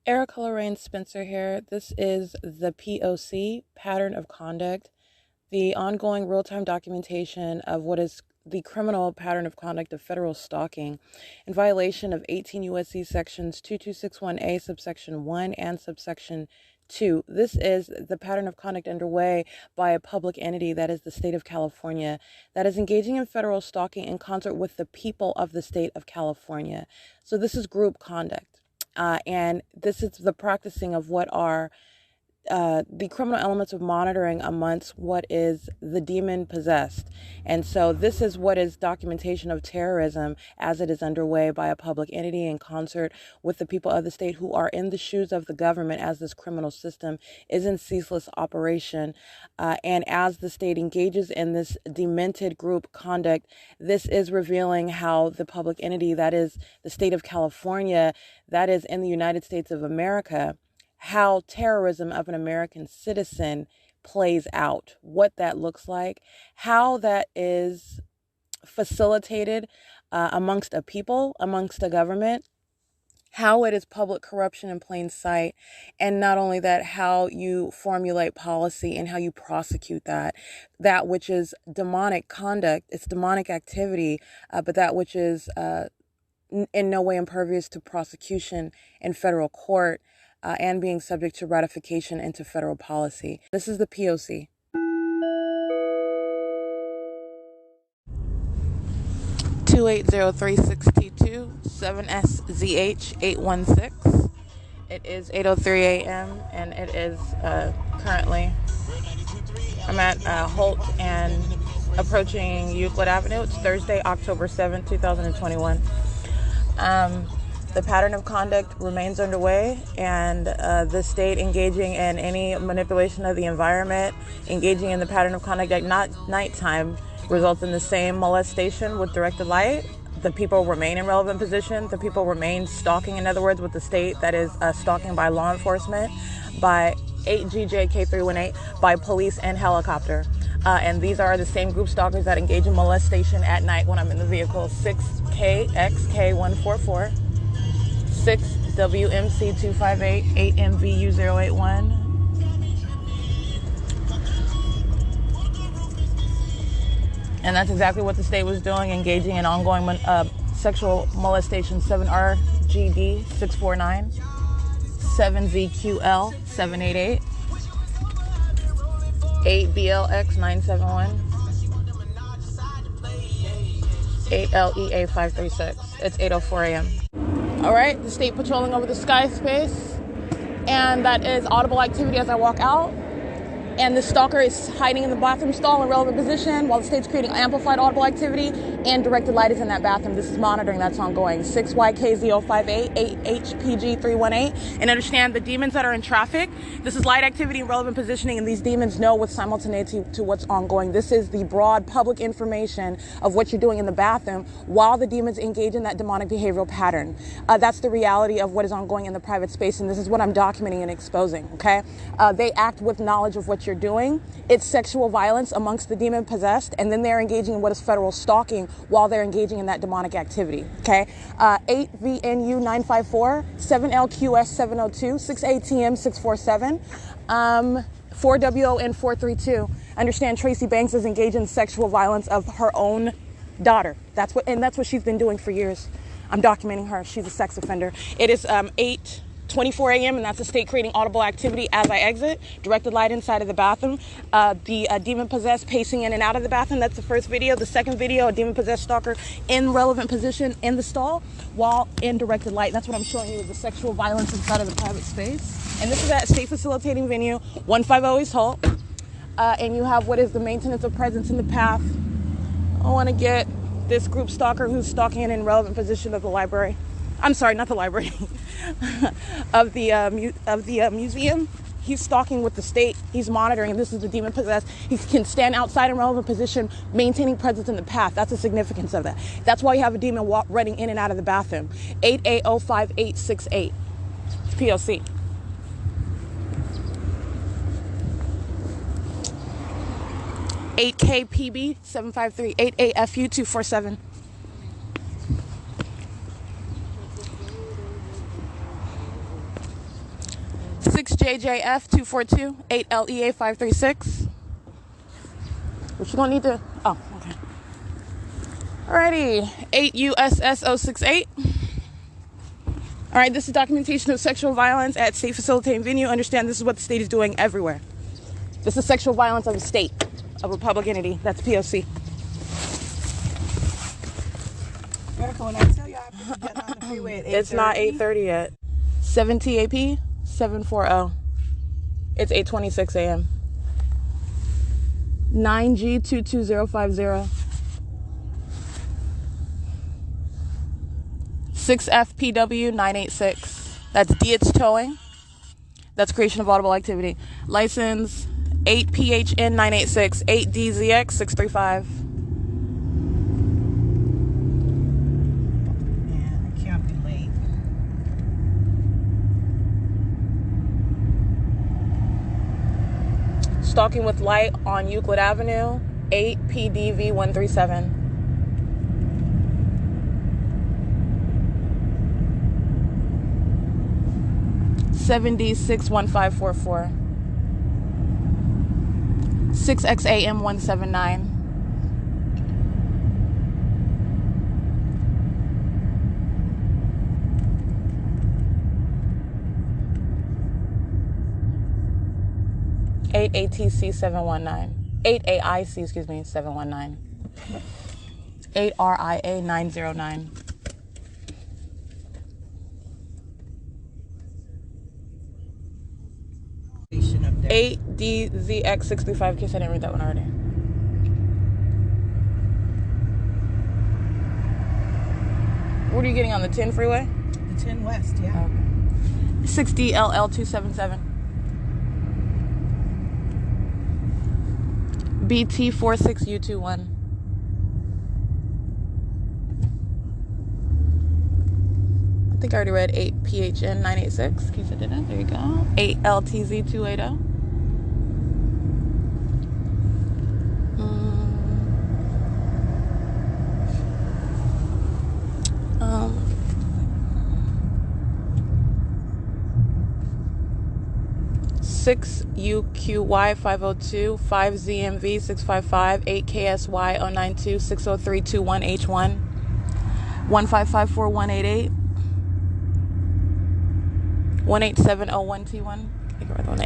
Erica Lorraine Spencer here. This is the P.O.C. pattern of conduct, the ongoing real-time documentation of what is the criminal pattern of conduct of federal stalking in violation of 18 U.S.C. sections 2261A subsection 1 and subsection 2. This is the pattern of conduct underway by a public entity, that is the state of California, that is engaging in federal stalking in concert with the people of the state of California. So this is group conduct. And this is the practicing of what are the criminal elements of monitoring amongst what is the demon possessed. And so this is what is documentation of terrorism as it is underway by a public entity in concert with the people of the state who are in the shoes of the government as this criminal system is in ceaseless operation. And as the state engages in this demented group conduct, this is revealing how the public entity, that is the state of California, that is in the United States of America, how terrorism of an American citizen plays out, what that looks like, how that is facilitated amongst a people, amongst a government, how it is public corruption in plain sight, and not only that, how you formulate policy and how you prosecute that which is demonic conduct, it's demonic activity, but that which is in no way impervious to prosecution in federal court, and being subject to ratification into federal policy. This is the P.O.C. Two 803-622 7SZH816. It is 8:03 a.m. and it is currently, I'm at Holt and approaching Euclid Avenue. It's Thursday, October 7th, 2021. The pattern of conduct remains underway, and the state engaging in any manipulation of the environment, engaging in the pattern of conduct at nighttime, results in the same molestation with directed light. The people remain in relevant position. The people remain stalking, in other words, with the state, that is stalking by law enforcement, by 8GJK318, by police and helicopter. And these are the same group stalkers that engage in molestation at night when I'm in the vehicle. 6KXK144. 6WMC258, 8MVU081. And that's exactly what the state was doing, engaging in ongoing sexual molestation. 7RGD649, 7ZQL788, 8BLX971, 8LEA536. It's 8:04 a.m. All right, the state patrolling over the sky space, and that is audible activity as I walk out. And the stalker is hiding in the bathroom stall in relevant position while the state's creating amplified audible activity, and directed light is in that bathroom. This is monitoring that's ongoing. 6YKZ058, 8HPG318. And understand the demons that are in traffic, this is light activity and relevant positioning, and these demons know with simultaneity to what's ongoing. This is the broad public information of what you're doing in the bathroom while the demons engage in that demonic behavioral pattern. That's the reality of what is ongoing in the private space, and this is what I'm documenting and exposing, okay? They act with knowledge of what you're doing. It's sexual violence amongst the demon possessed, and then they're engaging in what is federal stalking while they're engaging in that demonic activity, okay? 8VNU954, 7LQS702, 6ATM647, 4WON432. Understand Tracy Banks is engaged in sexual violence of her own daughter. That's what she's been doing for years. I'm documenting her. She's a sex offender. It is 8:24 a.m. and that's the state creating audible activity as I exit. Directed light inside of the bathroom. The demon possessed pacing in and out of the bathroom. That's the first video. The second video, a demon possessed stalker in relevant position in the stall while in directed light. That's what I'm showing you, the sexual violence inside of the private space. And this is at state facilitating venue 150 East Holt. And you have what is the maintenance of presence in the path. I want to get this group stalker who's stalking in relevant position of the library. I'm sorry, not the library, of the museum. He's stalking with the state. He's monitoring. This is the demon possessed. He can stand outside in relevant position, maintaining presence in the path. That's the significance of that. That's why you have a demon running in and out of the bathroom. 8805868. It's P.O.C. 8KPB753, 8AFU247. 6JJF 242 8LEA 536. But you don't need to. Oh, okay. Alrighty. 8 U.S.S. 068. All right, this is documentation of sexual violence at state facilitating venue. Understand this is what the state is doing everywhere. This is sexual violence of a state, of a public entity. That's P.O.C. When I tell you I have to get on the freeway at 8:30. It's not 8:30 yet. 7 TAP 740. It's 8:26 a.m. 9G 22050. 6FPW 986. That's Dietz towing. That's creation of audible activity. License 8PHN 986 8DZX 635. Man, I can't be late. Stalking with light on Euclid Avenue 8PDV 137. 7D61544. 6XAM 179. Eight ATC 719. 8 AIC, 719. 8 RIA 909. 8 DZX 635, in case I didn't read that one already. What are you getting on the 10 freeway? The 10 West, yeah. Okay. 60LL 277. BT 46U21. I think I already read 8 PHN 986. In case I didn't. There you go. 8 LTZ 280. 6UQY 502, 5ZMV 655, 8KSY 092, 603 21H1, 1554188, 18701T1,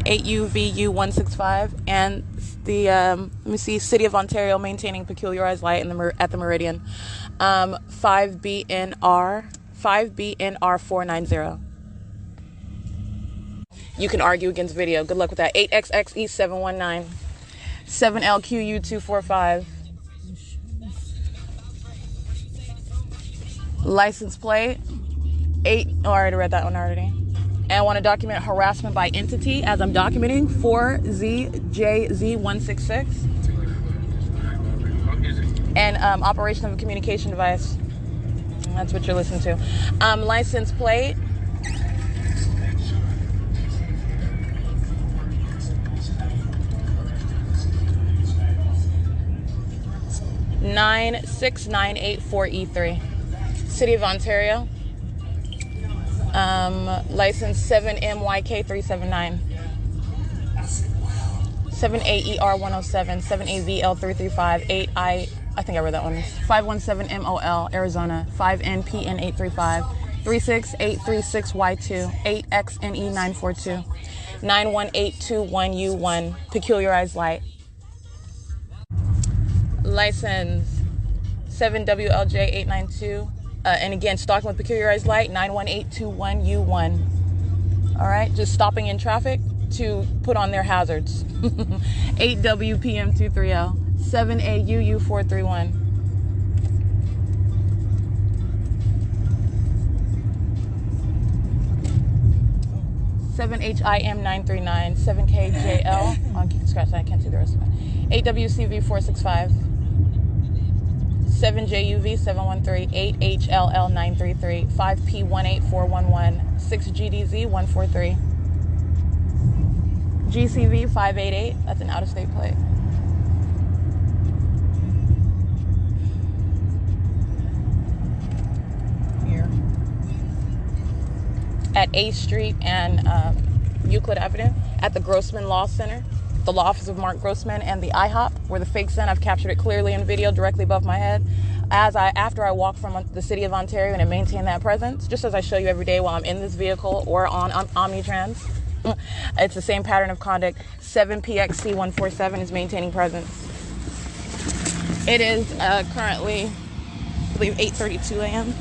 8UVU 165, and the let me see, City of Ontario maintaining peculiarized light in at the Meridian, 5BNR 490. You can argue against video. Good luck with that. 8XXE 719, 7LQU 245. License plate 8. Oh, I already read that one already. And I want to document harassment by entity as I'm documenting 4ZJZ166. And operation of a communication device. That's what you're listening to. License plate 96984E3. City of Ontario. License 7MYK379. 7AER107. 7AVL335. 8I think I read that one. 517MOL, Arizona. 5NPN835. 36836Y2. 8XNE942. 91821U1. Peculiarized light. License 7WLJ892. And again, stalking with peculiarized light, 91821U1. All right, just stopping in traffic to put on their hazards. 8WPM230. 7AUU431. 7HIM939. 7KJL. Oh, scratch that, I can't see the rest of it. 8WCV465. 7JUV713, 8HLL933, 5P18411, 6GDZ143, GCV588, that's an out-of-state plate. Here. At 8th Street and Euclid Avenue at the Grossman Law Center, the law office of Mark Grossman, and the IHOP where the fake's in. I've captured it clearly in video directly above my head after I walk from the city of Ontario and I maintain that presence, just as I show you every day while I'm in this vehicle or on Omnitrans. It's the same pattern of conduct. 7PXC147 is maintaining presence. It is currently, I believe, 8:32 a.m.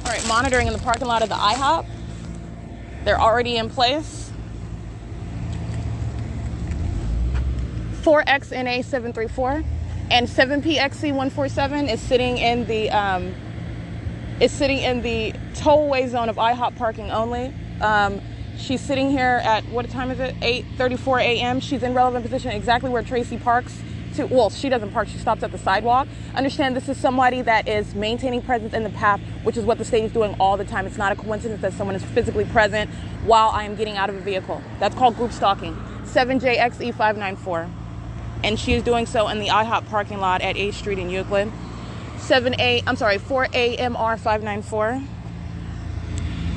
All right, monitoring in the parking lot of the IHOP. They're already in place. 4XNA734 and 7PXC147 is sitting in the tollway zone of IHOP parking only. She's sitting here at, what time is it? 8:34 a.m. She's in relevant position exactly where Tracy parks. Well, she doesn't park, she stops at the sidewalk. Understand this is somebody that is maintaining presence in the path, which is what the state is doing all the time. It's not a coincidence that someone is physically present while I am getting out of a vehicle. That's called group stalking. 7JXE594. And she is doing so in the IHOP parking lot at 8th Street in Euclid. 4AMR594.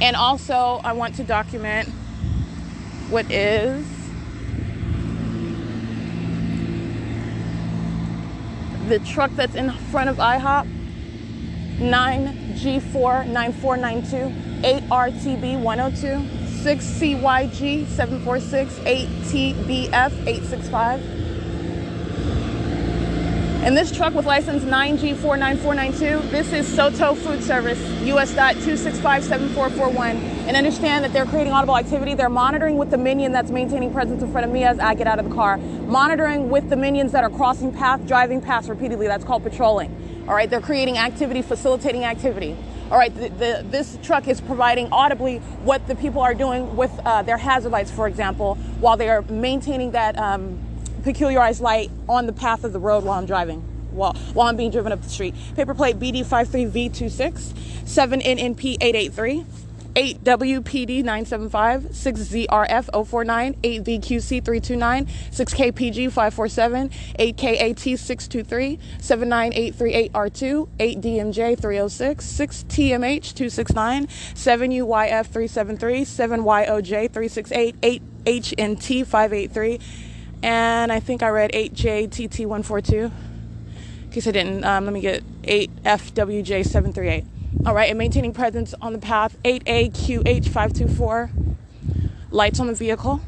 And also, I want to document what is the truck that's in front of IHOP, 9G49492, 8RTB102, 6CYG746, 8TBF865. And this truck with license 9G49492, this is Soto Food Service, US.2657441. And understand that they're creating audible activity. They're monitoring with the minion that's maintaining presence in front of me as I get out of the car. Monitoring with the minions that are crossing path, driving past repeatedly. That's called patrolling. All right, they're creating activity, facilitating activity. All right, this truck is providing audibly what the people are doing with their hazard lights, for example, while they are maintaining that peculiarized light on the path of the road while I'm driving, while I'm being driven up the street. Paper plate BD53V26, 7NNP883, 8WPD975, 6ZRF049, 8VQC329, 6KPG547, 8KAT623, 79838R2, 8DMJ306, 6TMH269, 7UYF373, 7YOJ368, 8HNT583, and I think I read 8JTT142. In case I didn't, let me get 8FWJ738. All right, and maintaining presence on the path, 8AQH524. Lights on the vehicle.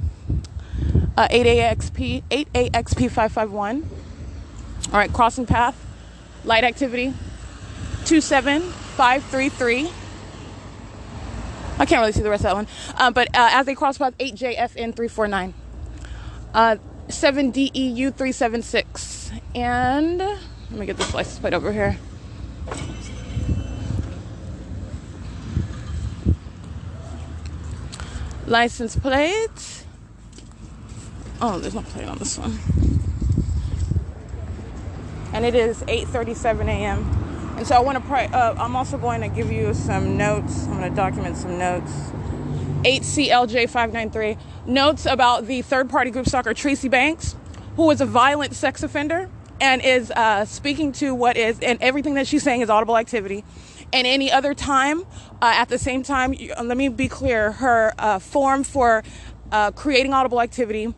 8AXP551. All right, crossing path. Light activity. 27533. I can't really see the rest of that one. But as they cross path, 8JFN349. 7DEU376. And let me get this license plate over here. License plate. Oh, there's no plate on this one. And it is 8:37 a.m. And so I want to I'm also going to give you some notes. I'm going to document some notes. 8CLJ593. Notes about the third-party group stalker Tracy Banks, who is a violent sex offender and is speaking to what is, and everything that she's saying is audible activity. And any other time, at the same time, let me be clear, her form for creating audible activity,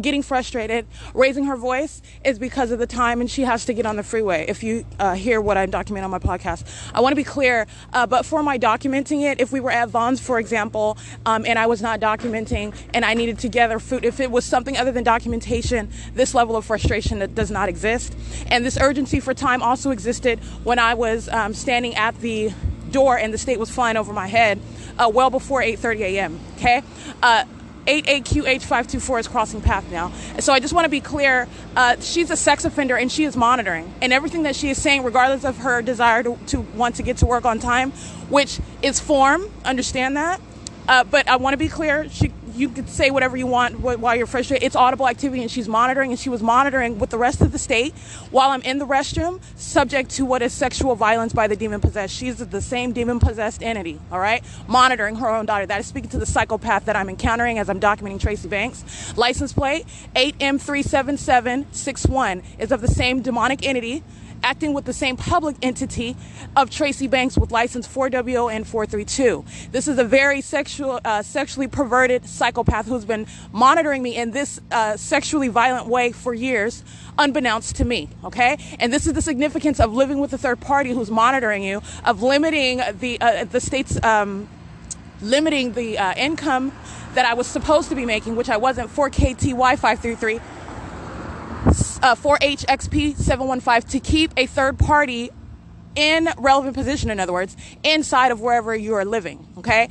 getting frustrated, raising her voice is because of the time, and she has to get on the freeway. If you hear what I document on my podcast, I want to be clear, but for my documenting it, if we were at Vaughn's, for example, and I was not documenting and I needed to gather food, if it was something other than documentation, this level of frustration that does not exist. And this urgency for time also existed when I was standing at the door and the state was flying over my head well before 8:30 a.m. Okay. 8AQH524 is crossing path now. So I just want to be clear, she's a sex offender and she is monitoring. And everything that she is saying, regardless of her desire to want to get to work on time, which is form, understand that. But I want to be clear, you could say whatever you want while you're frustrated. It's audible activity, and she's monitoring, and she was monitoring with the rest of the state while I'm in the restroom, subject to what is sexual violence by the demon-possessed. She's the same demon-possessed entity, all right? Monitoring her own daughter. That is speaking to the psychopath that I'm encountering as I'm documenting Tracy Banks. License plate 8M37761 is of the same demonic entity, acting with the same public entity of Tracy Banks with license 4WON432. This is a very sexually perverted psychopath who's been monitoring me in this sexually violent way for years, unbeknownst to me, okay? And this is the significance of living with a third party who's monitoring you, of limiting the state's, limiting the income that I was supposed to be making, which I wasn't, 4KTY533, 4HXP715, to keep a third party in relevant position, in other words, inside of wherever you are living, okay?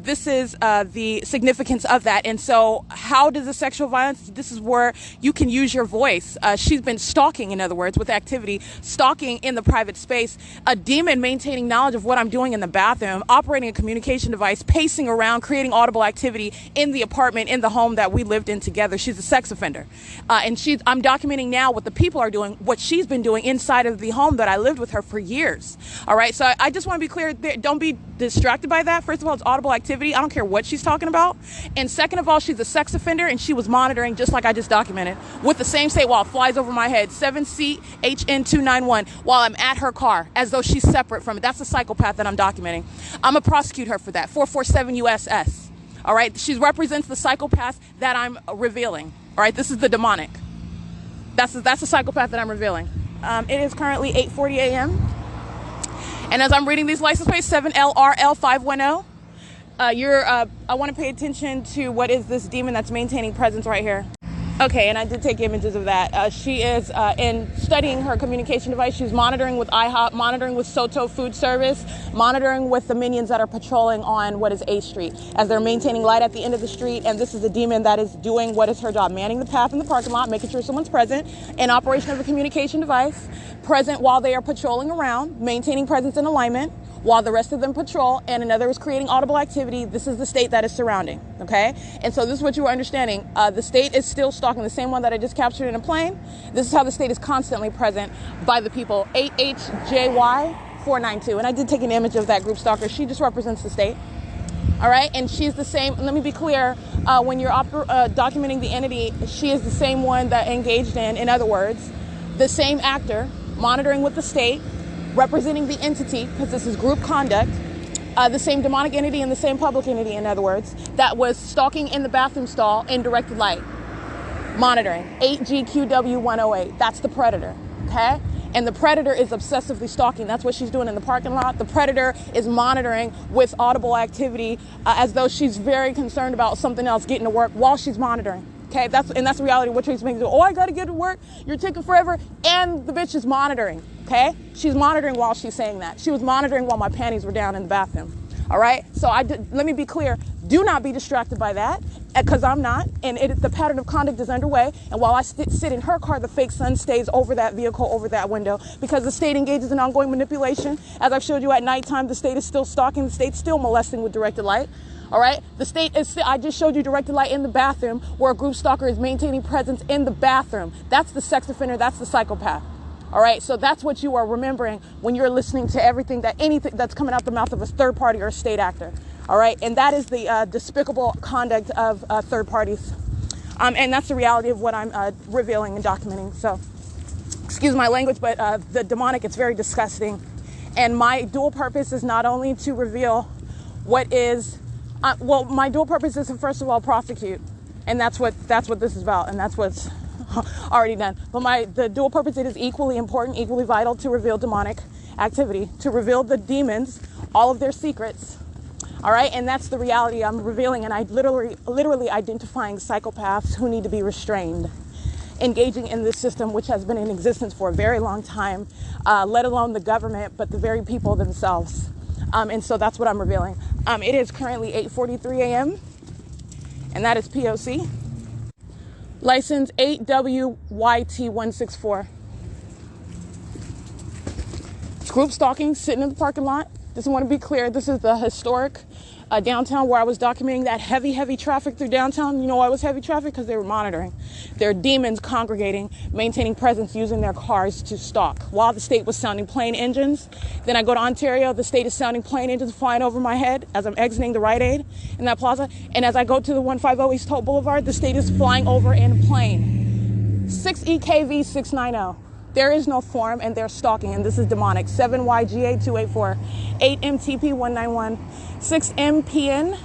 This is the significance of that. And so how does the sexual violence, this is where you can use your voice. She's been stalking, in other words, with activity, stalking in the private space, a demon maintaining knowledge of what I'm doing in the bathroom, operating a communication device, pacing around, creating audible activity in the apartment, in the home that we lived in together. She's a sex offender. And I'm documenting now what the people are doing, what she's been doing inside of the home that I lived with her for years. All right, so I just want to be clear, don't be distracted by that. First of all, it's audible activity. I don't care what she's talking about. And second of all, she's a sex offender, and she was monitoring, just like I just documented, with the same state while it flies over my head, 7CHN291, while I'm at her car, as though she's separate from it. That's the psychopath that I'm documenting. I'm going to prosecute her for that, 447 U.S.S. All right, she represents the psychopath that I'm revealing. All right, this is the demonic. That's the psychopath that I'm revealing. It is currently 8:40 a.m. And as I'm reading these license plates, 7LRL510, I want to pay attention to what is this demon that's maintaining presence right here. Okay, and I did take images of that. She is in studying her communication device. She's monitoring with IHOP, monitoring with Soto Food Service, monitoring with the minions that are patrolling on what is A Street, as they're maintaining light at the end of the street. And this is a demon that is doing what is her job, manning the path in the parking lot, making sure someone's present, in operation of a communication device, present while they are patrolling around, maintaining presence and alignment, while the rest of them patrol, and another is creating audible activity. This is the state that is surrounding, okay? And so this is what you are understanding. The state is still stalking, the same one that I just captured in a plane. This is how the state is constantly present by the people. 8HJY492. And I did take an image of that group stalker. She just represents the state. All right, and she's the same. Let me be clear. When you're documenting the entity, she is the same one that engaged in other words, the same actor, monitoring with the state, representing the entity, because this is group conduct, the same demonic entity and the same public entity, in other words, that was stalking in the bathroom stall in directed light, monitoring, 8GQW108. That's the predator, okay? And the predator is obsessively stalking. That's what she's doing in the parking lot. The predator is monitoring with audible activity, as though she's very concerned about something else getting to work while she's monitoring. Okay, that's the reality of what Tracy Banks do. Oh, I gotta get to work. You're taking forever, and the bitch is monitoring. Okay, she's monitoring while she's saying that. She was monitoring while my panties were down in the bathroom. All right, so let me be clear. Do not be distracted by that, because I'm not. And the pattern of conduct is underway. And while I sit in her car, the fake sun stays over that vehicle, over that window, because the state engages in ongoing manipulation. As I've showed you at nighttime, the state is still stalking. The state's still molesting with directed light. All right, the state is, I just showed you directed light in the bathroom, where a group stalker is maintaining presence in the bathroom. That's the sex offender, that's the psychopath. All right, so that's what you are remembering when you're listening to anything that's coming out the mouth of a third party or a state actor. All right, and that is the despicable conduct of third parties. And that's the reality of what I'm revealing and documenting. So, excuse my language, but the demonic, it's very disgusting. And my dual purpose is not only to reveal what is, my dual purpose is to, first of all, prosecute. And that's what this is about, and that's what's already done. But the dual purpose, it is equally important, equally vital to reveal demonic activity, to reveal the demons, all of their secrets. All right, and that's the reality I'm revealing, and I literally identifying psychopaths who need to be restrained, engaging in this system which has been in existence for a very long time, let alone the government, but the very people themselves. And so that's what I'm revealing. It is currently 8:43 a.m. and that is P.O.C. License 8WYT164. It's group stalking, sitting in the parking lot, Just want to be clear, this is the historic downtown where I was documenting that heavy traffic through downtown. You know why it was heavy traffic? Because they were monitoring. There are demons congregating, maintaining presence, using their cars to stalk. While the state was sounding plane engines, then I go to Ontario, the state is sounding plane engines flying over my head as I'm exiting the Rite Aid in that plaza. And as I go to the 150 East Hope Boulevard, the state is flying over in a plane. 6EKV 690. There is no form, and they're stalking, and this is demonic. 7YGA284, 8MTP191, 6MPN.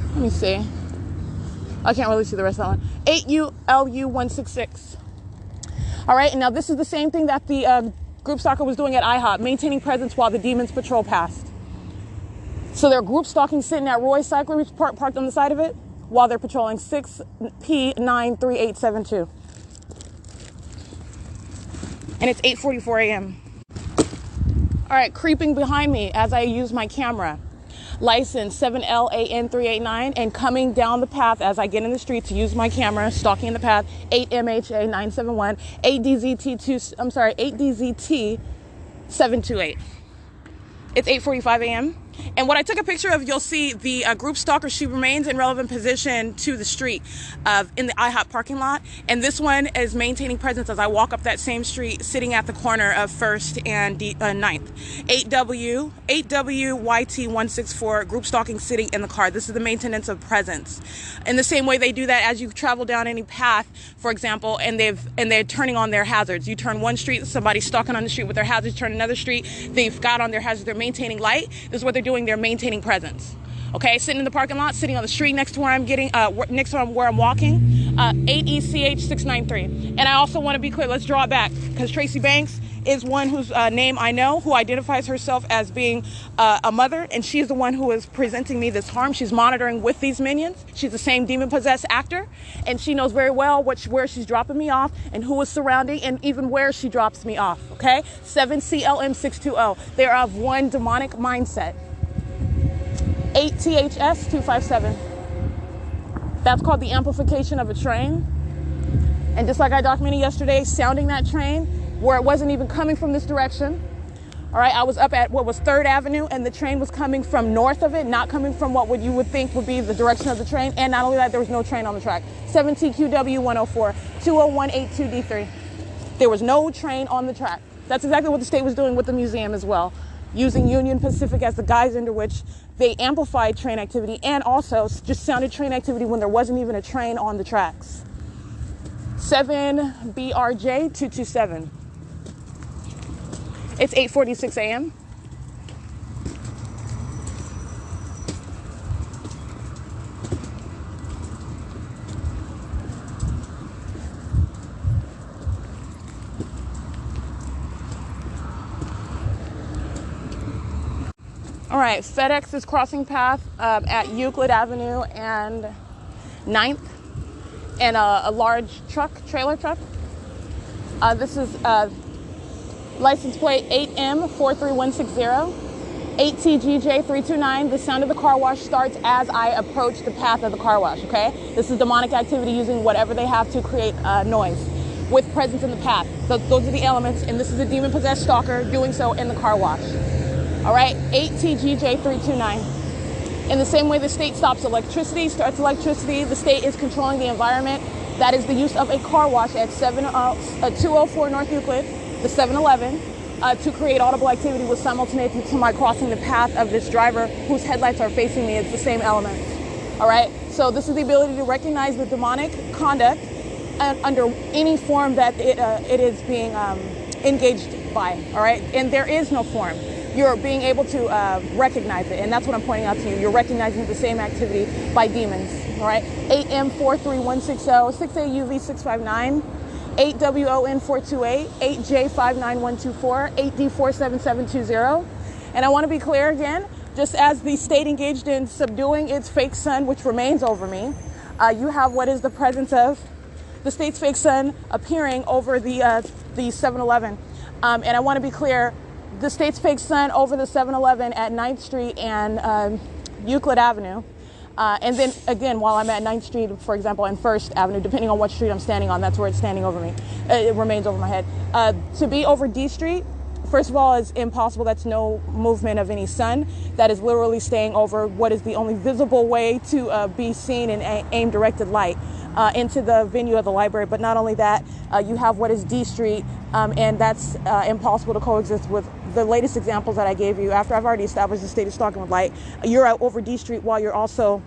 Let me see. I can't really see the rest of that one. 8ULU166. All right, and now this is the same thing that the group stalker was doing at IHOP, maintaining presence while the demons patrol past. So they're group stalking, sitting at Roy's Cycler parked on the side of it while they're patrolling 6P93872. And it's 8:44 a.m. All right, creeping behind me as I use my camera. License 7LAN389, and coming down the path as I get in the street to use my camera, stalking in the path, 8MHA971, 8DZT728. It's 8:45 a.m. And what I took a picture of, you'll see the group stalker, she remains in relevant position to the street in the IHOP parking lot. And this one is maintaining presence as I walk up that same street, sitting at the corner of 1st and 9th. 8WYT164, group stalking, sitting in the car. This is the maintenance of presence. In the same way they do that as you travel down any path, for example, and they're turning on their hazards. You turn one street, somebody's stalking on the street with their hazards, turn another street, they've got on their hazards, they're maintaining light. This is what they're doing, they're maintaining presence. Okay, sitting in the parking lot, sitting on the street next to where I'm getting, next to where I'm walking, 8ECH693. And I also want to be clear, let's draw it back, because Tracy Banks is one whose name I know, who identifies herself as being a mother, and she's the one who is presenting me this harm. She's monitoring with these minions. She's the same demon-possessed actor, and she knows very well where she's dropping me off and who is surrounding and even where she drops me off, okay? 7CLM620. They are of one demonic mindset. 8THS257. That's called the amplification of a train. And just like I documented yesterday, sounding that train where it wasn't even coming from this direction. All right, I was up at what was 3rd Avenue, and the train was coming from north of it, not coming from what you would think would be the direction of the train. And not only that, there was no train on the track. 7TQW104, 20182D3. There was no train on the track. That's exactly what the state was doing with the museum as well, using Union Pacific as the guise under which they amplified train activity and also just sounded train activity when there wasn't even a train on the tracks. 7BRJ227. It's 8:46 a.m. All right, FedEx is crossing path at Euclid Avenue and 9th, and a large trailer truck. This is license plate 8M43160, 8TGJ329. The sound of the car wash starts as I approach the path of the car wash, okay? This is demonic activity using whatever they have to create noise with presence in the path. So those are the elements, and this is a demon-possessed stalker doing so in the car wash. All right, 8TGJ329. In the same way the state stops electricity, starts electricity, the state is controlling the environment. That is the use of a car wash at 204 North Euclid, the 7-Eleven, to create audible activity with simultaneity to my crossing the path of this driver whose headlights are facing me. It's the same elements. All right, so this is the ability to recognize the demonic conduct under any form that it is being engaged by. All right, and there is no form. You're being able to recognize it, and that's what I'm pointing out to you. You're recognizing the same activity by demons, all right? 8M43160, 6AUV659, 8WON428, 8J59124, 8D47720. And I want to be clear again, just as the state engaged in subduing its fake sun, which remains over me, you have what is the presence of the state's fake sun appearing over the 7-Eleven. And I want to be clear, the state's fake sun over the 7-Eleven at 9th Street and Euclid Avenue. And then again, while I'm at 9th Street, for example, and 1st Avenue, depending on what street I'm standing on, that's where it's standing over me. It remains over my head. To be over D Street, First of all, it's impossible. That's no movement of any sun. That is literally staying over what is the only visible way to be seen in aim directed light into the venue of the library. But not only that, you have what is D Street, and that's impossible to coexist with the latest examples that I gave you. After I've already established the state is stalking with light, you're out over D Street while you're also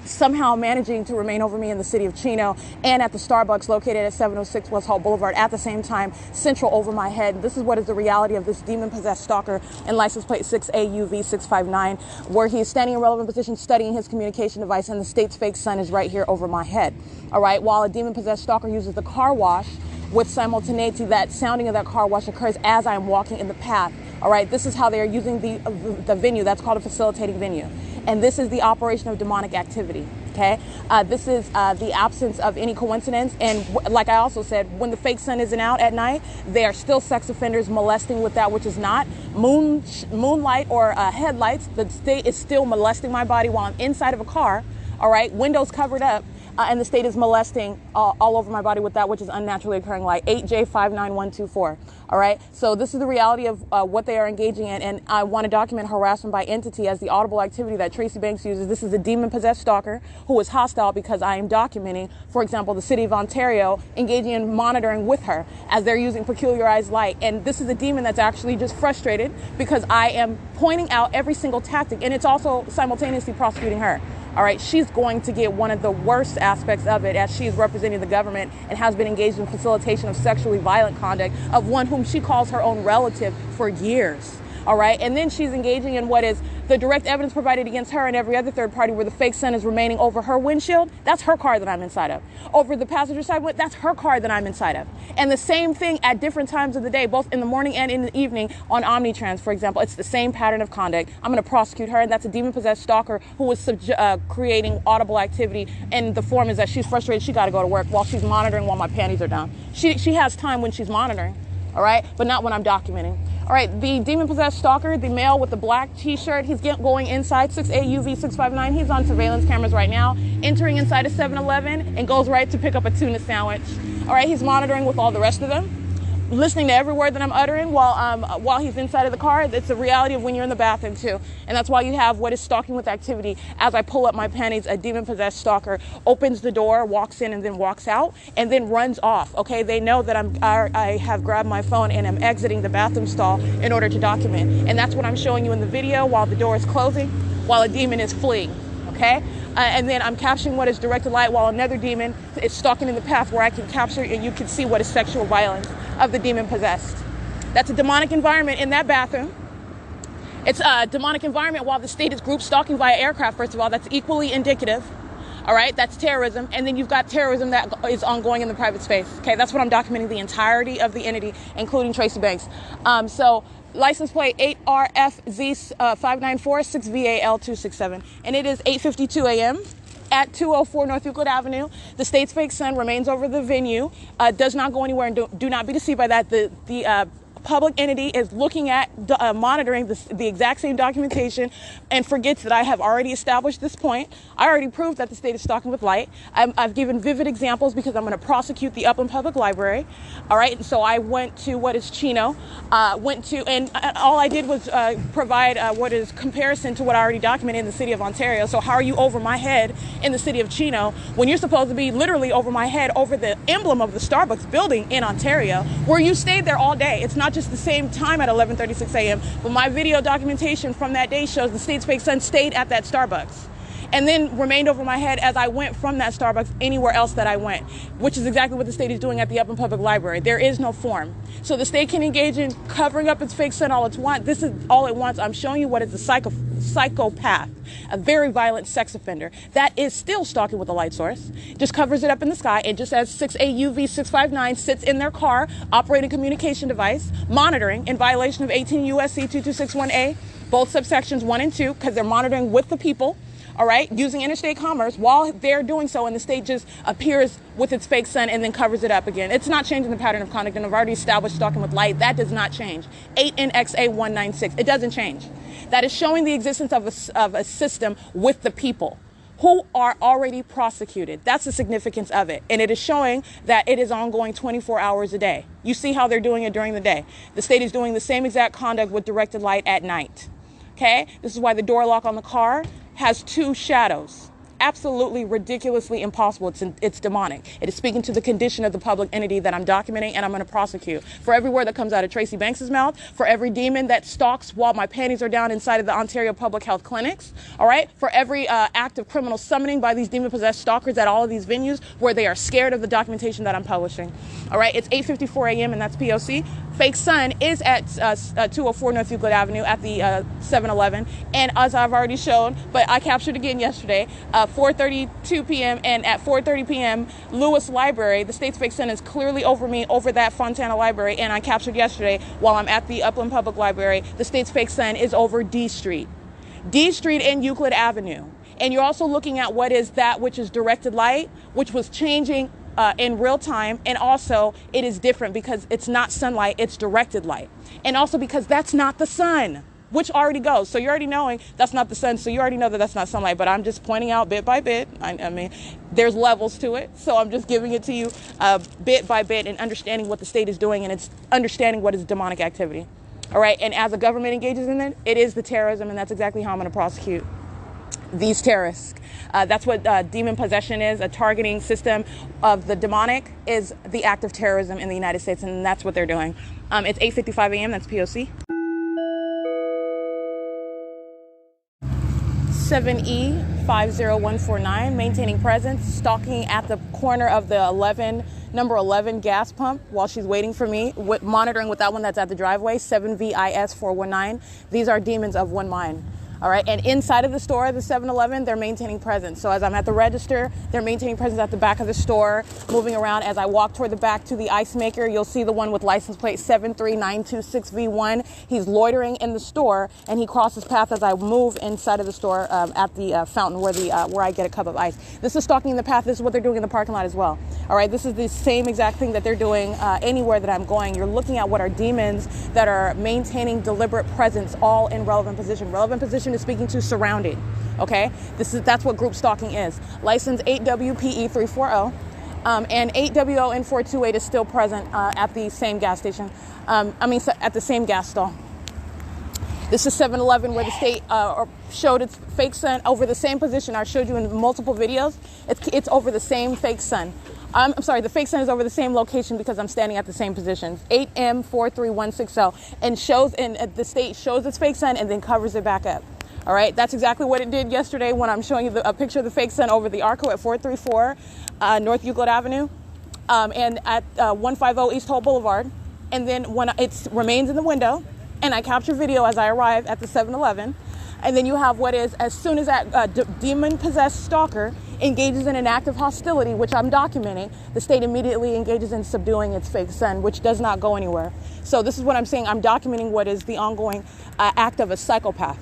somehow managing to remain over me in the city of Chino and at the Starbucks located at 706 West Hall Boulevard at the same time, central over my head. This is what is the reality of this demon-possessed stalker in license plate 6AUV659, where he is standing in relevant position studying his communication device, and the state's fake sun is right here over my head. All right, while a demon-possessed stalker uses the car wash with simultaneity, that sounding of that car wash occurs as I'm walking in the path. All right, this is how they are using the venue. That's called a facilitating venue. And this is the operation of demonic activity, okay? This is the absence of any coincidence. And like I also said, when the fake sun isn't out at night, they are still sex offenders molesting with that which is not. Moonlight or headlights, the state is still molesting my body while I'm inside of a car, all right? Windows covered up. And the state is molesting all over my body with that which is unnaturally occurring light. 8J59124. All right. So this is the reality of what they are engaging in. And I want to document harassment by entity as the audible activity that Tracy Banks uses. This is a demon-possessed stalker who is hostile because I am documenting, for example, the city of Ontario engaging in monitoring with her as they're using peculiarized light. And this is a demon that's actually just frustrated because I am pointing out every single tactic. And it's also simultaneously prosecuting her. All right, she's going to get one of the worst aspects of it as she is representing the government and has been engaged in facilitation of sexually violent conduct of one whom she calls her own relative for years. All right, and then she's engaging in what is the direct evidence provided against her and every other third party where the fake sun is remaining over her windshield. That's her car that I'm inside of. Over the passenger side, that's her car that I'm inside of. And the same thing at different times of the day, both in the morning and in the evening on Omnitrans, for example. It's the same pattern of conduct. I'm going to prosecute her, and that's a demon-possessed stalker who was creating audible activity. And the form is that she's frustrated. She got to go to work while she's monitoring while my panties are down. She has time when she's monitoring, all right, but not when I'm documenting. All right, the demon-possessed stalker, the male with the black T-shirt, he's going inside 6AUV659. He's on surveillance cameras right now, entering inside a 7-Eleven and goes right to pick up a tuna sandwich. All right, he's monitoring with all the rest of them, listening to every word that I'm uttering while he's inside of the car. It's a reality of when you're in the bathroom too. And that's why you have what is stalking with activity. As I pull up my panties, a demon-possessed stalker opens the door, walks in, and then walks out, and then runs off. Okay, they know that I have grabbed my phone and I'm exiting the bathroom stall in order to document. And that's what I'm showing you in the video while the door is closing, while a demon is fleeing. Okay, and then I'm capturing what is directed light while another demon is stalking in the path where I can capture and you can see what is sexual violence of the demon possessed. That's a demonic environment in that bathroom. It's a demonic environment while the state is group stalking via aircraft. First of all, that's equally indicative. All right, that's terrorism. And then you've got terrorism that is ongoing in the private space. Okay, that's what I'm documenting, the entirety of the entity, including Tracy Banks. So license plate 8RFZ5946VAL267, and it is 8:52 a.m. at 204 North Euclid Avenue. The state's fake sun remains over the venue, does not go anywhere, and do not be deceived by that. The public entity is looking at monitoring the exact same documentation and forgets that I have already established this point. I already proved that the state is stalking with light. I've given vivid examples because I'm going to prosecute the Upland Public Library. All right, and so I went to what is Chino, and all I did was provide what is comparison to what I already documented in the city of Ontario. So how are you over my head in the city of Chino when you're supposed to be literally over my head over the emblem of the Starbucks building in Ontario, where you stayed there all day? It's not just the same time at 11:36 a.m., but my video documentation from that day shows the state's fake sun stayed at that Starbucks and then remained over my head as I went from that Starbucks anywhere else that I went, which is exactly what the state is doing at the Upland Public Library. There is no form. So the state can engage in covering up its fake sun all it wants. This is all it wants. I'm showing you what is a psychopath, a very violent sex offender that is still stalking with a light source, just covers it up in the sky, and just as 6AUV659 sits in their car operating a communication device, monitoring in violation of 18 U.S.C. 2261A, both subsections 1 and 2, because they're monitoring with the people, all right, using interstate commerce while they're doing so, and the state just appears with its fake sun and then covers it up again. It's not changing the pattern of conduct, and I've already established stalking with light. That does not change. 8NXA196. It doesn't change. That is showing the existence of a system with the people who are already prosecuted. That's the significance of it. And it is showing that it is ongoing 24 hours a day. You see how they're doing it during the day. The state is doing the same exact conduct with directed light at night. Okay? This is why the door lock on the car has 2 shadows. Absolutely ridiculously impossible. It's demonic. It is speaking to the condition of the public entity that I'm documenting and I'm going to prosecute. For every word that comes out of Tracy Banks's mouth, for every demon that stalks while my panties are down inside of the Ontario Public Health Clinics, all right? For every act of criminal summoning by these demon-possessed stalkers at all of these venues where they are scared of the documentation that I'm publishing. All right? It's 8:54 a.m. and that's P.O.C. Fake Sun is at 204 North Euclid Avenue at the 7-Eleven. And as I've already shown, but I captured again yesterday, 4:32 p.m. and at 4:30 p.m. Lewis Library, the state's Fake Sun is clearly over me, over that Fontana Library. And I captured yesterday while I'm at the Upland Public Library, the state's Fake Sun is over D Street. D Street and Euclid Avenue. And you're also looking at what is that which is directed light, which was changing in real time. And also it is different because it's not sunlight, it's directed light. And also because that's not the sun, which already goes. So you're already knowing that's not the sun. So you already know that that's not sunlight, but I'm just pointing out bit by bit. I mean, there's levels to it. So I'm just giving it to you bit by bit and understanding what the state is doing. And it's understanding what is demonic activity. All right. And as the government engages in it, it is the terrorism. And that's exactly how I'm going to prosecute these terrorists. That's what demon possession is. A targeting system of the demonic is the act of terrorism in the United States. And that's what they're doing. It's 8:55 a.m. That's P.O.C. 7E 50149, maintaining presence, stalking at the corner of the number 11 gas pump while she's waiting for me, monitoring with that one that's at the driveway, 7VIS 419. These are demons of one mind. All right. And inside of the store, the 7-Eleven, they're maintaining presence. So as I'm at the register, they're maintaining presence at the back of the store, moving around. As I walk toward the back to the ice maker, you'll see the one with license plate 73926V1. He's loitering in the store and he crosses path as I move inside of the store at the fountain where I get a cup of ice. This is stalking the path. This is what they're doing in the parking lot as well. All right. This is the same exact thing that they're doing anywhere that I'm going. You're looking at what are demons that are maintaining deliberate presence, all in relevant position. Relevant position is speaking to surrounding. Okay, that's what group stalking is. License 8WPE340 and 8WON428 is still present at the same gas station. At the same gas stall. This is 7-Eleven where the state showed its Fake Sun over the same position I showed you in multiple videos. It's over the same Fake Sun. I'm sorry, the Fake Sun is over the same location because I'm standing at the same position. 8M43160 and the state shows its Fake Sun and then covers it back up. All right, that's exactly what it did yesterday when I'm showing you a picture of the Fake Sun over the Arco at 434 North Euclid Avenue and at 150 East Holt Boulevard. And then when it remains in the window and I capture video as I arrive at the 7-Eleven. And then you have what is, as soon as that demon-possessed stalker engages in an act of hostility, which I'm documenting, the state immediately engages in subduing its Fake Sun, which does not go anywhere. So this is what I'm saying. I'm documenting what is the ongoing act of a psychopath.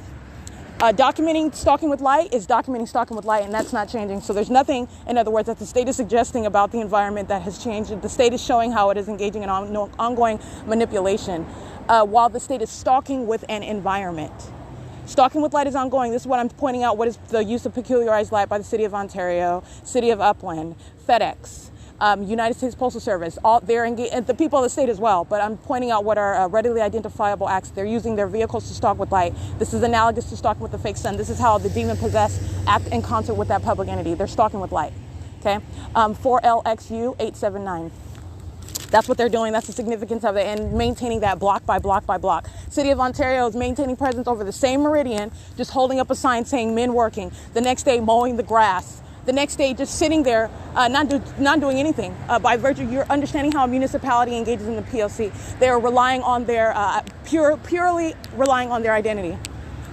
Documenting stalking with light is documenting stalking with light, and that's not changing. So there's nothing, in other words, that the state is suggesting about the environment that has changed. The state is showing how it is engaging in ongoing manipulation while the state is stalking with an environment. Stalking with light is ongoing. This is what I'm pointing out. What is the use of peculiarized light by the City of Ontario, City of Upland, FedEx, United States Postal Service, they're engaged, and the people of the state as well. But I'm pointing out what are readily identifiable acts. They're using their vehicles to stalk with light. This is analogous to stalking with the Fake Sun. This is how the demon-possessed act in concert with that public entity. They're stalking with light. Okay, 4LXU879. That's what they're doing. That's the significance of it, and maintaining that block by block by block. City of Ontario is maintaining presence over the same meridian, just holding up a sign saying men working. The next day mowing the grass. The next day just sitting there, not doing anything. By virtue, you're understanding how a municipality engages in the P.O.C. They're relying on their, purely relying on their identity,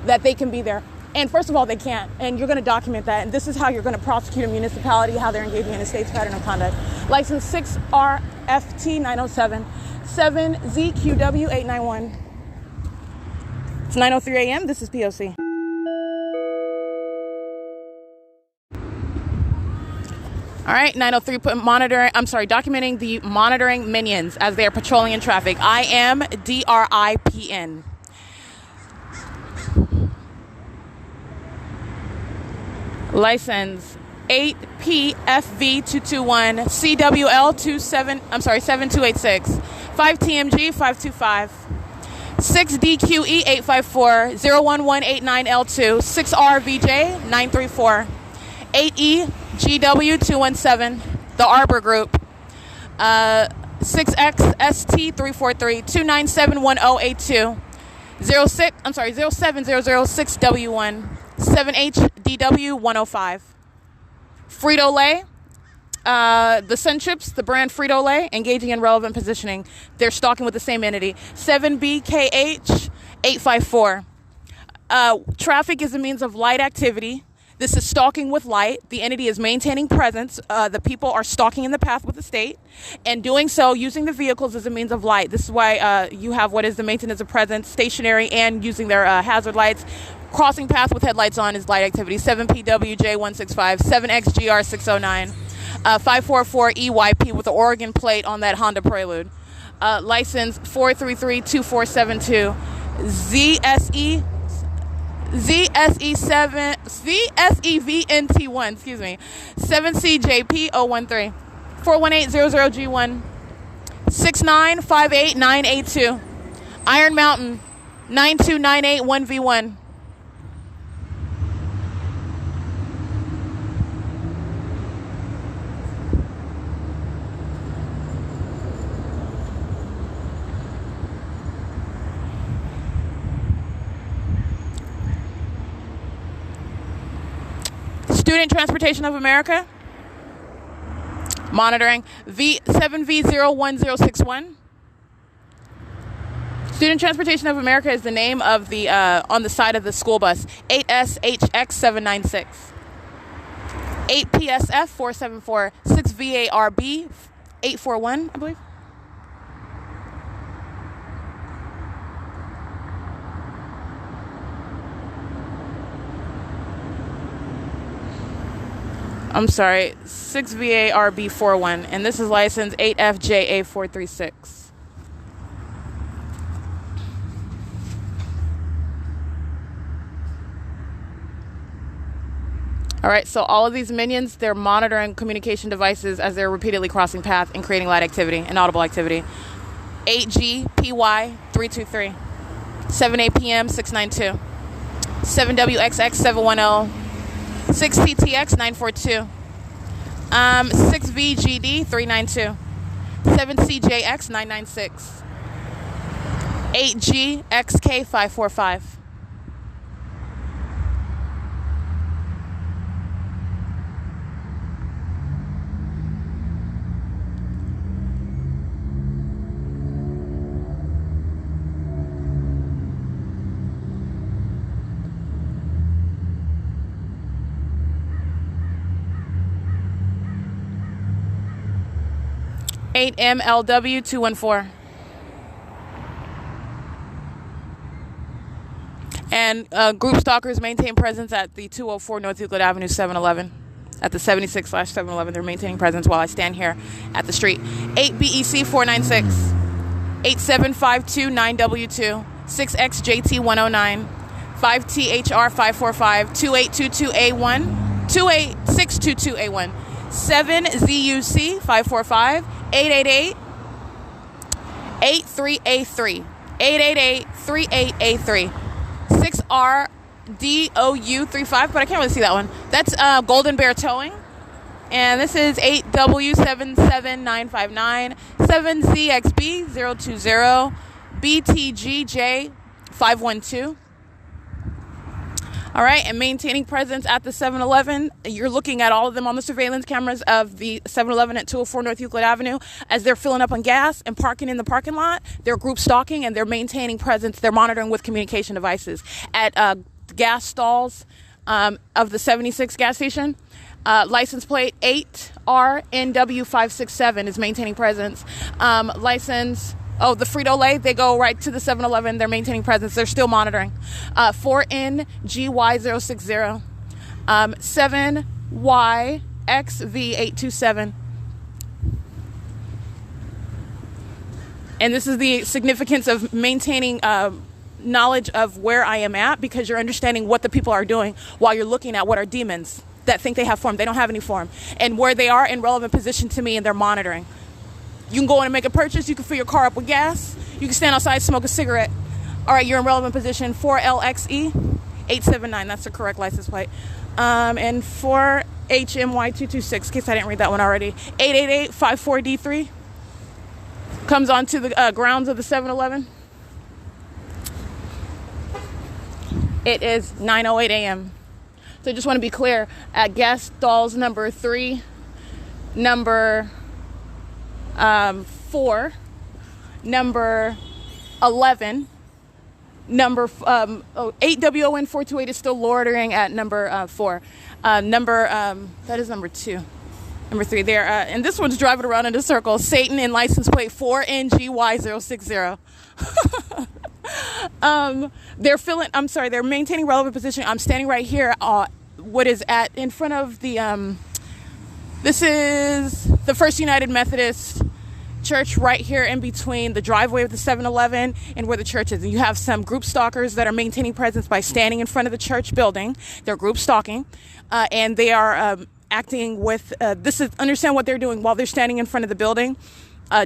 that they can be there. And first of all, they can't. And you're going to document that. And this is how you're going to prosecute a municipality, how they're engaging in a state's pattern of conduct. License 6RFT907, 7ZQW891. It's 9:03 a.m. This is P.O.C. All right, 9:03, documenting the monitoring minions as they are patrolling in traffic. I am DRIPN. License 8PFV221 CWL 5TMG 525 6DQE 854 01189L2 6RVJ 934 8EGW 217 The Arbor Group 6XST 343 2971082 07006W1 7HDW 105 Frito-Lay, the Sun Chips, the brand Frito-Lay, engaging in relevant positioning. They're stalking with the same entity. 7BKH 854. Traffic is a means of light activity. This is stalking with light. The entity is maintaining presence. The people are stalking in the path with the state, and doing so using the vehicles as a means of light. This is why you have what is the maintenance of presence, stationary, and using their hazard lights. Crossing path with headlights on is light activity. 7PWJ165, 7XGR609, 544EYP with the Oregon plate on that Honda Prelude. License 4332472, ZSEVNT1, 7CJP013, 41800G1, 6958982, Iron Mountain 92981V1. Student Transportation of America, monitoring 7V01061. Student Transportation of America is the name of the on the side of the school bus. 8SHX796, 8PSF474, 6VARB 841, I believe. I'm sorry, 6VARB41, and this is license 8FJA436. All right, so all of these minions, they're monitoring communication devices as they're repeatedly crossing path and creating light activity and audible activity. 8GPY323, 7APM 692, 7WXX 710, 6TTX 942, 6VGD 392, 7CJX 996, 8GXK 545. MLW 214. And group stalkers maintain presence at the 204 North Euclid Avenue 7-Eleven. At the 76/7-Eleven, they're maintaining presence while I stand here at the street. 8BEC 496, 87529W2, 6XJT109, 5THR 545, 2822A1, 28622A1, 7ZUC 545, 888 83A3, 888 38A3, 6RDOU35, but I can't really see that one. That's Golden Bear Towing. And this is 8W77959, 7ZXB020, BTGJ512. All right, and maintaining presence at the 7-Eleven. You're looking at all of them on the surveillance cameras of the 7-Eleven at 204 North Euclid Avenue as they're filling up on gas and parking in the parking lot. They're group stalking and they're maintaining presence. They're monitoring with communication devices at gas stalls of the 76 gas station. License plate 8RNW567 is maintaining presence. The Frito-Lay, they go right to the 7-Eleven. They're maintaining presence. They're still monitoring. 4NGY060, 7YXV827. And this is the significance of maintaining knowledge of where I am at, because you're understanding what the people are doing while you're looking at what are demons. that think they have form. They don't have any form. And where they are in relevant position to me, and they're monitoring. You can go in and make a purchase. You can fill your car up with gas. You can stand outside, smoke a cigarette. All right, you're in relevant position. 4LXE 879. That's the correct license plate. And 4HMY226, in case I didn't read that one already. 888-54D3. Comes onto the grounds of the 7-Eleven. It is 9:08 a.m. So I just want to be clear. At gas stalls number 3, number 4, number 11, number 8WON428 is still loitering at number 4. That is number 2. Number 3 there. And this one's driving around in a circle. Satan in license plate 4NGY060. They're maintaining relevant position. I'm standing right here, in front of the, this is the First United Methodist Church right here in between the driveway of the 7-Eleven and where the church is. And you have some group stalkers that are maintaining presence by standing in front of the church building. They're group stalking, and they are acting with, understand what they're doing while they're standing in front of the building.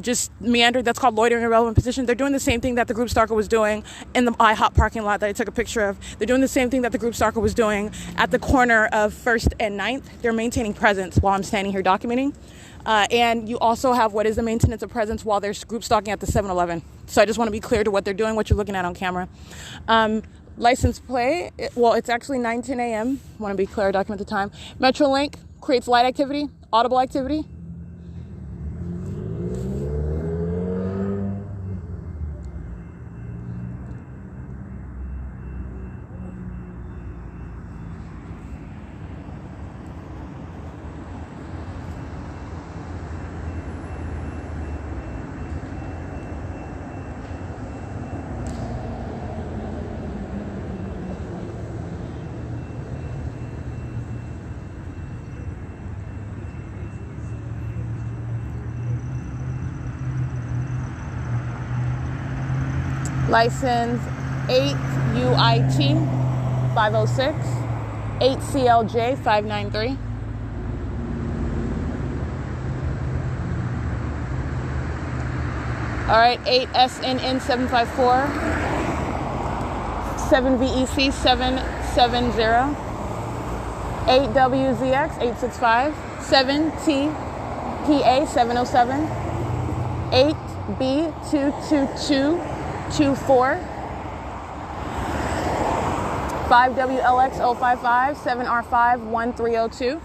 Just meandered. That's called loitering in relevant position. They're doing the same thing that the group stalker was doing in the IHOP parking lot that I took a picture of. They're doing the same thing that the group stalker was doing at the corner of 1st and 9th. They're maintaining presence while I'm standing here documenting. And you also have what is the maintenance of presence while they're group stalking at the 7-Eleven. So I just want to be clear to what they're doing, what you're looking at on camera. License plate, it's actually 9:10 a.m. Want to be clear, document the time. Metrolink creates light activity, audible activity. License 8UIT 506, 8CLJ 593. All right, 8SNN 754, 7VEC 770, 8WZX 865, 7TPA 707, 8B22224, 5WLX 055, 7R5 1302.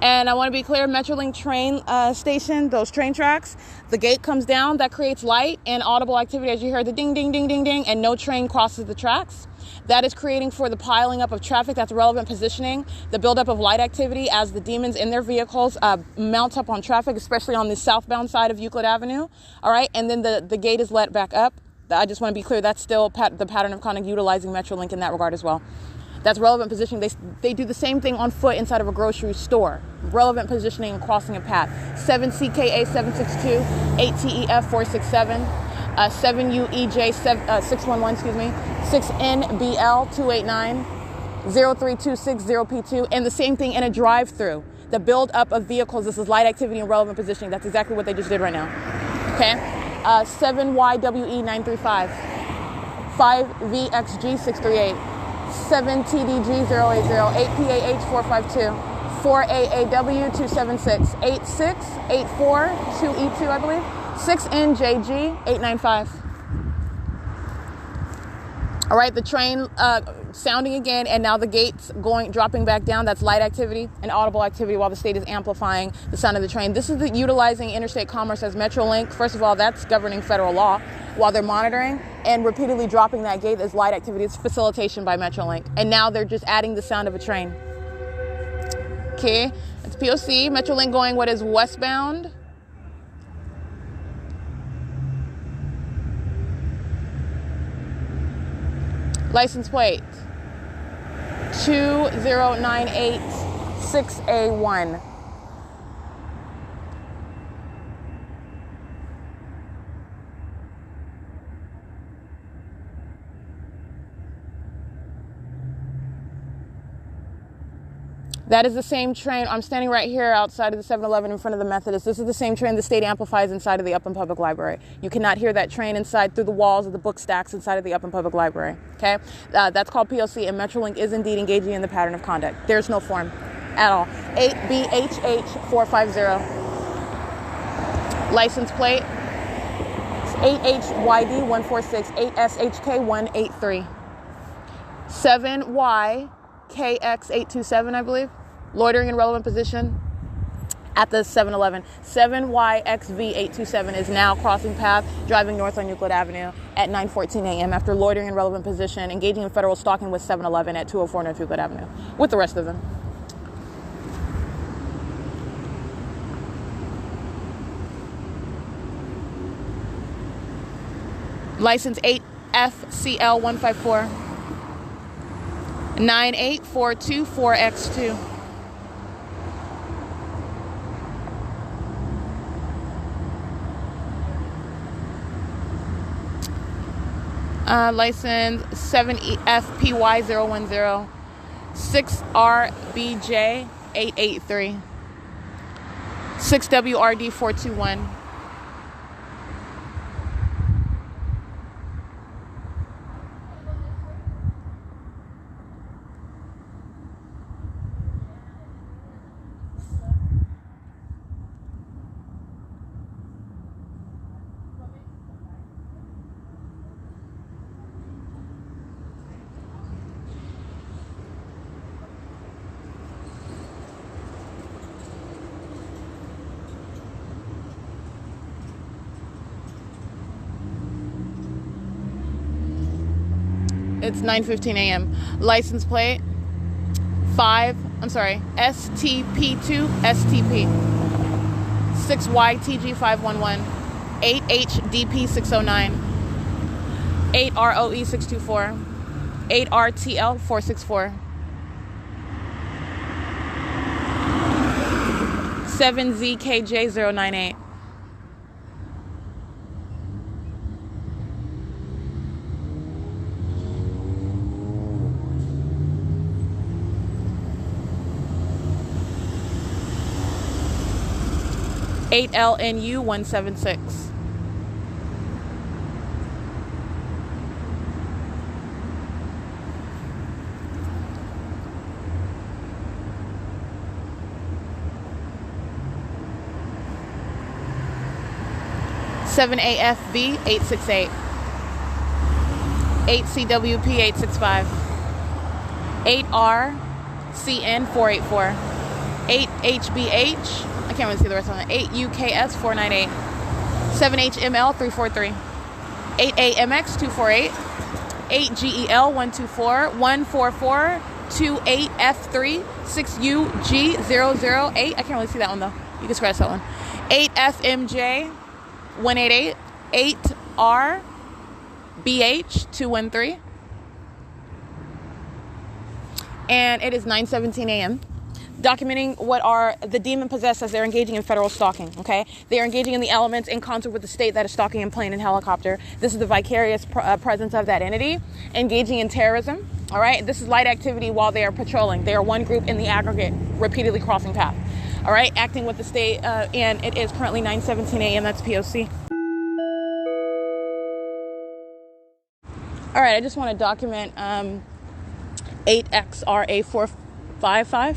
And I want to be clear, Metrolink train station, those train tracks, the gate comes down, that creates light and audible activity as you hear the ding, ding, ding, ding, ding, and no train crosses the tracks. That is creating for the piling up of traffic. That's relevant positioning, the buildup of light activity as the demons in their vehicles mount up on traffic, especially on the southbound side of Euclid Avenue. All right, and then the gate is let back up. I just want to be clear, that's still the pattern of conduct utilizing Metrolink in that regard as well. That's relevant positioning. They do the same thing on foot inside of a grocery store. Relevant positioning and crossing a path. 7CKA 762, 8TEF 467, 7UEJ 611, 6NBL 289, 03260P2, and the same thing in a drive-through. The build up of vehicles. This is light activity and relevant positioning. That's exactly what they just did right now. Okay? 7YWE 935, 5VXG 638, 7TDG 080, 8PAH 452, 4AAW 276, 8684 2E2, I believe, 6NJG 895. All right, the train sounding again, and now the gates dropping back down. That's light activity and audible activity while the state is amplifying the sound of the train. This is utilizing interstate commerce as Metrolink. First of all, that's governing federal law while they're monitoring, and repeatedly dropping that gate is light activity. It's facilitation by Metrolink. And now they're just adding the sound of a train. Okay, it's P.O.C. Metrolink going what is westbound. License plate 20986A1. That is the same train. I'm standing right here outside of the 7-Eleven in front of the Methodist. This is the same train the state amplifies inside of the Upland Public Library. You cannot hear that train inside through the walls of the book stacks inside of the Upland Public Library. Okay? That's called P.O.C. and Metrolink is indeed engaging in the pattern of conduct. There's no form at all. 8BHH450. License plate. 8HYD146. 8SHK183. 7YKX827, I believe. Loitering in relevant position at the 7-Eleven. 7YXV827 is now crossing path, driving north on Euclid Avenue at 9:14 a.m. after loitering in relevant position, engaging in federal stalking with 7-Eleven at 204 North Euclid Avenue, with the rest of them. License 8FCL154. 98424X2. License 7FPY010. 6RBJ883. 6WRD421. It's 9:15 a.m. License plate STP2 STP 6YTG511 8HDP609 8ROE624 8RTL464 7ZKJ098. $8LNU176. $7AFB868. $8CWP865. $8RCN484. $8HBH. I can't really see the rest of it. 8UKS498. 7HML343. 8AMX248. 8GEL124. 14428F3. 6UG008. I can't really see that one though. You can scratch that one. 8FMJ188. 8RBH213. And it is 9:17 a.m. Documenting what are the demon possessed as they're engaging in federal stalking, okay? They are engaging in the elements in concert with the state that is stalking in plane and helicopter. This is the vicarious presence of that entity, engaging in terrorism, all right? This is light activity while they are patrolling. They are one group in the aggregate, repeatedly crossing path, all right? Acting with the state, and it is currently 9:17 a.m. That's P.O.C. All right, I just want to document 8XRA455.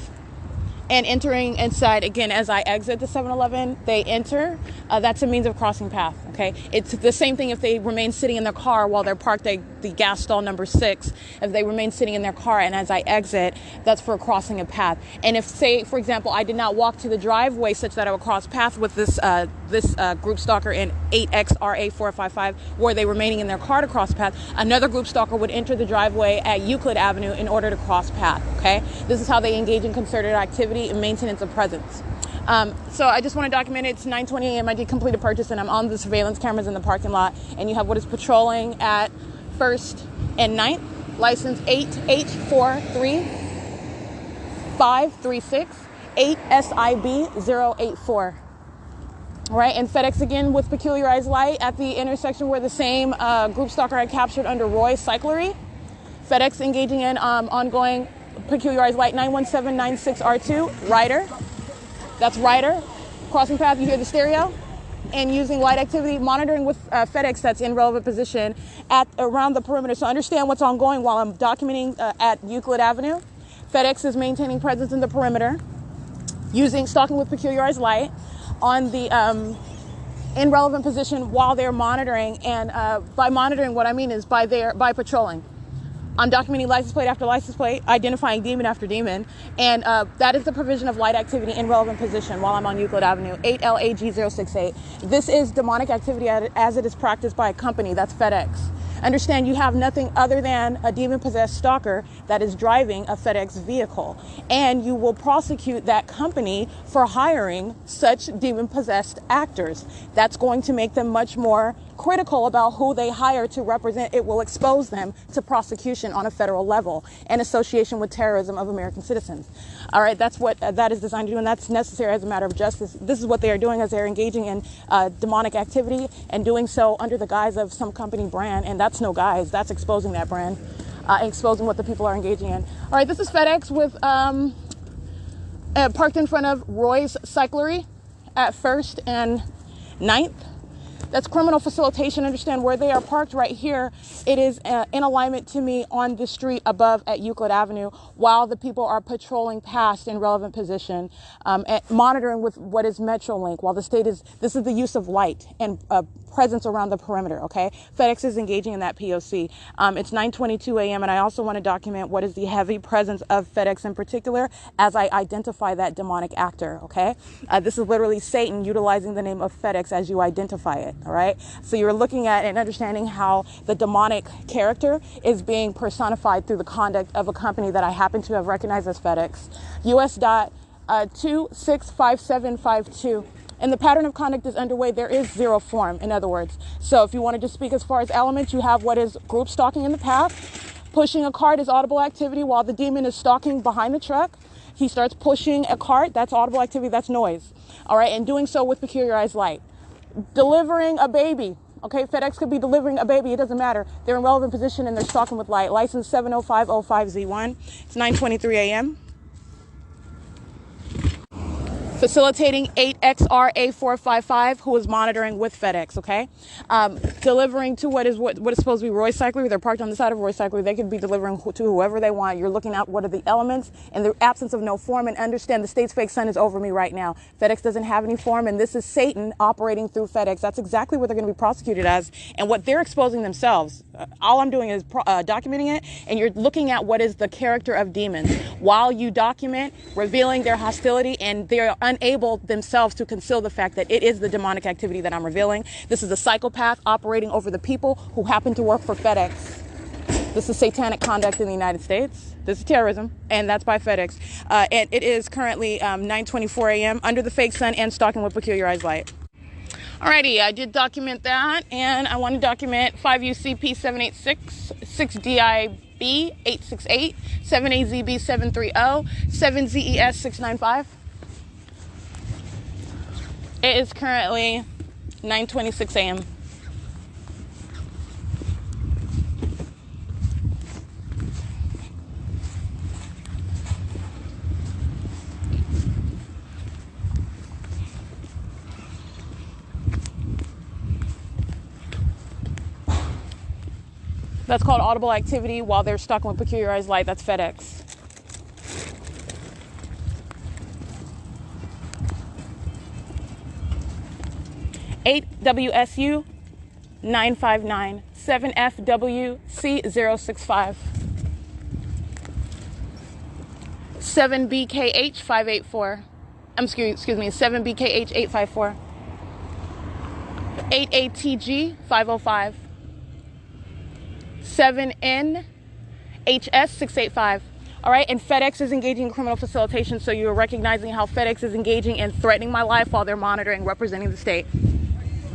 And entering inside, again, as I exit the 7-Eleven, they enter. That's a means of crossing path, okay? It's the same thing if they remain sitting in their car while they're parked at the gas stall number 6. If they remain sitting in their car and as I exit, that's for crossing a path. And if, say, for example, I did not walk to the driveway such that I would cross path with this group stalker in 8XRA455, were they remaining in their car to cross path, another group stalker would enter the driveway at Euclid Avenue in order to cross path, okay? This is how they engage in concerted activity and maintenance of presence. So I just want to document it. It's 9:20 a.m. I did complete a purchase and I'm on the surveillance cameras in the parking lot, and you have what is patrolling at 1st and 9th, license 8H43536 8SIB084. All right, and FedEx again with peculiarized light at the intersection where the same group stalker had captured under Roy Cyclery. FedEx engaging in ongoing peculiarized light 91796R2, Ryder. That's Ryder. Crossing path, you hear the stereo. And using light activity, monitoring with FedEx that's in relevant position at around the perimeter. So understand what's ongoing while I'm documenting at Euclid Avenue. FedEx is maintaining presence in the perimeter, using stalking with peculiarized light on the in relevant position while they're monitoring. And by monitoring, what I mean is by patrolling. I'm documenting license plate after license plate, identifying demon after demon, and that is the provision of light activity in relevant position while I'm on Euclid Avenue, 8LAG068. This is demonic activity as it is practiced by a company, that's FedEx. Understand you have nothing other than a demon-possessed stalker that is driving a FedEx vehicle, and you will prosecute that company for hiring such demon-possessed actors. That's going to make them much more critical about who they hire to represent. It will expose them to prosecution on a federal level and association with terrorism of American citizens. All right, that's what that is designed to do, and that's necessary as a matter of justice. This is what they are doing as they're engaging in demonic activity and doing so under the guise of some company brand, and that's no guise. That's exposing that brand, exposing what the people are engaging in. All right, this is FedEx with parked in front of Roy's Cyclery at 1st and 9th. That's criminal facilitation. Understand where they are parked right here. It is in alignment to me on the street above at Euclid Avenue while the people are patrolling past in relevant position, and monitoring with what is MetroLink while the state is, this is the use of light and presence around the perimeter, okay? FedEx is engaging in that P.O.C. It's 9:22 a.m. and I also want to document what is the heavy presence of FedEx in particular as I identify that demonic actor, okay? This is literally Satan utilizing the name of FedEx as you identify it. All right. So you're looking at and understanding how the demonic character is being personified through the conduct of a company that I happen to have recognized as FedEx. U.S.265752. And the pattern of conduct is underway. There is zero form, in other words. So if you wanted to speak as far as elements, you have what is group stalking in the path. Pushing a cart is audible activity while the demon is stalking behind the truck. He starts pushing a cart. That's audible activity. That's noise. All right. And doing so with peculiarized light. Delivering a baby. Okay, FedEx could be delivering a baby. It doesn't matter. They're in relevant position and they're stalking with light. License 70505Z1. It's 9:23 a.m. Facilitating 8XRA455, who is monitoring with FedEx, okay? Delivering to what is supposed to be Roy's Cyclery. They're parked on the side of Roy's Cyclery. They could be delivering to whoever they want. You're looking at what are the elements in the absence of no form, and understand the state's fake sun is over me right now. FedEx doesn't have any form, and this is Satan operating through FedEx. That's exactly what they're going to be prosecuted as, and what they're exposing themselves. All I'm doing is documenting it, and you're looking at what is the character of demons while you document, revealing their hostility, and they're unable themselves to conceal the fact that it is the demonic activity that I'm revealing. This is a psychopath operating over the people who happen to work for FedEx. This is satanic conduct in the United States. This is terrorism, and that's by FedEx. And it is currently 9:24 a.m. under the fake sun and stalking with peculiarized light. Alrighty, I did document that, and I want to document 5UCP 786, 6DIB 868, 7AZB 730, 7ZES 695. It is currently 9:26 a.m. That's called audible activity while they're stuck with peculiarized light. That's FedEx. (8WSU 959) 7FWC065 7BKH 584. Excuse me, 7BKH 854 8ATG 505 7NHS 685. All right, and FedEx is engaging in criminal facilitation, so you're recognizing how FedEx is engaging in threatening my life while they're monitoring, representing the state.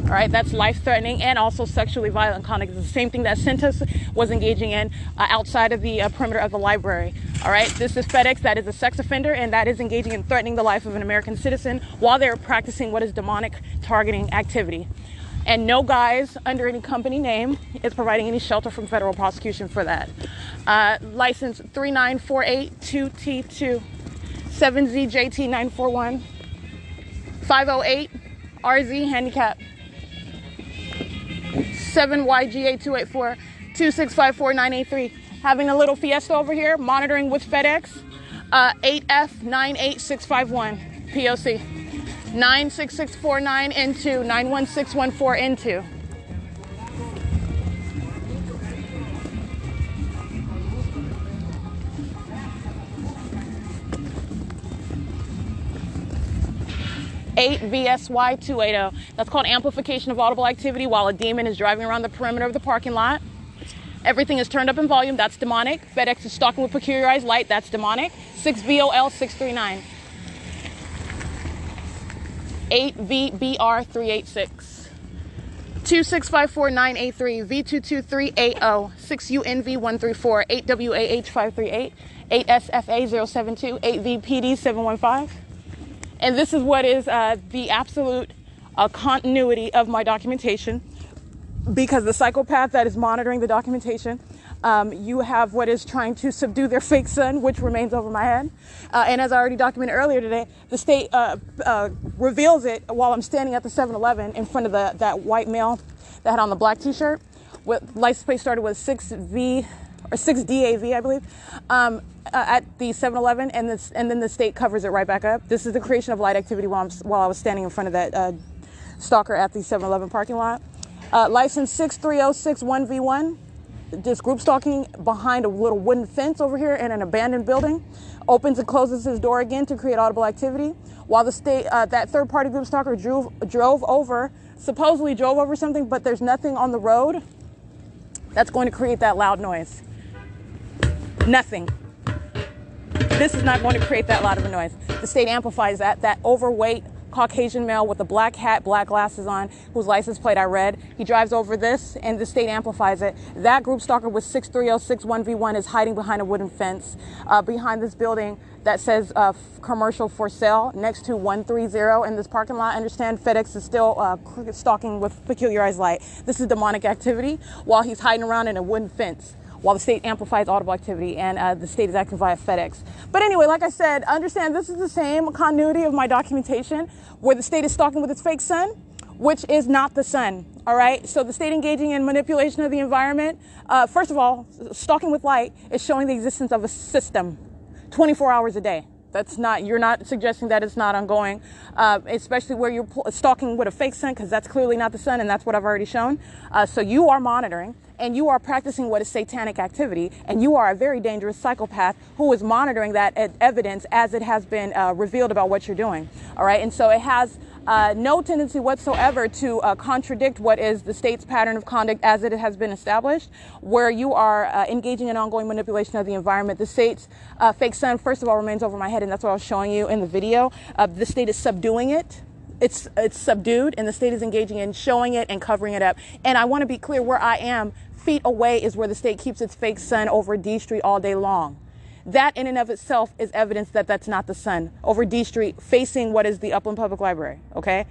All right, that's life-threatening and also sexually violent conduct. It's the same thing that SINTAS was engaging in outside of the perimeter of the library. All right, this is FedEx that is a sex offender and that is engaging in threatening the life of an American citizen while they're practicing what is demonic targeting activity. And no guise under any company name is providing any shelter from federal prosecution for that. License 39482T2 7ZJT941 508 RZ handicap 7YGA284 2654983. Having a little Fiesta over here, monitoring with FedEx, 8F98651, P.O.C. 96649 N2, 91614 N2. VSY 280. That's called amplification of audible activity while a demon is driving around the perimeter of the parking lot. Everything is turned up in volume. That's demonic. FedEx is stalking with peculiarized light. That's demonic. 6VOL 639. 8VBR 386. 2654983 V22380 6UNV 134 8WAH 538 8SFA 072 8VPD 715. And this is what is the absolute continuity of my documentation, because the psychopath that is monitoring the documentation, you have what is trying to subdue their fake son, which remains over my head. And as I already documented earlier today, the state reveals it while I'm standing at the 7-Eleven in front of that white male that had on the black t-shirt. With license plate started with 6V or 6DAV, I believe, at the 7-Eleven, and then the state covers it right back up. This is the creation of light activity while I was standing in front of that stalker at the 7-Eleven parking lot. License 63061V1. This group stalking behind a little wooden fence over here in an abandoned building. Opens and closes his door again to create audible activity. While the state, that third-party group stalker supposedly drove over something, but there's nothing on the road that's going to create that loud noise. Nothing. This is not going to create that loud of a noise. The state amplifies that overweight Caucasian male with a black hat, black glasses on, whose license plate I read. He drives over this, and the state amplifies it. That group stalker with 63061V1 is hiding behind a wooden fence behind this building that says commercial for sale next to 130 in this parking lot. Understand FedEx is still stalking with peculiarized light. This is demonic activity while he's hiding around in a wooden fence, while the state amplifies audible activity, and the state is acting via FedEx. But anyway, like I said, understand this is the same continuity of my documentation where the state is stalking with its fake son, which is not the son, all right? So the state engaging in manipulation of the environment, first of all, stalking with light is showing the existence of a system 24 hours a day. You're not suggesting that it's not ongoing, especially where you're stalking with a fake son, because that's clearly not the son, and that's what I've already shown. So you are monitoring, and you are practicing what is satanic activity, and you are a very dangerous psychopath who is monitoring that evidence as it has been revealed about what you're doing. All right, and so it has no tendency whatsoever to contradict what is the state's pattern of conduct as it has been established, where you are engaging in ongoing manipulation of the environment. The state's fake son, first of all, remains over my head, and that's what I was showing you in the video. The state is subduing it. It's subdued, and the state is engaging in showing it and covering it up. And I want to be clear, where I am, feet away, is where the state keeps its fake son over D Street all day long. That in and of itself is evidence that that's not the sun, over D Street, facing what is the Upland Public Library, okay?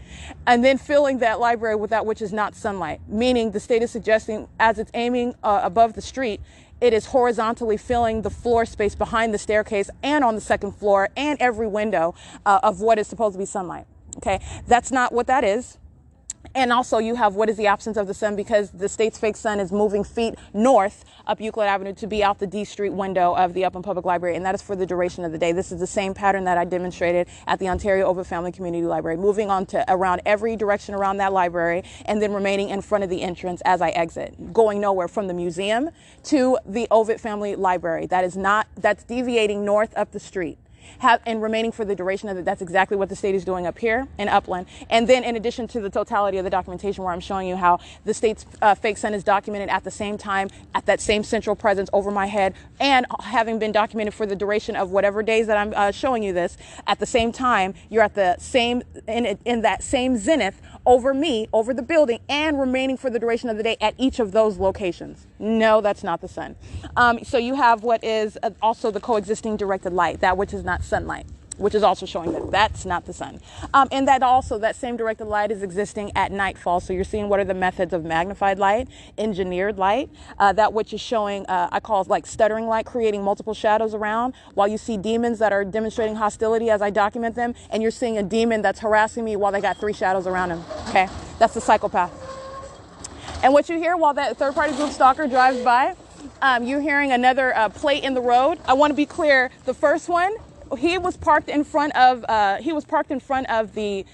And then filling that library with that which is not sunlight, meaning the state is suggesting as it's aiming above the street, it is horizontally filling the floor space behind the staircase and on the second floor and every window of what is supposed to be sunlight, okay? That's not what that is. And also you have what is the absence of the sun, because the state's fake sun is moving feet north up Euclid Avenue to be out the D Street window of the Upland Public Library, and that is for the duration of the day. This is the same pattern that I demonstrated at the Ontario Ovitt Family Community Library, moving on to around every direction around that library and then remaining in front of the entrance as I exit, going nowhere from the museum to the Ovitt Family Library. That's deviating north up the street. And remaining for the duration of it. That's exactly what the state is doing up here in Upland. And then in addition to the totality of the documentation, where I'm showing you how the state's fake sun is documented at the same time, at that same central presence over my head, and having been documented for the duration of whatever days that I'm showing you this, at the same time, you're at the same, in that same zenith over me, over the building, and remaining for the duration of the day at each of those locations. No, that's not the sun. So you have what is also the coexisting directed light, that which is not sunlight. which is also showing that that's not the sun. And that also, that same directed light is existing at nightfall. So you're seeing what are the methods of magnified light, engineered light, that which is showing, I call it like stuttering light, creating multiple shadows around, while you see demons that are demonstrating hostility as I document them, and you're seeing a demon that's harassing me while they got 3 shadows around him. Okay, that's the psychopath. And what you hear while that third-party group stalker drives by, you're hearing another plate in the road. I want to be clear. The first one, he was parked in front of the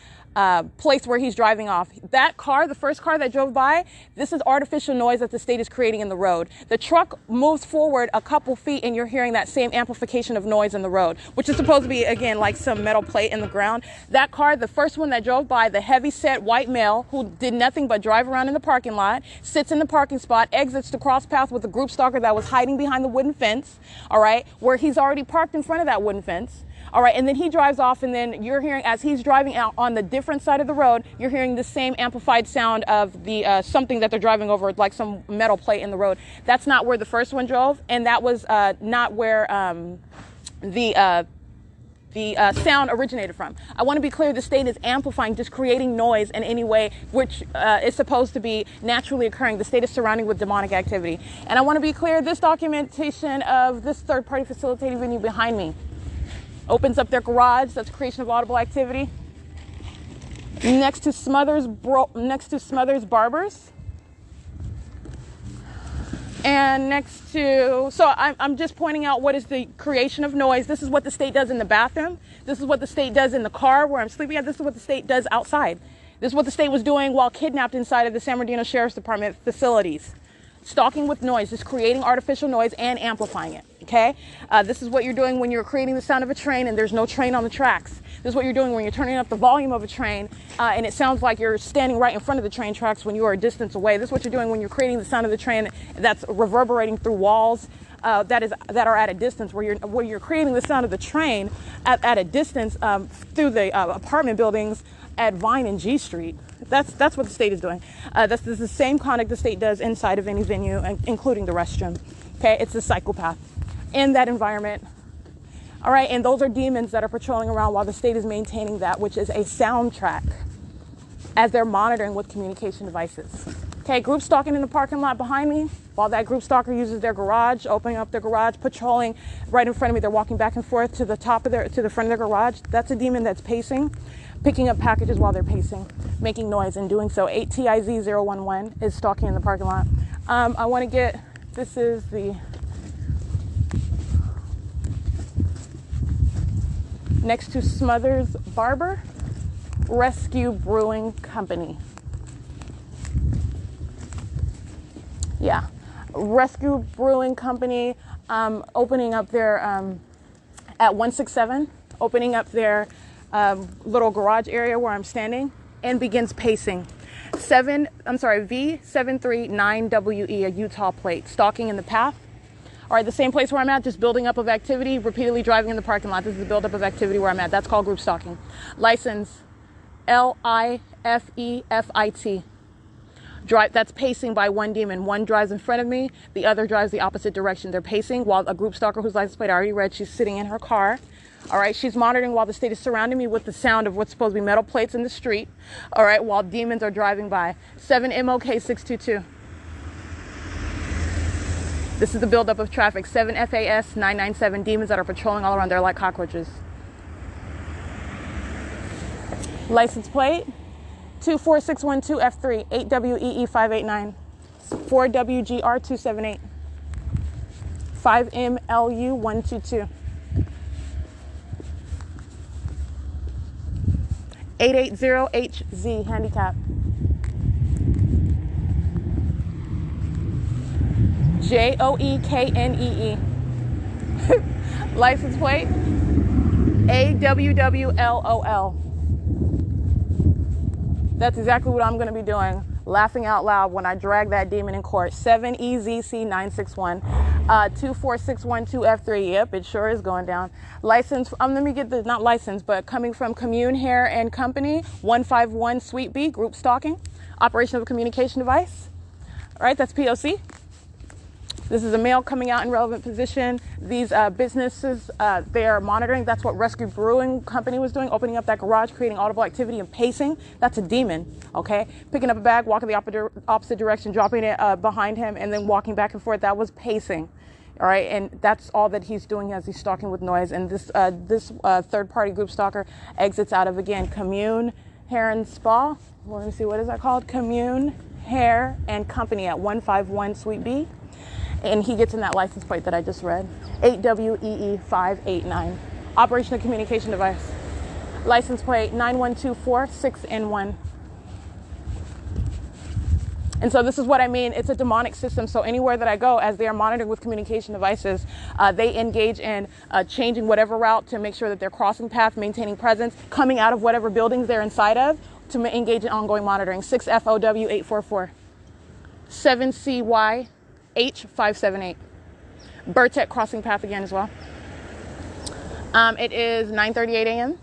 place where he's driving off. That car, the first car that drove by, this is artificial noise that the state is creating in the road. The truck moves forward a couple feet and you're hearing that same amplification of noise in the road, which is supposed to be, again, like some metal plate in the ground. That car, the first one that drove by, the heavy-set white male who did nothing but drive around in the parking lot, sits in the parking spot, exits to cross paths with a group stalker that was hiding behind the wooden fence, all right, where he's already parked in front of that wooden fence. All right, and then he drives off, and then you're hearing, as he's driving out on the different side of the road, you're hearing the same amplified sound of the something that they're driving over, like some metal plate in the road. That's not where the first one drove, and that was not where the sound originated from. I want to be clear, the state is amplifying, just creating noise in any way which is supposed to be naturally occurring. The state is surrounding with demonic activity. And I want to be clear, this documentation of this third-party facilitating venue behind me opens up their garage. That's creation of audible activity. Next to Smothers Barbers. And next to, so I'm just pointing out what is the creation of noise. This is what the state does in the bathroom. This is what the state does in the car where I'm sleeping at. This is what the state does outside. This is what the state was doing while kidnapped inside of the San Bernardino Sheriff's Department facilities. Stalking with noise, just creating artificial noise and amplifying it, okay? This is what you're doing when you're creating the sound of a train and there's no train on the tracks. This is what you're doing when you're turning up the volume of a train and it sounds like you're standing right in front of the train tracks when you are a distance away. This is what you're doing when you're creating the sound of the train that's reverberating through walls that are at a distance, where you're creating the sound of the train at a distance through the apartment buildings at Vine and G Street. That's what the state is doing. This is the same conduct the state does inside of any venue, including the restroom. Okay, it's a psychopath in that environment. All right, and those are demons that are patrolling around while the state is maintaining that, which is a soundtrack, as they're monitoring with communication devices. Okay, group stalking in the parking lot behind me, while that group stalker uses their garage, opening up their garage, patrolling right in front of me. They're walking back and forth to the front of their garage. That's a demon that's pacing, picking up packages while they're pacing, making noise and doing so. 8TIZ011 is stalking in the parking lot. I want to get, this is the next to Smothers Barber Rescue Brewing Company. Yeah, Rescue Brewing Company, opening up their, at 167, opening up their little garage area where I'm standing, and begins pacing. V739WE, a Utah plate, stalking in the path. All right, the same place where I'm at, just building up of activity, repeatedly driving in the parking lot. This is the buildup of activity where I'm at. That's called group stalking. License, LIFEFIT. That's pacing by one demon. One drives in front of me, the other drives the opposite direction. They're pacing while a group stalker whose license plate I already read, she's sitting in her car. All right, she's monitoring while the state is surrounding me with the sound of what's supposed to be metal plates in the street. All right, while demons are driving by. 7MOK622. This is the buildup of traffic. 7FAS997, demons that are patrolling all around. They're like cockroaches. License plate 24612F3, 8WEE589, 4WGR278, 5MLU122, 880HZ handicap, JOEKNEE, license plate AWWLOL. That's exactly what I'm going to be doing, laughing out loud when I drag that demon in court. 7EZC961, 24612F3. Yep, it sure is going down. License, let me get the, not license, but coming from Commune Hair and Company, 151 Suite B, group stalking, operation of a communication device. All right, that's P.O.C. This is a male coming out in relevant position. These businesses, they are monitoring. That's what Rescue Brewing Company was doing, opening up that garage, creating audible activity and pacing. That's a demon, okay? Picking up a bag, walking the opposite direction, dropping it behind him, and then walking back and forth. That was pacing. All right, and that's all that he's doing as he's stalking with noise. And this third-party group stalker exits out of, again, Commune Hair and Spa. Let me see, what is that called? Commune Hair and Company at 151 Suite B. And he gets in that license plate that I just read, 8WEE589. Operational communication device. License plate 91246N1. And so this is what I mean. It's a demonic system. So anywhere that I go, as they are monitored with communication devices, they engage in changing whatever route to make sure that they're crossing path, maintaining presence, coming out of whatever buildings they're inside of to engage in ongoing monitoring. 6FOW844. 7CYH578. Burtech crossing path again as well. It is 9:38 a.m.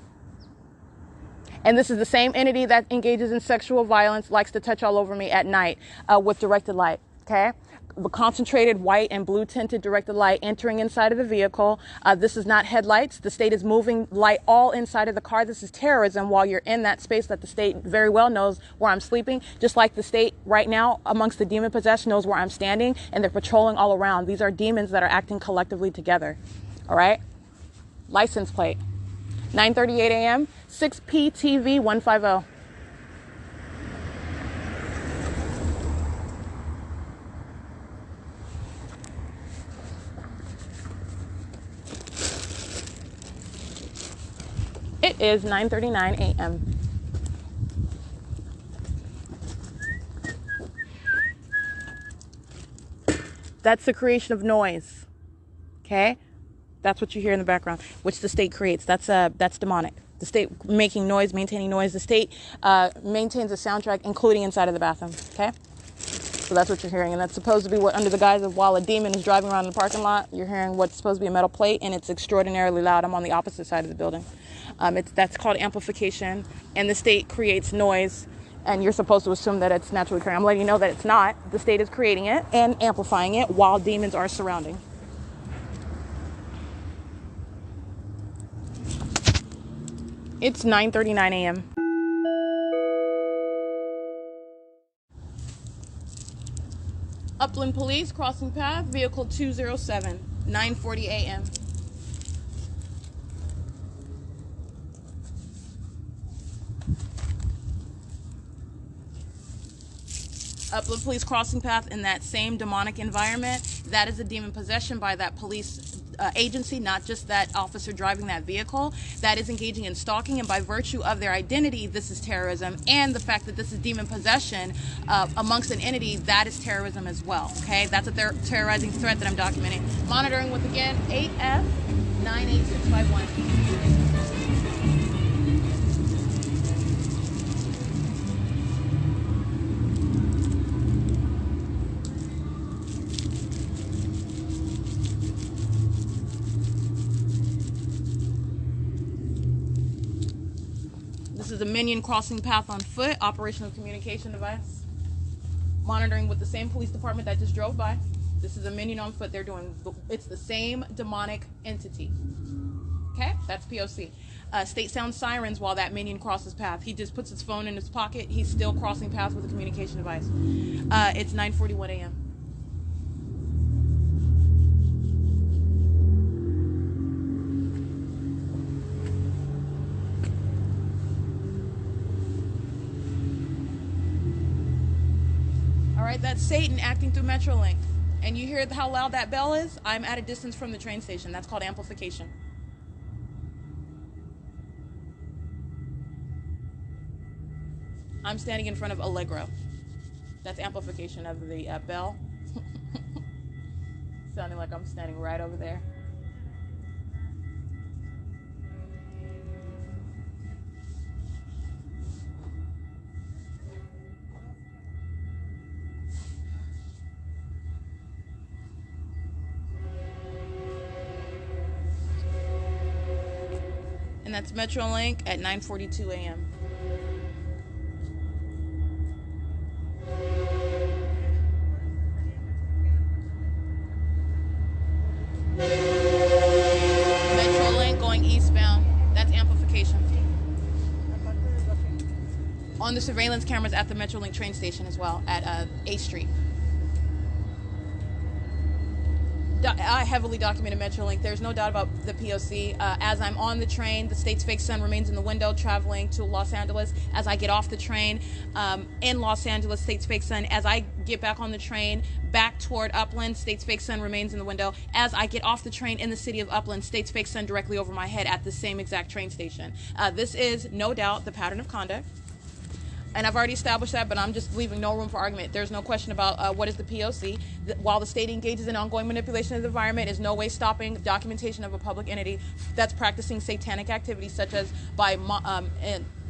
And this is the same entity that engages in sexual violence, likes to touch all over me at night with directed light, okay? The concentrated white and blue tinted directed light entering inside of the vehicle. This is not headlights. The state is moving light all inside of the car. This is terrorism while you're in that space that the state very well knows where I'm sleeping. Just like the state right now amongst the demon possessed knows where I'm standing, and they're patrolling all around. These are demons that are acting collectively together, all right? License plate. 9:38 a.m. 6PTV150. It is 9:39 a.m. That's the creation of noise. Okay? That's what you hear in the background, which the state creates. That's demonic. The state making noise, maintaining noise. The state maintains a soundtrack, including inside of the bathroom. Okay? So that's what you're hearing. And that's supposed to be what, under the guise of while a demon is driving around in the parking lot, you're hearing what's supposed to be a metal plate, and it's extraordinarily loud. I'm on the opposite side of the building. That's called amplification, and the state creates noise, and you're supposed to assume that it's naturally occurring. I'm letting you know that it's not. The state is creating it and amplifying it while demons are surrounding. It's 9:39 a.m. Upland Police, crossing path, vehicle 207, 9:40 a.m. Upland Police, crossing path in that same demonic environment. That is a demon possession by that police agency, not just that officer driving that vehicle. That is engaging in stalking, and by virtue of their identity, this is terrorism. And the fact that this is demon possession amongst an entity, that is terrorism as well. Okay, that's a terrorizing threat that I'm documenting. Monitoring with, again, 8F98651. This is a minion crossing path on foot, operational communication device. Monitoring with the same police department that just drove by. This is a minion on foot. It's the same demonic entity. Okay, that's P.O.C. State sound sirens while that minion crosses path. He just puts his phone in his pocket. He's still crossing paths with a communication device. It's 9:41 a.m. Right, that's Satan acting through Metrolink. And you hear how loud that bell is? I'm at a distance from the train station. That's called amplification. I'm standing in front of Allegro. That's amplification of the bell. Sounding like I'm standing right over there. And that's Metrolink at 9:42 a.m. on the surveillance cameras at the Metrolink train station as well at 8th Street. I heavily documented Metrolink. There's no doubt about the P.O.C. As I'm on the train, the state's fake sun remains in the window, traveling to Los Angeles. As I get off the train in Los Angeles, state's fake sun. As I get back on the train, back toward Upland, state's fake sun remains in the window. As I get off the train in the city of Upland, state's fake sun directly over my head at the same exact train station. This is no doubt the pattern of conduct. And I've already established that, but I'm just leaving no room for argument. There's no question about what is the P.O.C. While the state engages in ongoing manipulation of the environment, is no way stopping documentation of a public entity that's practicing satanic activities, such as by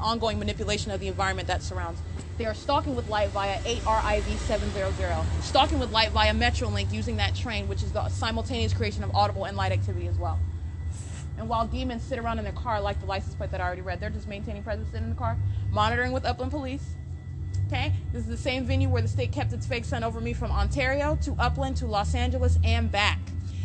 ongoing manipulation of the environment that surrounds. They are stalking with light via 8RIV700. Stalking with light via Metrolink using that train, which is the simultaneous creation of audible and light activity as well. And while demons sit around in their car, like the license plate that I already read, they're just maintaining presence in the car, monitoring with Upland Police. Okay, this is the same venue where the state kept its fake sun over me from Ontario to Upland to Los Angeles and back.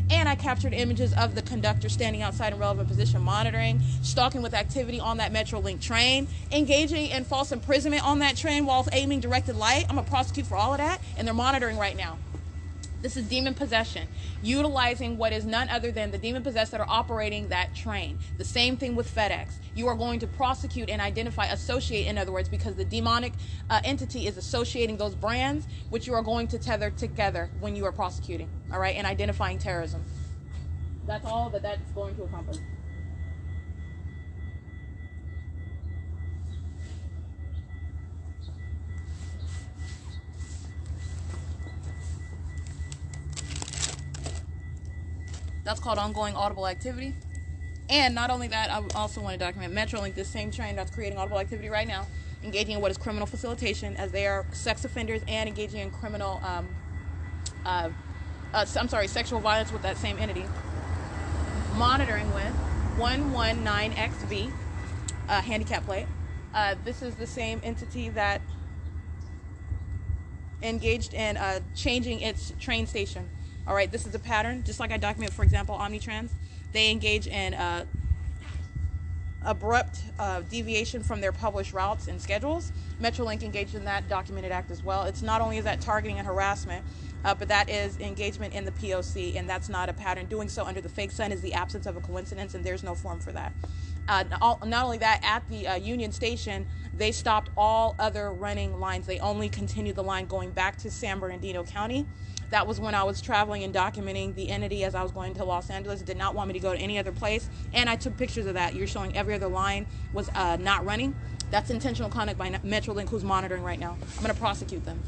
And I captured images of the conductor standing outside in relevant position, monitoring, stalking with activity on that Metrolink train, engaging in false imprisonment on that train while aiming directed light. I'm gonna prosecute for all of that, and they're monitoring right now. This is demon possession, utilizing what is none other than the demon possessed that are operating that train. The same thing with FedEx. You are going to prosecute and identify, associate, in other words, because the demonic entity is associating those brands, which you are going to tether together when you are prosecuting, all right, and identifying terrorism. That's all that that's going to accomplish. That's called ongoing audible activity. And not only that, I also want to document Metrolink, this same train that's creating audible activity right now, engaging in what is criminal facilitation, as they are sex offenders and engaging in criminal, sexual violence with that same entity. Monitoring with 119XV, handicap plate. This is the same entity that engaged in changing its train station. All right, this is a pattern, just like I document, for example, Omnitrans. They engage in abrupt deviation from their published routes and schedules. Metrolink engaged in that documented act as well. It's not only is that targeting and harassment, but that is engagement in the P.O.C., and that's not a pattern. Doing so under the fake sun is the absence of a coincidence, and there's no form for that. Not only that, at the Union Station, they stopped all other running lines. They only continued the line going back to San Bernardino County. That was when I was traveling and documenting the entity as I was going to Los Angeles. It did not want me to go to any other place, and I took pictures of that. You're showing every other line was not running. That's intentional conduct by Metrolink, who's monitoring right now. I'm going to prosecute them.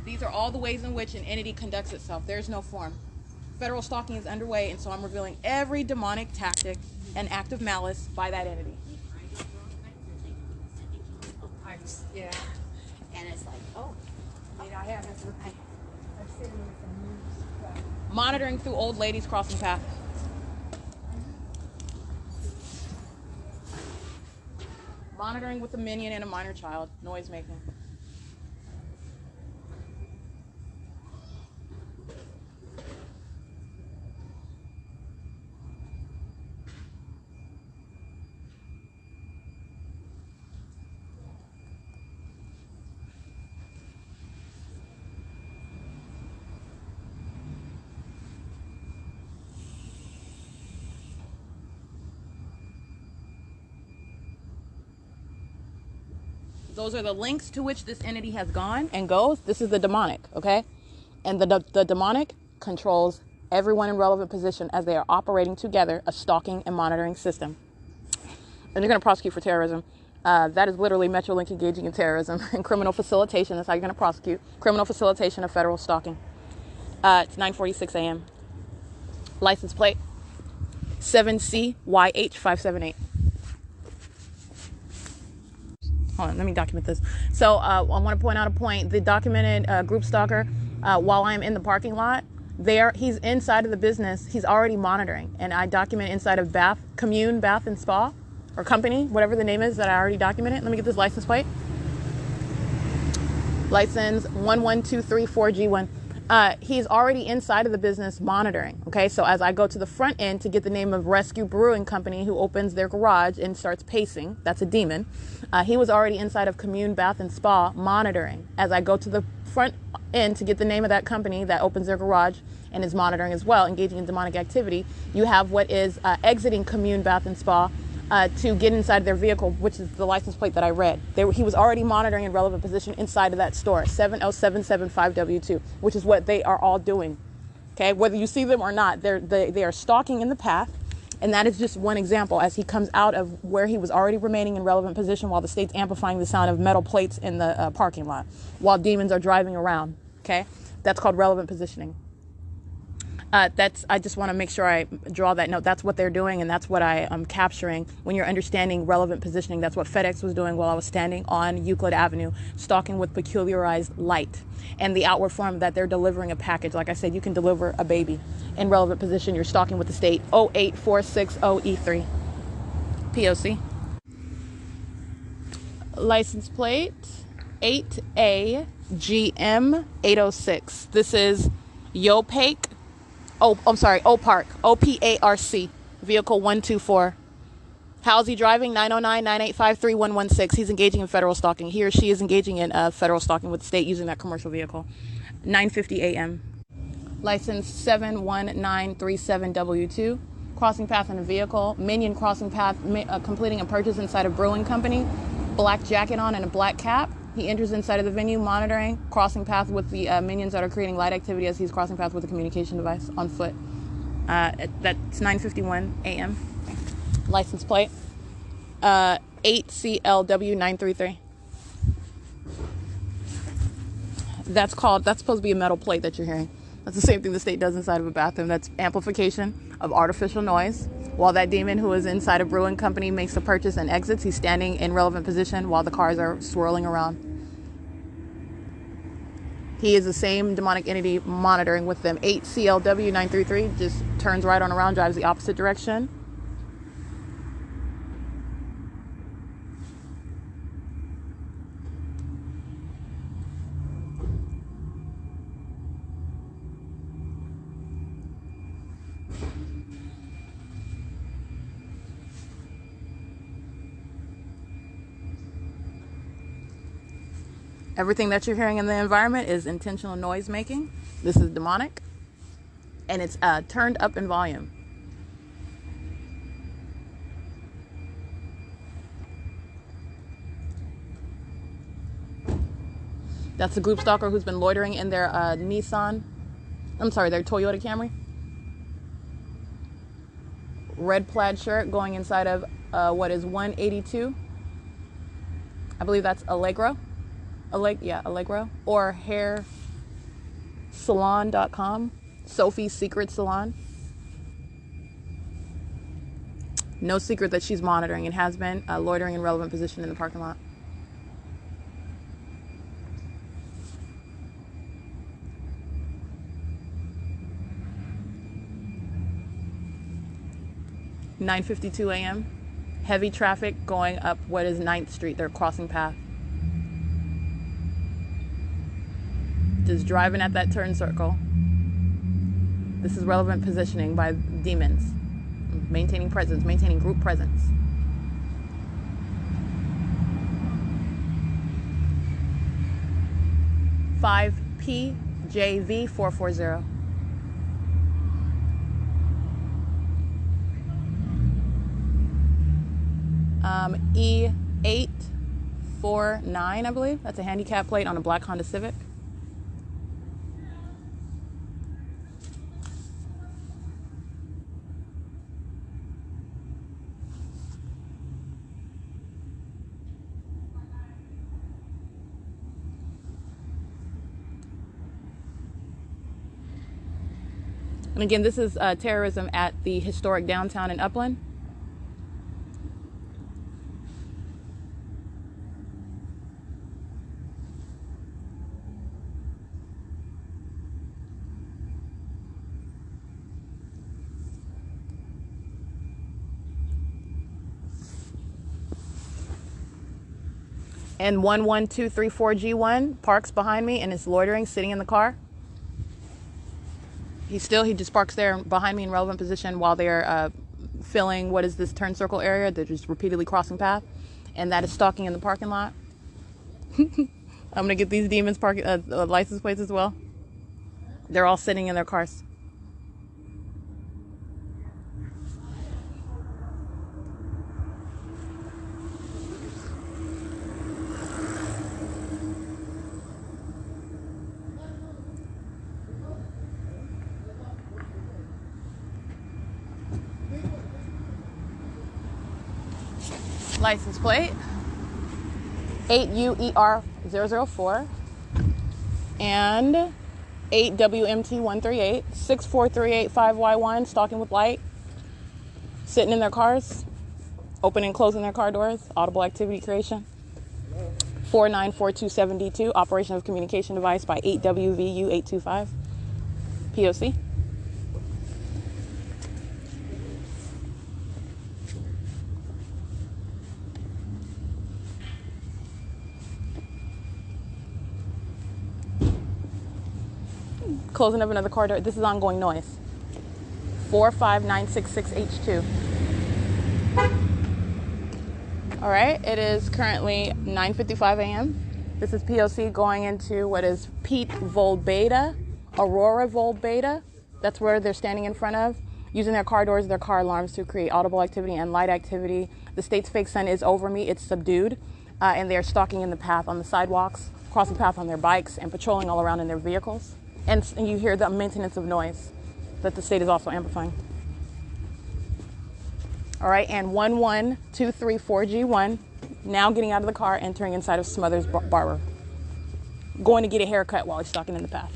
These are all the ways in which an entity conducts itself. There's no form. Federal stalking is underway, and so I'm revealing every demonic tactic and act of malice by that entity. Yeah. And it's like, oh, I have I've seen some news. Monitoring through old ladies crossing paths. Monitoring with a minion and a minor child. Noise making. Those are the links to which this entity has gone and goes. This is the demonic, okay? And the demonic controls everyone in relevant position as they are operating together a stalking and monitoring system. And they're going to prosecute for terrorism. That is literally Metrolink engaging in terrorism and criminal facilitation. That's how you're going to prosecute. Criminal facilitation of federal stalking. It's 9:46 a.m. License plate 7CYH578. Hold on, let me document this. So I want to point out a point. The documented group stalker, while I'm in the parking lot, he's inside of the business. He's already monitoring. And I document inside of Commune Bath and Spa, or company, whatever the name is that I already documented. Let me get this license plate. License 11234G1. He's already inside of the business monitoring. Okay, so as I go to the front end to get the name of Rescue Brewing Company, who opens their garage and starts pacing, that's a demon. He was already inside of Commune Bath and Spa monitoring. As I go to the front end to get the name of that company that opens their garage and is monitoring as well, engaging in demonic activity, you have what is exiting Commune Bath and Spa to get inside their vehicle, which is the license plate that I read. He was already monitoring in relevant position inside of that store, 70775W2, which is what they are all doing. Okay, whether you see them or not, they are stalking in the path, and that is just one example as he comes out of where he was already remaining in relevant position while the state's amplifying the sound of metal plates in the parking lot while demons are driving around. Okay, that's called relevant positioning. I just want to make sure I draw that note. That's what they're doing, and that's what I am capturing when you're understanding relevant positioning. That's what FedEx was doing while I was standing on Euclid Avenue, stalking with peculiarized light. And the outward form that they're delivering a package. Like I said, you can deliver a baby in relevant position. You're stalking with the state. 08460E3. P.O.C. License plate 8AGM806. This is Yopark. OPARC, vehicle 124. How's he driving? 909-985-3116. He's engaging in federal stalking. He or she is engaging in federal stalking with the state using that commercial vehicle. 9:50 a.m. License 71937W2. Crossing path in a vehicle. Minion crossing path, completing a purchase inside a brewing company. Black jacket on and a black cap. He enters inside of the venue, monitoring, crossing path with the minions that are creating light activity as he's crossing path with a communication device on foot. That's 9:51 a.m. License plate 8CLW933. That's supposed to be a metal plate that you're hearing. That's the same thing the state does inside of a bathroom. That's amplification of artificial noise. While that demon who is inside a brewing company makes a purchase and exits, he's standing in relevant position while the cars are swirling around. He is the same demonic entity monitoring with them. 8CLW933 just turns right on around, drives the opposite direction. Everything that you're hearing in the environment is intentional noise making. This is demonic, and it's turned up in volume. That's the group stalker who's been loitering in their their Toyota Camry. Red plaid shirt going inside of what is 182. I believe that's Allegro. Allegro. Or hairsalon.com. Sophie's Secret Salon. No secret that she's monitoring and has been loitering in relevant position in the parking lot. (9:52 a.m.) Heavy traffic going up what is 9th Street. They're crossing path. Just driving at that turn circle. This is relevant positioning by demons. Maintaining presence, maintaining group presence. (5PJV440). E849, I believe. That's a handicap plate on a black Honda Civic. And again, this is terrorism at the historic downtown in Upland. And 11234G1 parks behind me and is loitering, sitting in the car. He just parks there behind me in relevant position while they're filling what is this turn circle area. They're just repeatedly crossing path, and that is stalking in the parking lot. I'm gonna get these demons parking license plates as well. They're all sitting in their cars. License plate 8UER004 and 8WMT138 64385Y1, stalking with light, sitting in their cars, opening and closing their car doors, audible activity creation. 49427D2, operation of communication device by 8WVU825, P.O.C. Closing of another car door. This is ongoing noise. 45966H2. All right, it is currently 9:55 a.m. This is P.O.C. going into what is Pete Volt Beta, Aurora Volt Beta. That's where they're standing in front of, using their car doors, their car alarms to create audible activity and light activity. The state's fake sun is over me. It's subdued, and they're stalking in the path on the sidewalks, crossing path on their bikes, and patrolling all around in their vehicles. And you hear the maintenance of noise that the state is also amplifying. All right, and 11234G1, now getting out of the car, entering inside of Smothers Barber. Going to get a haircut while he's stalking in the path.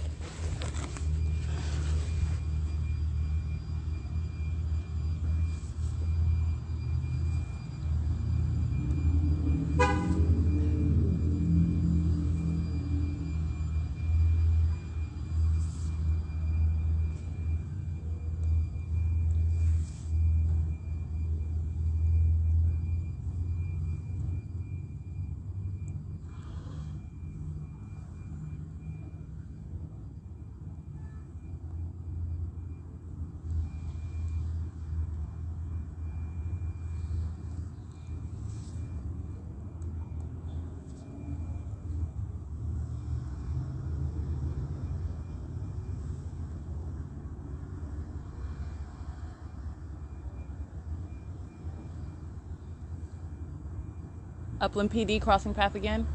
Upland PD crossing path again.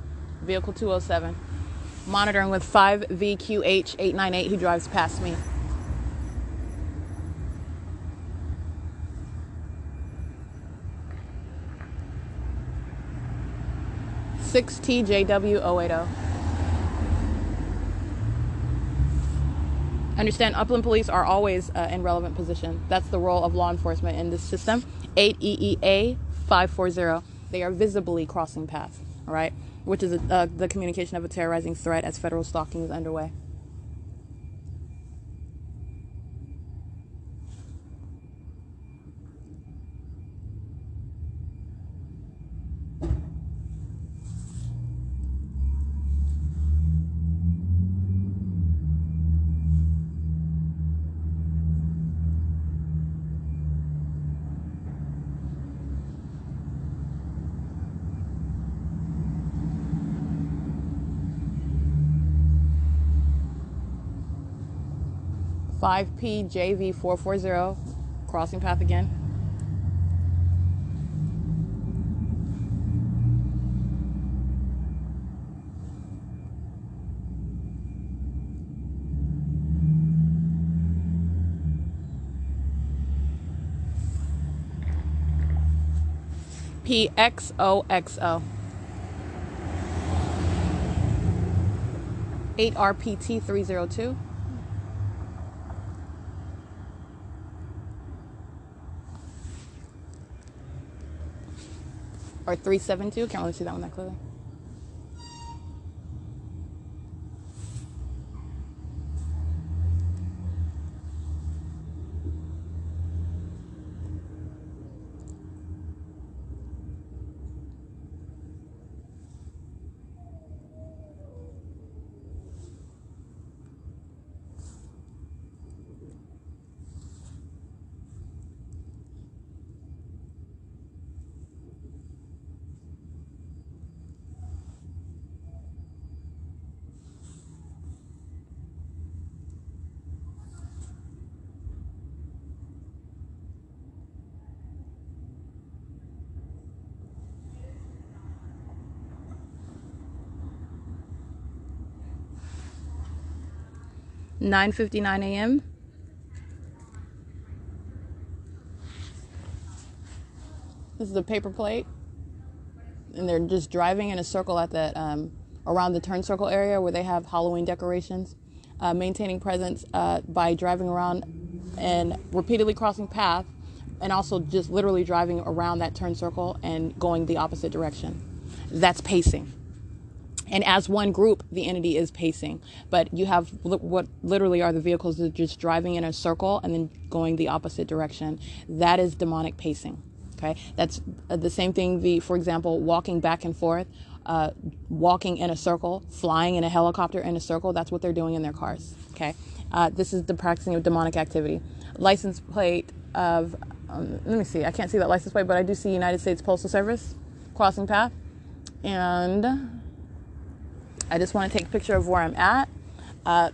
Vehicle 207. Monitoring with 5VQH898 who drives past me. TJW080. Understand, Upland Police are always in relevant position. That's the role of law enforcement in this system. 8EEA540. They are visibly crossing paths, all right? Which is the communication of a terrorizing threat as federal stalking is underway. $5PJV440, crossing path again. PXOXO. 8RPT302. Or 372, can't really see that one that clearly. 9:59 a.m. This is a paper plate, and they're just driving in a circle at that around the turn circle area where they have Halloween decorations, maintaining presence by driving around and repeatedly crossing path, and also just literally driving around that turn circle and going the opposite direction. That's pacing. And as one group, the entity is pacing. But you have what literally are the vehicles that are just driving in a circle and then going the opposite direction. That is demonic pacing. Okay, that's the same thing. For example, walking back and forth, walking in a circle, flying in a helicopter in a circle. That's what they're doing in their cars. Okay, this is the practicing of demonic activity. License plate of, let me see. I can't see that license plate, but I do see United States Postal Service crossing path. And I just want to take a picture of where I'm at.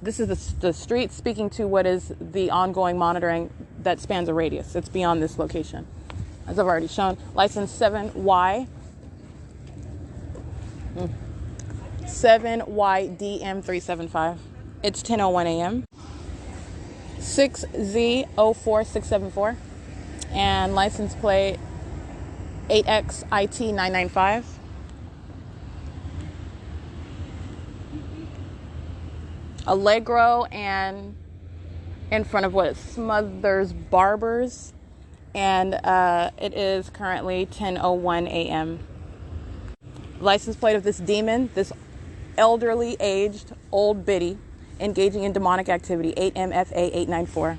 This is the street speaking to what is the ongoing monitoring that spans a radius. It's beyond this location. As I've already shown, license 7YDM375. It's 10:01 a.m. 6Z04674. And license plate 8XIT995. Allegro and in front of what? Smothers Barbers. And it is currently 10:01 a.m. License plate of this demon, this elderly, aged, old biddy, engaging in demonic activity, 8MFA894.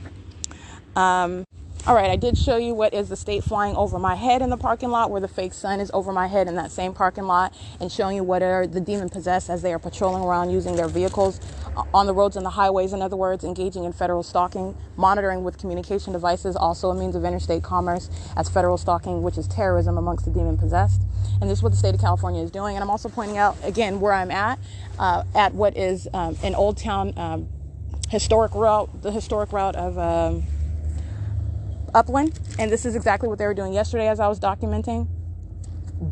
All right, I did show you what is the state flying over my head in the parking lot, where the fake sun is over my head in that same parking lot, and showing you what are the demon possessed as they are patrolling around using their vehicles on the roads and the highways, in other words, engaging in federal stalking, monitoring with communication devices, also a means of interstate commerce, as federal stalking, which is terrorism amongst the demon possessed. And this is what the state of California is doing. And I'm also pointing out, again, where I'm at what is an Old Town historic route, the historic route of Upland. And this is exactly what they were doing yesterday as I was documenting.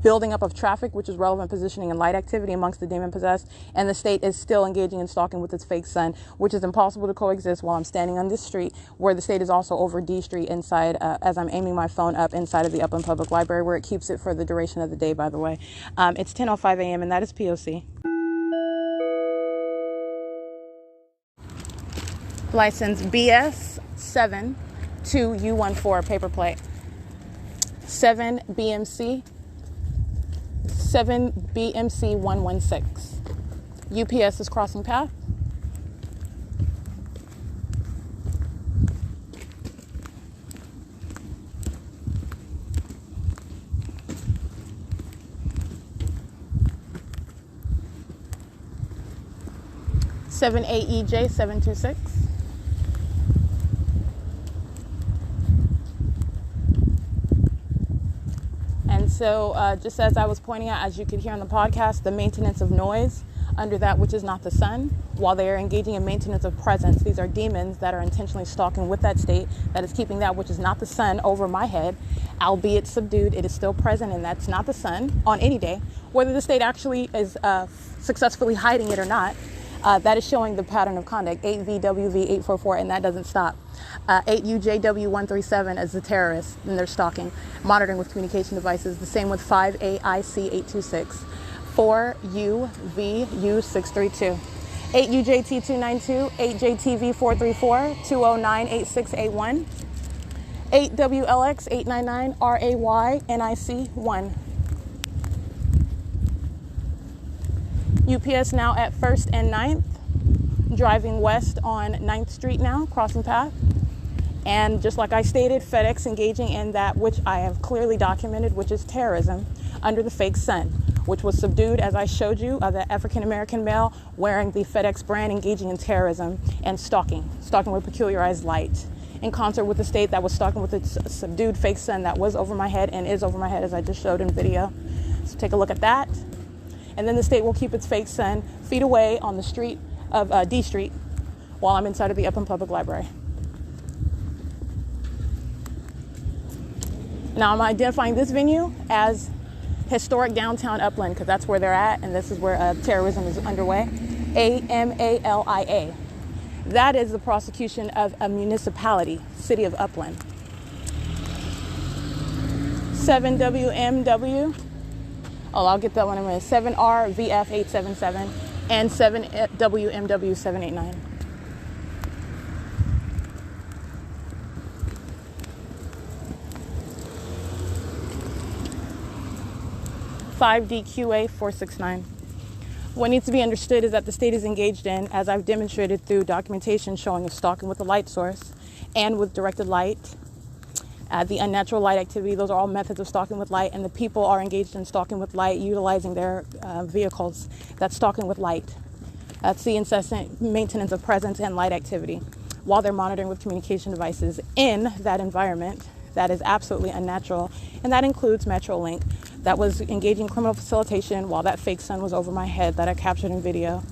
Building up of traffic, which is relevant positioning and light activity amongst the demon possessed. And the state is still engaging in stalking with its fake sun, which is impossible to coexist while I'm standing on this street, where the state is also over D Street inside, as I'm aiming my phone up inside of the Upland Public Library, where it keeps it for the duration of the day, by the way. It's 10:05 a.m. and that is P.O.C. License BS 72U14 paper plate. 7BMC 116. UPS is crossing path. Seven AEJ 726. And so just as I was pointing out, as you could hear on the podcast, the maintenance of noise under that which is not the sun, while they are engaging in maintenance of presence. These are demons that are intentionally stalking with that state that is keeping that which is not the sun over my head, albeit subdued. It is still present, and that's not the sun on any day. Whether the state actually is successfully hiding it or not, that is showing the pattern of conduct. 8VWV844, and that doesn't stop. 8UJW137 as the terrorist, and they're stalking, monitoring with communication devices. The same with 5AIC826, 4UVU632, 8UJT292, 8JTV434, 2098681, 8WLX899, RAYNIC1. UPS now at 1st and 9th, driving west on 9th Street now, crossing path. And just like I stated, FedEx engaging in that which I have clearly documented, which is terrorism under the fake sun, which was subdued, as I showed you, the African-American male wearing the FedEx brand, engaging in terrorism and stalking with peculiarized light, in concert with the state that was stalking with its subdued fake sun that was over my head and is over my head, as I just showed in video. So take a look at that. And then the state will keep its fake sun feet away on the street of D Street while I'm inside of the Upland Public Library. Now I'm identifying this venue as historic downtown Upland, because that's where they're at, and this is where terrorism is underway. AMALIA. That is the prosecution of a municipality, City of Upland. 7WMW, I'll get that one in a minute, 7RVF877, and 7WMW789. 5DQA469. What needs to be understood is that the state is engaged in, as I've demonstrated through documentation showing of stalking with a light source and with directed light, the unnatural light activity. Those are all methods of stalking with light, and the people are engaged in stalking with light utilizing their vehicles. That's stalking with light. That's the incessant maintenance of presence and light activity while they're monitoring with communication devices in that environment. That is absolutely unnatural, and that includes MetroLink. That was engaging criminal facilitation while that fake sun was over my head that I captured in video.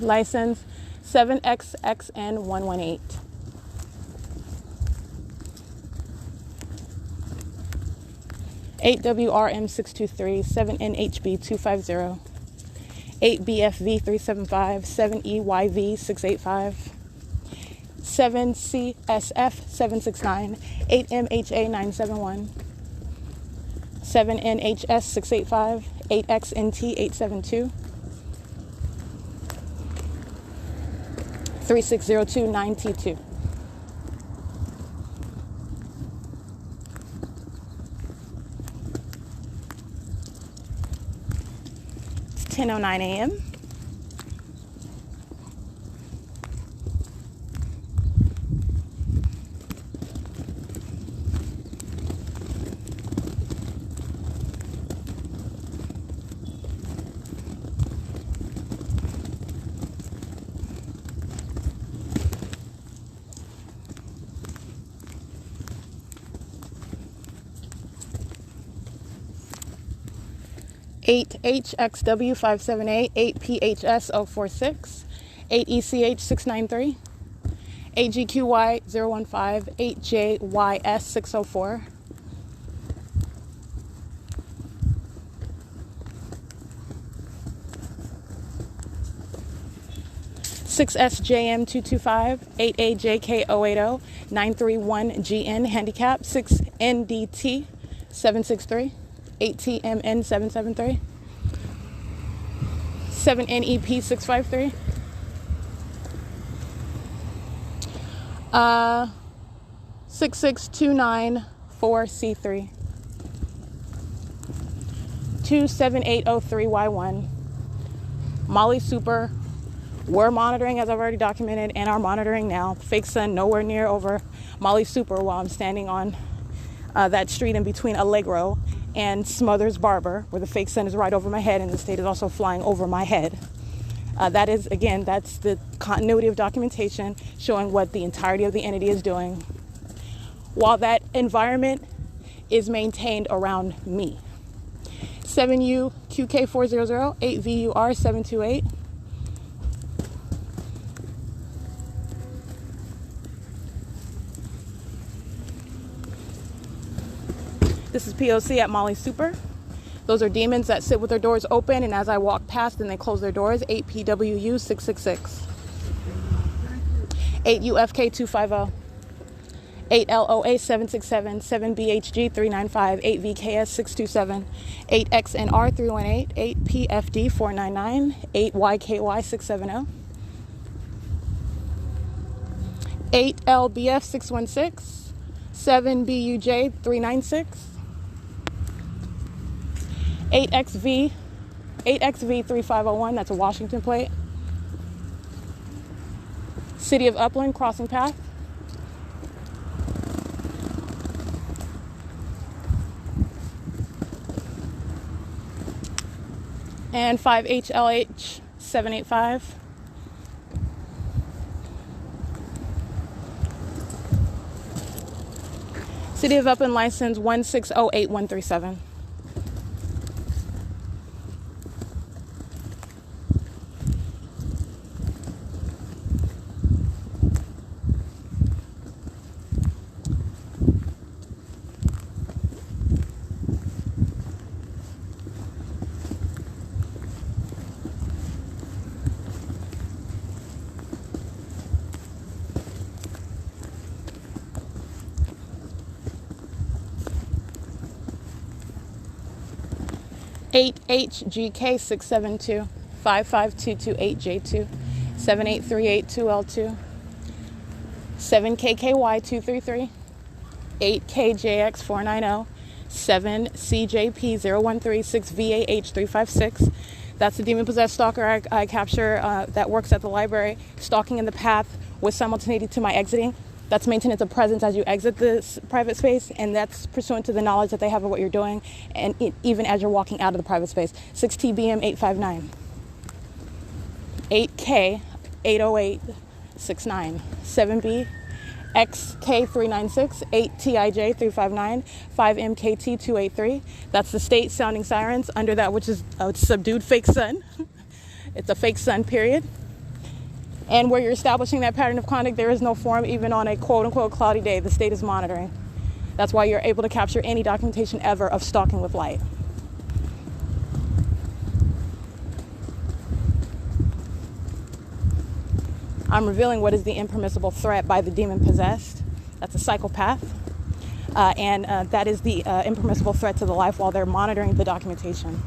License 7XXN118. (8WRM623) 7NHB250 8BFV375 7EYV685 7CSF769 8MHA971 7NHS685 8XNT872 36029T2. It's 10:09 a.m. Eight HXW578, 8PHS046, 8ECH693, 8GQY015, 8JYS604, 6SJM225, 8AJK080, 931GN handicap, 6NDT763, 8TMN773, 7NEP653, 66294C3, 27803Y1, Molly Super. We're monitoring, as I've already documented, and are monitoring now. Fake sun nowhere near over Molly Super while I'm standing on that street in between Allegro and Smothers Barber, where the fake sun is right over my head and the state is also flying over my head. That is, again, that's the continuity of documentation showing what the entirety of the entity is doing while that environment is maintained around me. 7UQK400, 8VUR728, This is P.O.C. at Molly Super. Those are demons that sit with their doors open, and as I walk past and they close their doors. 8PWU666. 8UFK250. 8LOA767. 7BHG395. 8VKS627. 8XNR318. 8PFD499. 8YKY670. 8LBF616. 7BUJ396. 8XV3501, that's a Washington plate. City of Upland, crossing path. And 5HLH785. City of Upland license 1608137. 8HGK672 55228J2 78382L2 7KKY233 8KJX490 7CJP0136VAH356. That's the demon-possessed stalker I capture that works at the library, stalking in the path with simultaneity to my exiting. That's maintenance of presence as you exit this private space, and that's pursuant to the knowledge that they have of what you're doing, and even as you're walking out of the private space. 6TBM 859, 8K 80869, 7B XK396, 8TIJ359, 5MKT283. That's the state sounding sirens under that, which is a subdued fake sun. It's a fake sun, period. And where you're establishing that pattern of conduct, there is no form, even on a quote-unquote cloudy day. The state is monitoring. That's why you're able to capture any documentation ever of stalking with light. I'm revealing what is the impermissible threat by the demon-possessed. That's a psychopath. And that is the impermissible threat to the life while they're monitoring the documentation.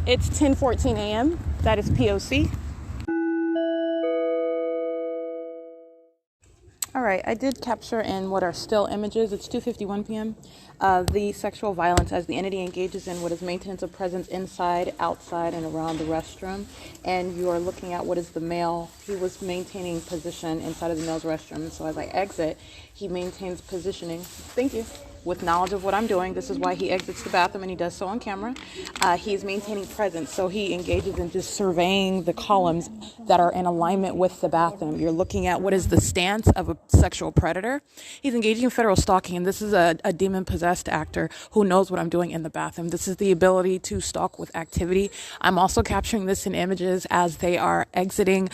It's 10:14 a.m. That is P.O.C. All right, I did capture in what are still images. It's 2:51 p.m. The sexual violence as the entity engages in what is maintenance of presence inside, outside, and around the restroom. And you are looking at what is the male. He was maintaining position inside of the male's restroom. So as I exit, he maintains positioning. Thank you. With knowledge of what I'm doing. This is why he exits the bathroom, and he does so on camera. He is maintaining presence, so he engages in just surveying the columns that are in alignment with the bathroom. You're looking at what is the stance of a sexual predator. He's engaging in federal stalking, and this is a demon-possessed actor who knows what I'm doing in the bathroom. This is the ability to stalk with activity. I'm also capturing this in images as they are exiting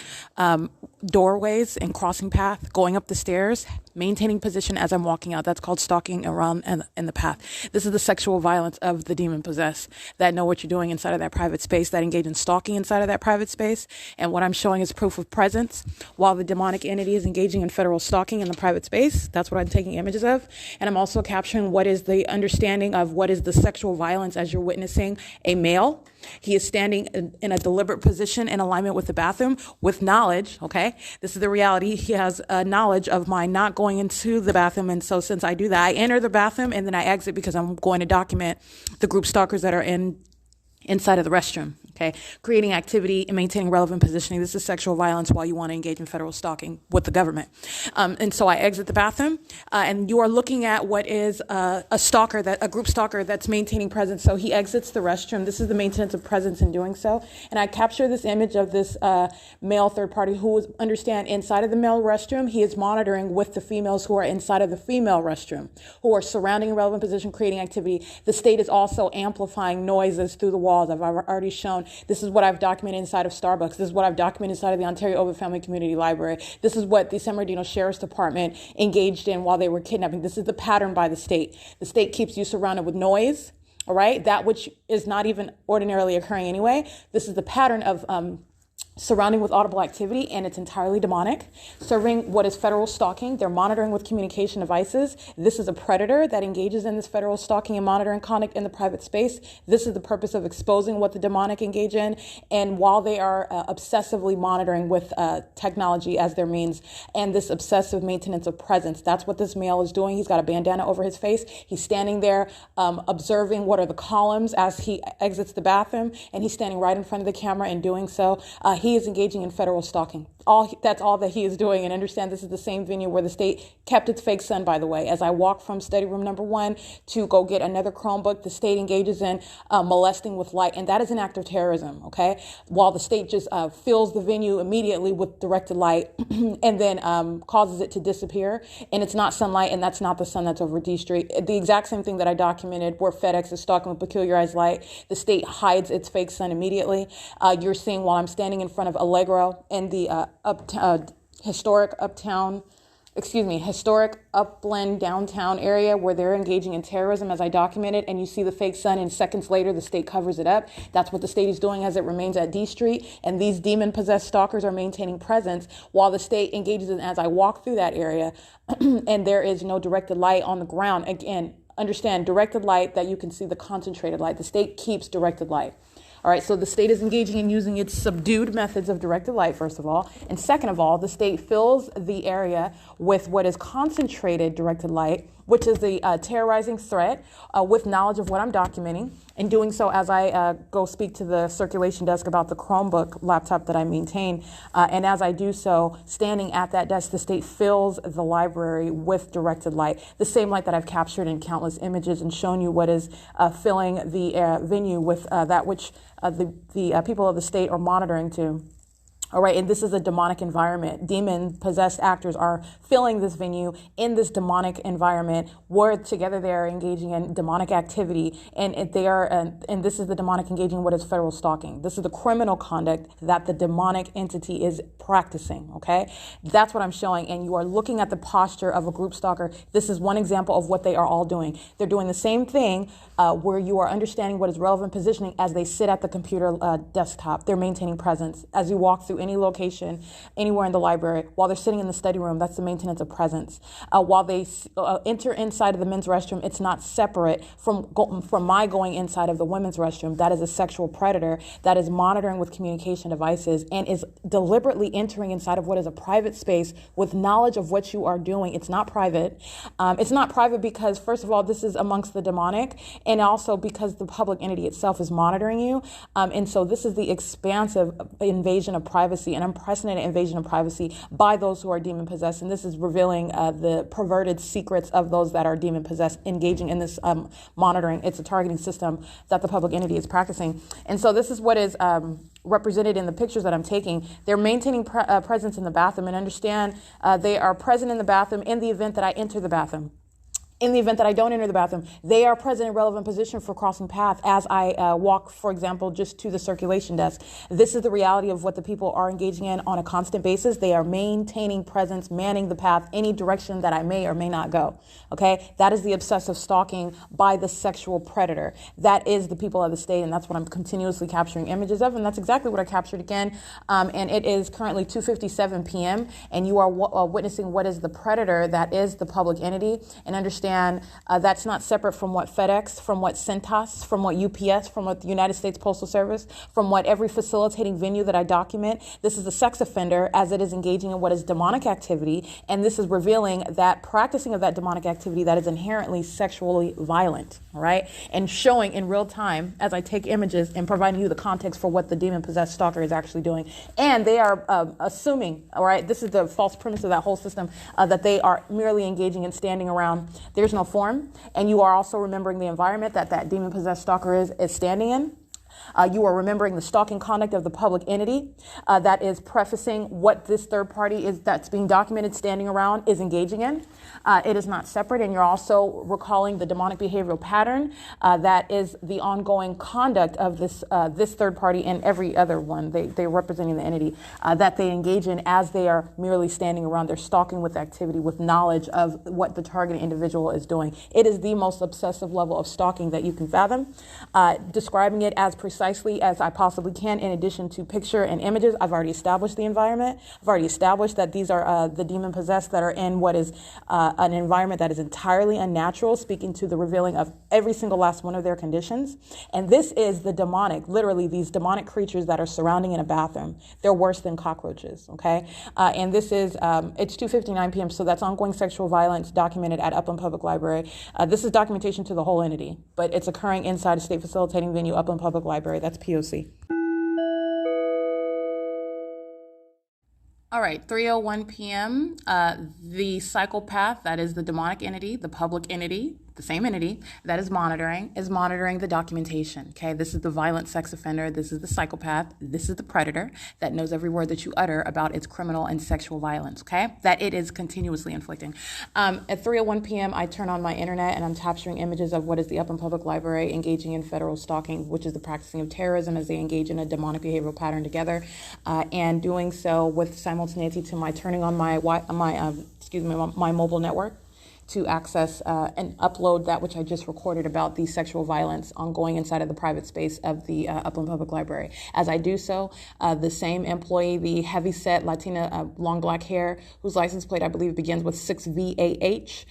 doorways and crossing path, going up the stairs, maintaining position as I'm walking out. That's called stalking around in the path. This is the sexual violence of the demon-possessed that know what you're doing inside of that private space, that engage in stalking inside of that private space. And what I'm showing is proof of presence while the demonic entity is engaging in federal stalking in the private space. That's what I'm taking images of. And I'm also capturing what is the understanding of what is the sexual violence as you're witnessing a male. He is standing in a deliberate position in alignment with the bathroom with knowledge, okay? This is the reality. He has knowledge of my not going into the bathroom. And so since I do that, I enter the bathroom and then I exit because I'm going to document the group stalkers that are inside of the restroom, okay? Creating activity and maintaining relevant positioning. This is sexual violence while you want to engage in federal stalking with the government. And so I exit the bathroom, and you are looking at what is a group stalker that's maintaining presence. So he exits the restroom. This is the maintenance of presence in doing so. And I capture this image of this male third party who is, understand, inside of the male restroom, he is monitoring with the females who are inside of the female restroom, who are surrounding a relevant position, creating activity. The state is also amplifying noises through the walls. I've already shown. This is what I've documented inside of Starbucks. This is what I've documented inside of the Ontario Ovid Family Community Library. This is what the San Bernardino Sheriff's Department engaged in while they were kidnapping. This is the pattern by the state. The state keeps you surrounded with noise, all right? That which is not even ordinarily occurring anyway. This is the pattern of surrounding with audible activity, and it's entirely demonic. Serving what is federal stalking. They're monitoring with communication devices. This is a predator that engages in this federal stalking and monitoring conduct in the private space. This is the purpose of exposing what the demonic engage in. And while they are obsessively monitoring with technology as their means, and this obsessive maintenance of presence, that's what this male is doing. He's got a bandana over his face. He's standing there observing what are the columns as he exits the bathroom, and he's standing right in front of the camera and doing so. He is engaging in federal stalking. That's all that he is doing. And understand this is the same venue where the state kept its fake sun, by the way. As I walk from study room number 1 to go get another Chromebook, the state engages in molesting with light. And that is an act of terrorism, okay? While the state just fills the venue immediately with directed light and then causes it to disappear. And it's not sunlight, and that's not the sun that's over D Street. The exact same thing that I documented where FedEx is stalking with peculiarized light. The state hides its fake sun immediately. You're seeing while I'm standing in front of Allegro in the historic upland downtown area where they're engaging in terrorism as I documented, and you see the fake sun, and seconds later the state covers it up. That's what the state is doing as it remains at D Street, and these demon-possessed stalkers are maintaining presence while the state engages in as I walk through that area and there is no directed light on the ground. Again, understand directed light, that you can see the concentrated light. The state keeps directed light. All right, so the state is engaging in using its subdued methods of directed light, first of all. And second of all, the state fills the area with what is concentrated directed light, which is the terrorizing threat, with knowledge of what I'm documenting. In doing so, as I go speak to the circulation desk about the Chromebook laptop that I maintain, and as I do so, standing at that desk, the state fills the library with directed light, the same light that I've captured in countless images and shown you what is filling the venue with that which the people of the state are monitoring to. All right, and this is a demonic environment. Demon-possessed actors are filling this venue in this demonic environment, where together they are engaging in demonic activity, and this is the demonic engaging in what is federal stalking. This is the criminal conduct that the demonic entity is practicing. Okay, that's what I'm showing, and you are looking at the posture of a group stalker. This is one example of what they are all doing. They're doing the same thing, where you are understanding what is relevant positioning as they sit at the computer desktop. They're maintaining presence as you walk through any location, anywhere in the library. While they're sitting in the study room, that's the maintenance of presence. While they enter inside of the men's restroom, it's not separate from my going inside of the women's restroom. That is a sexual predator that is monitoring with communication devices and is deliberately entering inside of what is a private space with knowledge of what you are doing. It's not private. It's not private because, first of all, this is amongst the demonic, and also because the public entity itself is monitoring you. And so this is the expansive invasion of privacy, an unprecedented invasion of privacy by those who are demon possessed. And this is revealing the perverted secrets of those that are demon possessed, engaging in this monitoring. It's a targeting system that the public entity is practicing. And so this is what is represented in the pictures that I'm taking. They're maintaining presence in the bathroom, and understand they are present in the bathroom in the event that I enter the bathroom. In the event that I don't enter the bathroom, they are present in relevant position for crossing path as I walk, for example, just to the circulation desk. This is the reality of what the people are engaging in on a constant basis. They are maintaining presence, manning the path, any direction that I may or may not go. Okay, that is the obsessive stalking by the sexual predator. That is the people of the state, and that's what I'm continuously capturing images of, and that's exactly what I captured again. And it is currently 2:57 p.m., and you are witnessing what is the predator that is the public entity, and understand that's not separate from what FedEx, from what CENTAS, from what UPS, from what the United States Postal Service, from what every facilitating venue that I document. This is a sex offender as it is engaging in what is demonic activity, and this is revealing that practicing of that demonic activity that is inherently sexually violent, all right? And showing in real time as I take images and providing you the context for what the demon-possessed stalker is actually doing. And they are assuming, all right, this is the false premise of that whole system, that they are merely engaging in standing around. There's no form, and you are also remembering the environment that demon-possessed stalker is standing in. You are remembering the stalking conduct of the public entity that is prefacing what this third party is that's being documented standing around is engaging in. It is not separate, and you're also recalling the demonic behavioral pattern that is the ongoing conduct of this third party and every other one. They're representing the entity that they engage in as they are merely standing around. They're stalking with activity, with knowledge of what the targeted individual is doing. It is the most obsessive level of stalking that you can fathom. Describing it as precisely as I possibly can, in addition to picture and images. I've already established the environment. I've already established that these are the demon possessed that are in what is an environment that is entirely unnatural, speaking to the revealing of every single last one of their conditions. And this is the demonic, literally these demonic creatures that are surrounding in a bathroom. They're worse than cockroaches, okay? And this is, it's 2:59 p.m., so that's ongoing sexual violence documented at Upland Public Library. This is documentation to the whole entity, but it's occurring inside a state facilitating venue, Upland Public Library. That's P.O.C. All right, 3:01 p.m. The psychopath, that is the demonic entity, the public entity, the same entity that is monitoring the documentation. Okay, this is the violent sex offender. This is the psychopath. This is the predator that knows every word that you utter about its criminal and sexual violence. Okay, that it is continuously inflicting. At 3:01 p.m., I turn on my internet and I'm capturing images of what is the Upland Public Library engaging in federal stalking, which is the practicing of terrorism as they engage in a demonic behavioral pattern together, and doing so with simultaneity to my turning on my mobile network to access and upload that which I just recorded about the sexual violence ongoing inside of the private space of the Upland Public Library. As I do so, the same employee, the heavyset Latina, long black hair, whose license plate I believe begins with 6VAH,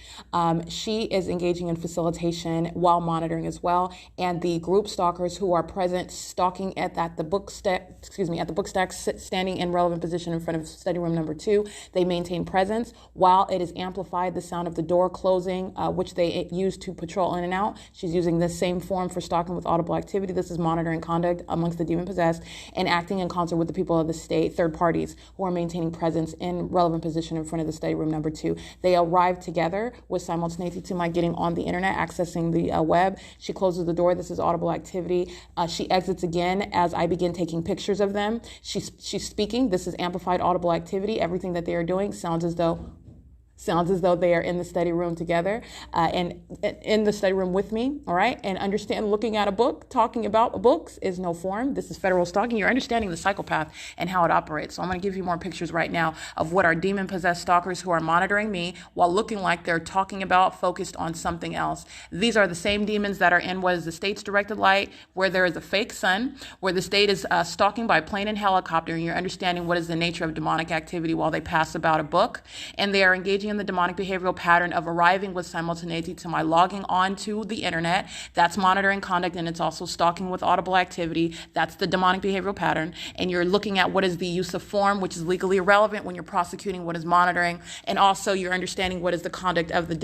she is engaging in facilitation while monitoring as well. And the group stalkers who are present stalking at the book stack, standing in relevant position in front of study room number 2, they maintain presence while it is amplified, the sound of the door closing, which they use to patrol in and out. She's using this same form for stalking with audible activity. This is monitoring conduct amongst the demon-possessed and acting in concert with the people of the state, third parties, who are maintaining presence in relevant position in front of the study room number 2. They arrive together with simultaneity to my getting on the internet, accessing the web. She closes the door. This is audible activity. She exits again as I begin taking pictures of them. She's speaking. This is amplified audible activity. Everything that they are doing sounds as though they are in the study room together and in the study room with me, all right? And understand, looking at a book, talking about books is no form. This is federal stalking. You're understanding the psychopath and how it operates. So I'm going to give you more pictures right now of what are demon-possessed stalkers who are monitoring me while looking like they're talking about, focused on something else. These are the same demons that are in what is the state's directed light, where there is a fake sun, where the state is stalking by plane and helicopter, and you're understanding what is the nature of demonic activity while they pass about a book, and they are engaging in the demonic behavioral pattern of arriving with simultaneity to my logging on to the internet. That's monitoring conduct, and it's also stalking with audible activity. That's the demonic behavioral pattern. And you're looking at what is the use of form, which is legally irrelevant when you're prosecuting what is monitoring. And also you're understanding what is the conduct of the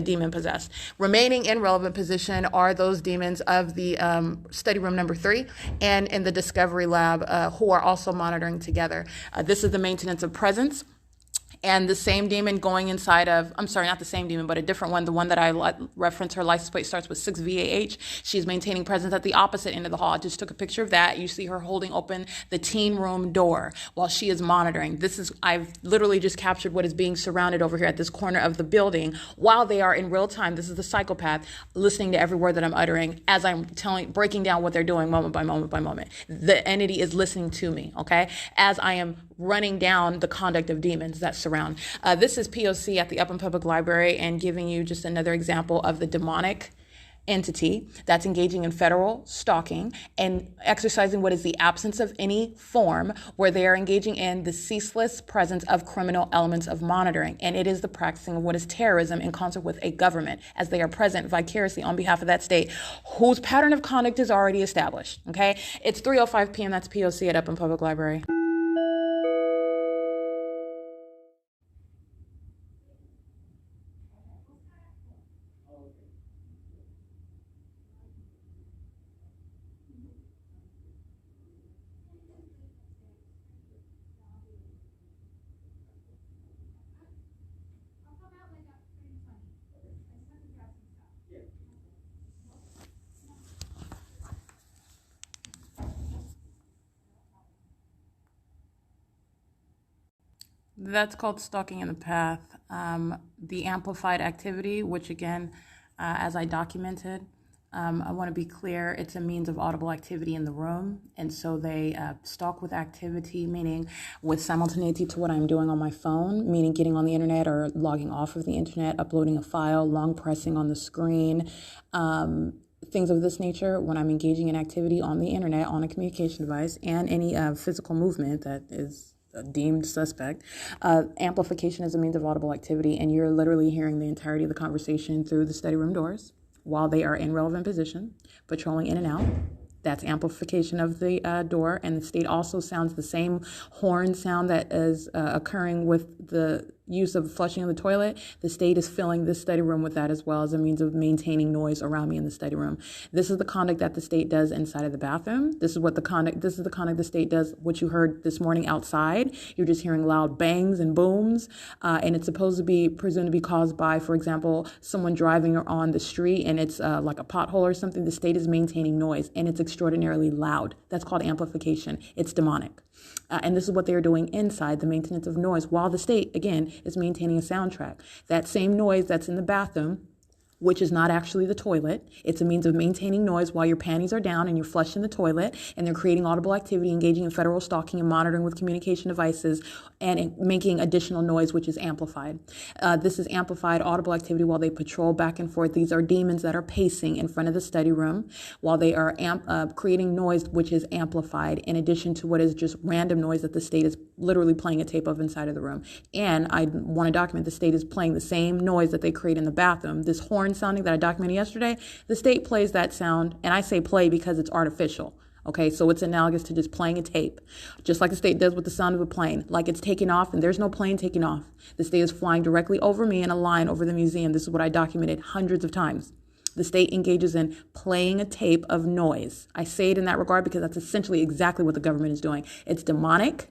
demon possessed. Remaining in relevant position are those demons of the study room number 3 and in the discovery lab who are also monitoring together. This is the maintenance of presence. And the same demon going inside of, I'm sorry, not the same demon, but a different one, the one that I referenced, her license plate starts with 6VAH. She's maintaining presence at the opposite end of the hall. I just took a picture of that. You see her holding open the teen room door while she is monitoring. I've literally just captured what is being surrounded over here at this corner of the building while they are in real time. This is the psychopath listening to every word that I'm uttering as I'm breaking down what they're doing moment by moment by moment. The entity is listening to me, okay, as I am running down the conduct of demons that surround. This is P.O.C. at the Upland Public Library, and giving you just another example of the demonic entity that's engaging in federal stalking and exercising what is the absence of any form, where they are engaging in the ceaseless presence of criminal elements of monitoring. And it is the practicing of what is terrorism in concert with a government, as they are present vicariously on behalf of that state whose pattern of conduct is already established. Okay, it's 3:05 p.m. That's P.O.C. at Upland Public Library. That's called stalking in the path. The amplified activity, which again, as I documented, I want to be clear, it's a means of audible activity in the room. And so they stalk with activity, meaning with simultaneity to what I'm doing on my phone, meaning getting on the internet or logging off of the internet, uploading a file, long pressing on the screen, things of this nature when I'm engaging in activity on the internet, on a communication device, and any physical movement that is deemed suspect. Amplification is a means of audible activity, and you're literally hearing the entirety of the conversation through the study room doors while they are in relevant position, patrolling in and out. That's amplification of the door, and the state also sounds the same horn sound that is occurring with the use of flushing in the toilet. The state is filling this study room with that as well as a means of maintaining noise around me in the study room. This is the conduct that the state does inside of the bathroom. This is the conduct the state does, what you heard this morning outside. You're just hearing loud bangs and booms, and it's supposed to be presumed to be caused by, for example, someone driving on the street and it's like a pothole or something. The state is maintaining noise, and it's extraordinarily loud. That's called amplification. It's demonic. And this is what they're doing inside, the maintenance of noise, while the state, again, is maintaining a soundtrack. That same noise that's in the bathroom which is not actually the toilet. It's a means of maintaining noise while your panties are down and you're flushing the toilet, and they're creating audible activity, engaging in federal stalking and monitoring with communication devices, and making additional noise, which is amplified. This is amplified audible activity while they patrol back and forth. These are demons that are pacing in front of the study room while they are creating noise, which is amplified, in addition to what is just random noise that the state is literally playing a tape of inside of the room. And I want to document the state is playing the same noise that they create in the bathroom. This horn sounding that I documented yesterday, the state plays that sound, and I say play because it's artificial. Okay, so it's analogous to just playing a tape, just like the state does with the sound of a plane, like it's taking off, and there's no plane taking off. The state is flying directly over me in a line over the museum. This is what I documented hundreds of times. The state engages in playing a tape of noise. I say it in that regard because that's essentially exactly what the government is doing. It's demonic,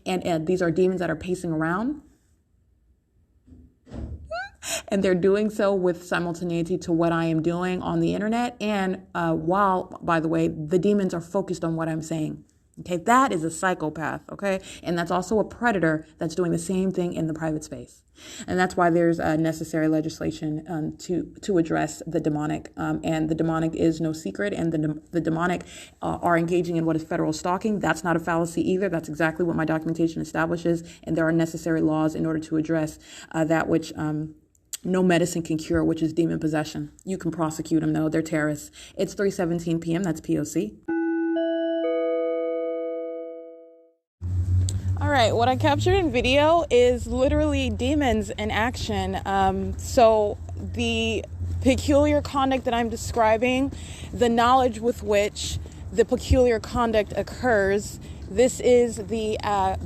and these are demons that are pacing around. And they're doing so with simultaneity to what I am doing on the internet. And while, by the way, the demons are focused on what I'm saying. Okay, that is a psychopath. Okay, and that's also a predator that's doing the same thing in the private space. And that's why there's necessary legislation to address the demonic. And the demonic is no secret. And the demonic are engaging in what is federal stalking. That's not a fallacy either. That's exactly what my documentation establishes. And there are necessary laws in order to address that which no medicine can cure, which is demon possession. You can prosecute them, though. They're terrorists. It's 3:17 p.m. That's P.O.C. All right, what I captured in video is literally demons in action. So the peculiar conduct that I'm describing, the knowledge with which the peculiar conduct occurs, this is the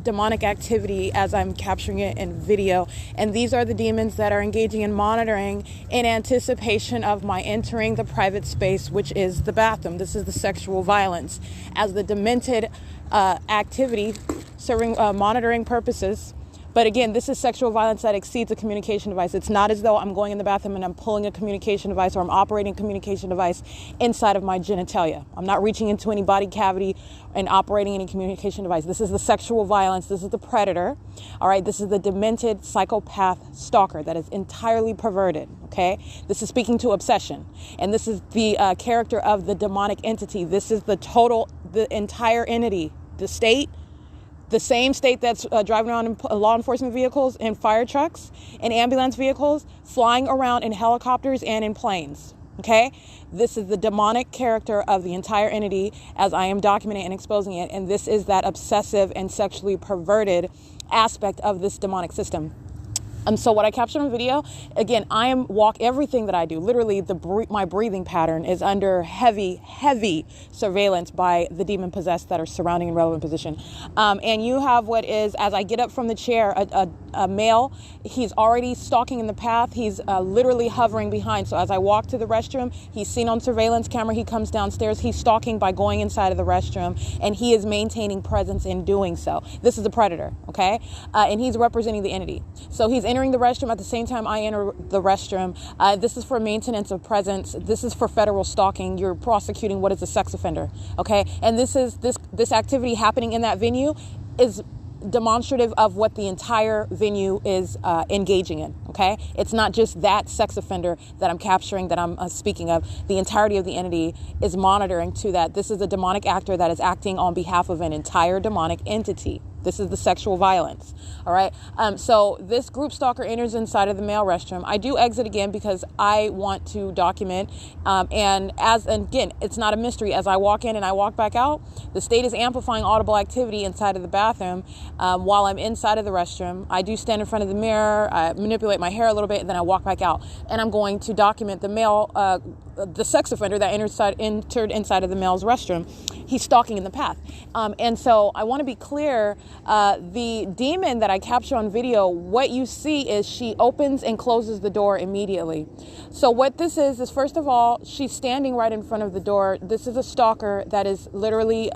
demonic activity as I'm capturing it in video. And these are the demons that are engaging in monitoring in anticipation of my entering the private space, which is the bathroom. This is the sexual violence as the demented activity serving monitoring purposes. But again, this is sexual violence that exceeds a communication device. It's not as though I'm going in the bathroom and I'm pulling a communication device or I'm operating a communication device inside of my genitalia. I'm not reaching into any body cavity and operating any communication device. This is the sexual violence. This is the predator. All right. This is the demented psychopath stalker that is entirely perverted. Okay. This is speaking to obsession. And this is the character of the demonic entity. This is the entire entity, the state. The same state that's driving around in law enforcement vehicles and fire trucks and ambulance vehicles, flying around in helicopters and in planes. Okay? This is the demonic character of the entire entity as I am documenting and exposing it. And this is that obsessive and sexually perverted aspect of this demonic system. So what I captured on video, again, everything that I do, literally my breathing pattern is under heavy surveillance by the demon possessed that are surrounding in relevant position. And you have what is, as I get up from the chair, a male, he's already stalking in the path. He's literally hovering behind. So as I walk to the restroom, he's seen on surveillance camera. He comes downstairs. He's stalking by going inside of the restroom, and he is maintaining presence in doing so. This is a predator, okay? And he's representing the entity. So he's entering the restroom at the same time I enter the restroom. This is for maintenance of presence. This is for federal stalking. You're prosecuting what is a sex offender, okay? And this activity happening in that venue is demonstrative of what the entire venue is engaging in, okay? It's not just that sex offender that I'm capturing, that I'm speaking of. The entirety of the entity is monitoring to that. This is a demonic actor that is acting on behalf of an entire demonic entity. This is the sexual violence. All right. So this group stalker enters inside of the male restroom. I do exit again because I want to document. And again, it's not a mystery. As I walk in and I walk back out, the state is amplifying audible activity inside of the bathroom while I'm inside of the restroom. I do stand in front of the mirror, I manipulate my hair a little bit, and then I walk back out. And I'm going to document the male, the sex offender that entered inside of the male's restroom. He's stalking in the path. And so I want to be clear, the demon that I capture on video, what you see is she opens and closes the door immediately. So what this is first of all, she's standing right in front of the door. This is a stalker that is literally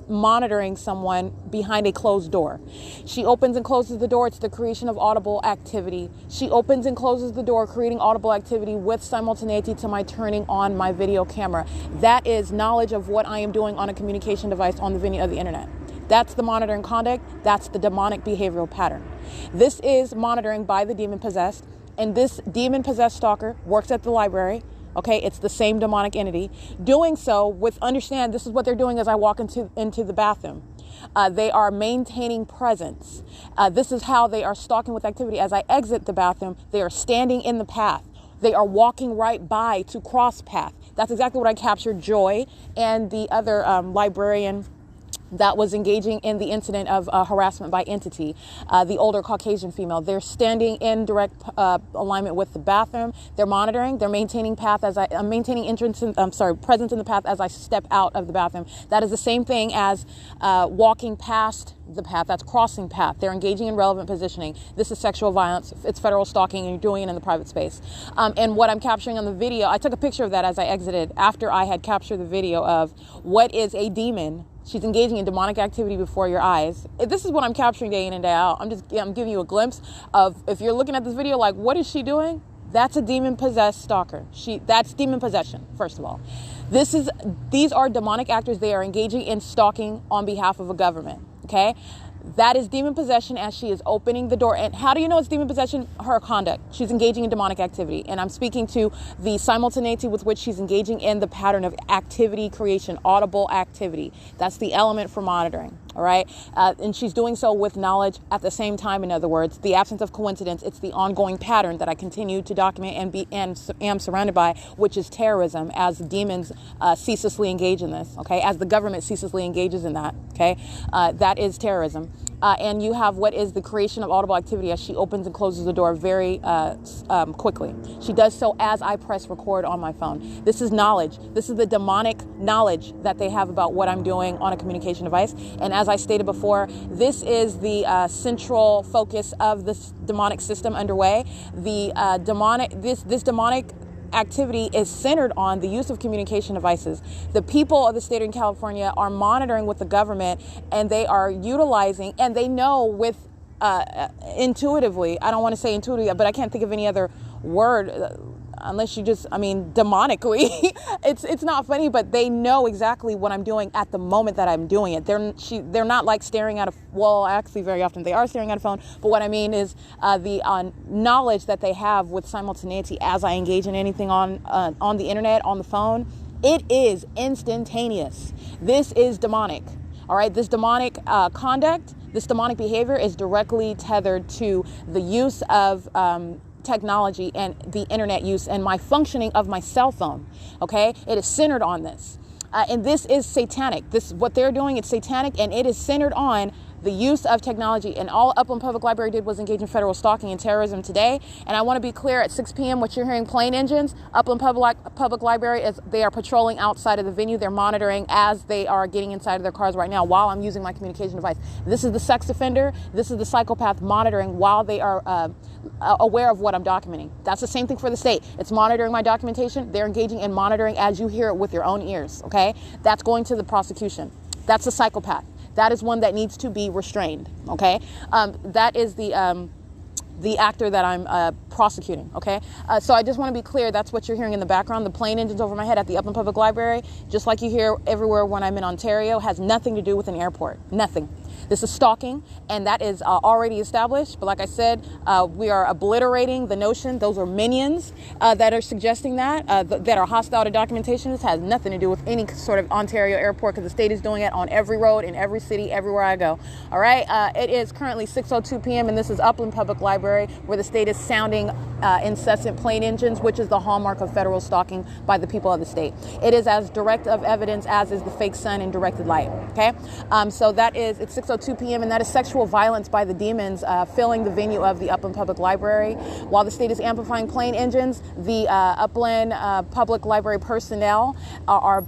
monitoring someone behind a closed door. She opens and closes the door. It's the creation of audible activity. She opens and closes the door, creating audible activity with simultaneity to my turning on my video camera. That is knowledge of what I am doing on a communication device on the venue of the internet. That's the monitoring conduct. That's the demonic behavioral pattern. This is monitoring by the demon possessed. and this demon-possessed stalker works at the library. Okay, it's the same demonic entity. Doing so with, understand, this is what they're doing as I walk into the bathroom. They are maintaining presence. This is how they are stalking with activity. As I exit the bathroom, they are standing in the path. They are walking right by to cross path. That's exactly what I captured Joy and the other librarian that was engaging in the incident of harassment by entity, the older Caucasian female. They're standing in direct alignment with the bathroom. They're monitoring. They're maintaining path as I'm maintaining presence in the path as I step out of the bathroom. That is the same thing as walking past the path. That's crossing path. They're engaging in relevant positioning. This is sexual violence. It's federal stalking, and you're doing it in the private space. And what I'm capturing on the video, I took a picture of that as I exited after I had captured the video of what is a demon. She's engaging in demonic activity before your eyes. This is what I'm capturing day in and day out. I'm giving you a glimpse of, if you're looking at this video, like, what is she doing? That's a demon-possessed stalker. That's demon possession, first of all. These are demonic actors. They are engaging in stalking on behalf of a government, okay? That is demon possession as she is opening the door. And how do you know it's demon possession? Her conduct. She's engaging in demonic activity. And I'm speaking to the simultaneity with which she's engaging in the pattern of activity creation, audible activity. That's the element for monitoring. All right. And she's doing so with knowledge at the same time. In other words, the absence of coincidence. It's the ongoing pattern that I continue to document and am surrounded by, which is terrorism, as demons ceaselessly engage in this. OK, as the government ceaselessly engages in that. OK, that is terrorism. And you have what is the creation of audible activity as she opens and closes the door very quickly. She does so as I press record on my phone. This is knowledge. This is the demonic knowledge that they have about what I'm doing on a communication device. And as I stated before, this is the central focus of this demonic system underway. The this demonic activity is centered on the use of communication devices. The people of the state of California are monitoring with the government, and they are utilizing, and they know with intuitively, I don't want to say intuitively, but I can't think of any other word unless you just, demonically. It's not funny, but they know exactly what I'm doing at the moment that I'm doing it. They're not like staring at actually very often they are staring at a phone, but what I mean is the knowledge that they have with simultaneity as I engage in anything on the internet, on the phone. It is instantaneous. This is demonic. All right, this demonic conduct, this demonic behavior is directly tethered to the use of technology and the internet use and my functioning of my cell phone. Okay, it is centered on this, and this is satanic. What they're doing, it's satanic, and it is centered on the use of technology. And all Upland Public Library did was engage in federal stalking and terrorism today. And I want to be clear, at 6 p.m. what you're hearing, plane engines. Upland Public Library, they are patrolling outside of the venue. They're monitoring as they are getting inside of their cars right now while I'm using my communication device. This is the sex offender. This is the psychopath monitoring while they are aware of what I'm documenting. That's the same thing for the state. It's monitoring my documentation. They're engaging in monitoring as you hear it with your own ears. Okay, that's going to the prosecution. That's a psychopath. That is one that needs to be restrained. Okay, that is the actor that I'm prosecuting. Okay, so I just want to be clear. That's what you're hearing in the background. The plane engines over my head at the Upland Public Library, just like you hear everywhere when I'm in Ontario, has nothing to do with an airport. Nothing. This is stalking, and that is already established. But like I said, we are obliterating the notion. Those are minions that are suggesting that are hostile to documentation. This has nothing to do with any sort of Ontario airport, because the state is doing it on every road, in every city, everywhere I go. All right. It is currently 6:02 p.m. and this is Upland Public Library, where the state is sounding incessant plane engines, which is the hallmark of federal stalking by the people of the state. It is as direct of evidence as is the fake sun in directed light. Okay. So that is, it's 6:02 p.m. and that is sexual violence by the demons filling the venue of the Upland Public Library. While the state is amplifying plane engines, the Upland Public Library personnel are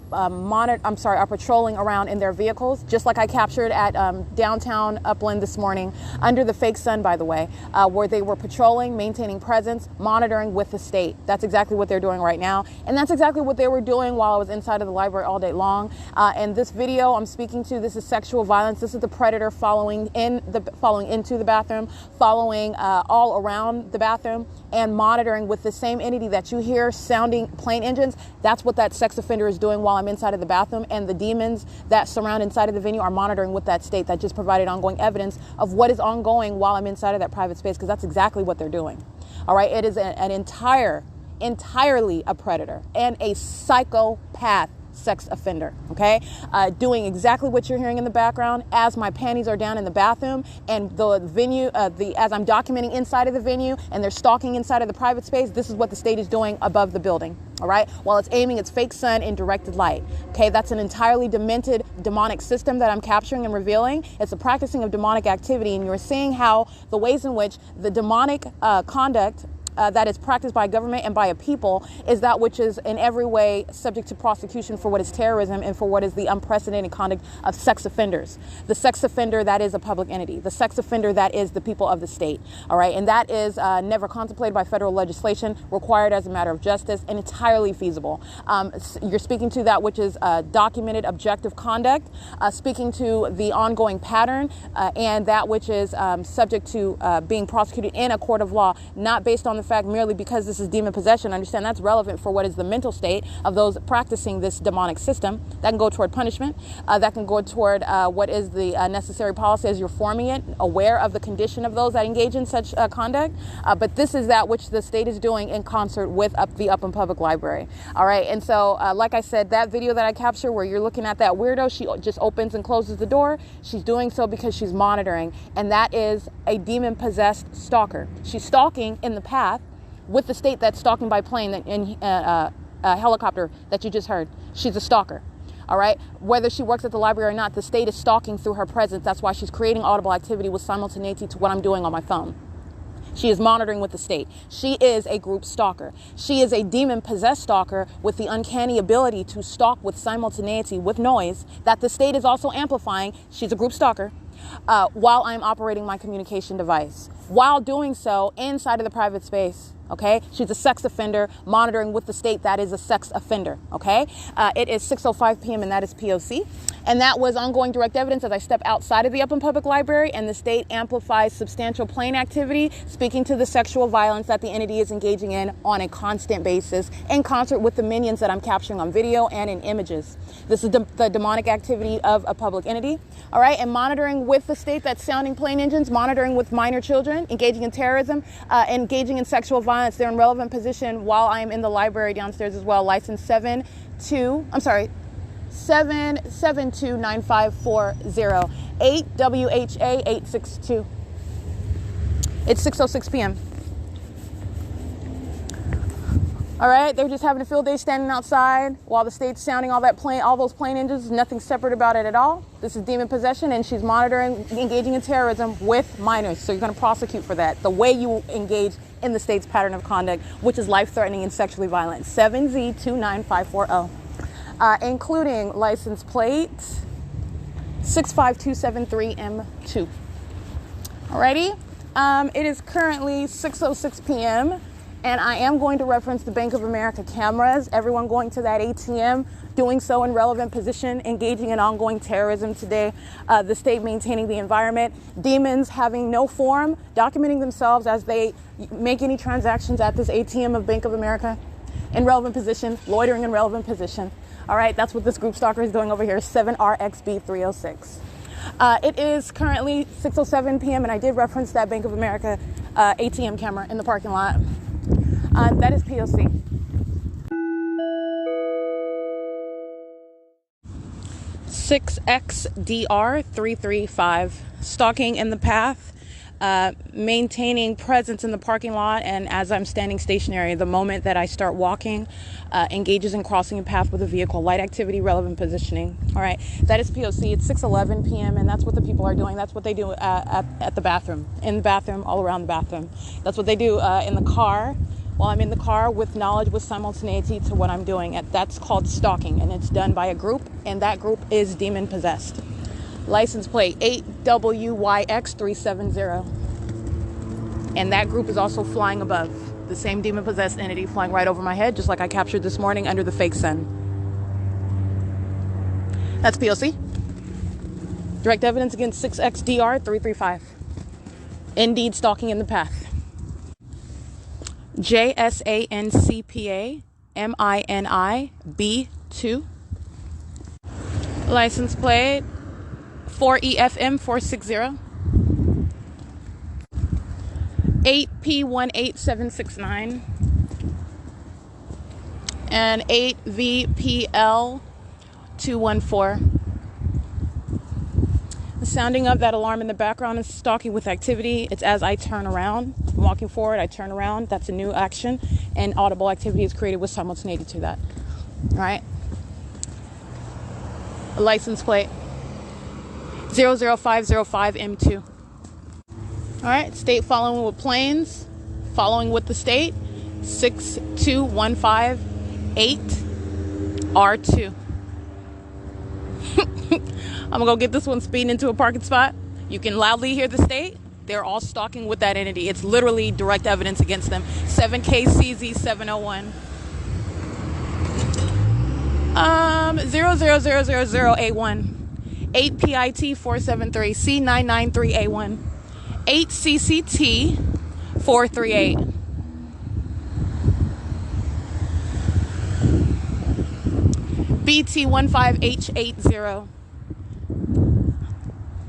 patrolling around in their vehicles, just like I captured at downtown Upland this morning under the fake sun, by the way, where they were patrolling, maintaining presence, monitoring with the state. That's exactly what they're doing right now, and that's exactly what they were doing while I was inside of the library all day long. And this video I'm speaking to, this is sexual violence. This is the predator following into the bathroom, following all around the bathroom, and monitoring with the same entity that you hear sounding plane engines. That's what that sex offender is doing while I'm inside of the bathroom, and the demons that surround inside of the venue are monitoring with that state. That just provided ongoing evidence of what is ongoing while I'm inside of that private space, because that's exactly what they're doing. All right, it is an entirely a predator and a psychopath sex offender, okay? Doing exactly what you're hearing in the background as my panties are down in the bathroom and the venue, as I'm documenting inside of the venue and they're stalking inside of the private space, this is what the state is doing above the building, all right? While it's aiming its fake sun in directed light, okay? That's an entirely demented demonic system that I'm capturing and revealing. It's a practicing of demonic activity, and you're seeing how the ways in which the demonic conduct that is practiced by government and by a people is that which is in every way subject to prosecution for what is terrorism and for what is the unprecedented conduct of sex offenders. The sex offender that is a public entity. The sex offender that is the people of the state. All right. And that is never contemplated by federal legislation, required as a matter of justice, and entirely feasible. You're speaking to that which is documented objective conduct, speaking to the ongoing pattern and that which is subject to being prosecuted in a court of law, not based on the fact merely because this is demon possession. Understand that's relevant for what is the mental state of those practicing this demonic system. That can go toward punishment. That can go toward what is the necessary policy as you're forming it, aware of the condition of those that engage in such conduct. But this is that which the state is doing in concert with the Upland Public Library. All right. And so, like I said, that video that I capture where you're looking at that weirdo, she just opens and closes the door. She's doing so because she's monitoring. And that is a demon possessed stalker. She's stalking in the path with the state that's stalking by plane and helicopter that you just heard. She's a stalker. All right. Whether she works at the library or not, the state is stalking through her presence. That's why she's creating audible activity with simultaneity to what I'm doing on my phone. She is monitoring with the state. She is a group stalker. She is a demon-possessed stalker with the uncanny ability to stalk with simultaneity, with noise, that the state is also amplifying. She's a group stalker while I'm operating my communication device. While doing so inside of the private space, okay? She's a sex offender monitoring with the state that is a sex offender, okay? It is 6:05 p.m. and that is P.O.C. And that was ongoing direct evidence as I step outside of the Upland Public Library and the state amplifies substantial plane activity, speaking to the sexual violence that the entity is engaging in on a constant basis in concert with the minions that I'm capturing on video and in images. This is the demonic activity of a public entity, all right? And monitoring with the state that's sounding plane engines, monitoring with minor children, engaging in terrorism, engaging in sexual violence. They're in relevant position while I am in the library downstairs as well. License 7729540 8WHA 862. It's 6:06 p.m. All right, they're just having a field day standing outside while the state's sounding all those plane engines. Nothing separate about it at all. This is demon possession, and she's monitoring, engaging in terrorism with minors. So you're going to prosecute for that. The way you engage in the state's pattern of conduct, which is life-threatening and sexually violent. 7Z29540. Including license plate 65273M2. Alrighty, it is currently 6:06 p.m. and I am going to reference the Bank of America cameras. Everyone going to that ATM, doing so in relevant position, engaging in ongoing terrorism today. The state maintaining the environment, demons having no form, documenting themselves as they make any transactions at this ATM of Bank of America in relevant position, loitering in relevant position. All right, that's what this group stalker is doing over here, 7RXB306. It is currently 6:07 p.m. and I did reference that Bank of America ATM camera in the parking lot. That is P.O.C. $6XDR335, stalking in the path. Maintaining presence in the parking lot, and as I'm standing stationary, the moment that I start walking, engages in crossing a path with a vehicle, light activity, relevant positioning. All right, that is P.O.C. It's 6:11 p.m. and that's what the people are doing. That's what they do at the bathroom, in the bathroom, all around the bathroom. That's what they do in the car, while I'm in the car, with knowledge, with simultaneity to what I'm doing. That's called stalking, and it's done by a group, and that group is demon possessed. License plate 8WYX370. And that group is also flying above. The same demon-possessed entity flying right over my head, just like I captured this morning under the fake sun. That's P.O.C. Direct evidence against 6XDR335. Indeed, stalking in the path. JSANCPAMINIB2. License plate 4EFM460. 8P18769 and 8VPL214. The sounding of that alarm in the background is stalking with activity. It's as I turn around. I'm walking forward, I turn around. That's a new action, and audible activity is created with simultaneity to that. All right. A license plate 00505M2. All right. State following with planes. Following with the state 62158R2. I'm gonna go get this one speeding into a parking spot. You can loudly hear the state. They're all stalking with that entity. It's literally direct evidence against them. 7KCZ701. 00000A1. 8PIT473 C993A1. 8CCT438. BT15H80.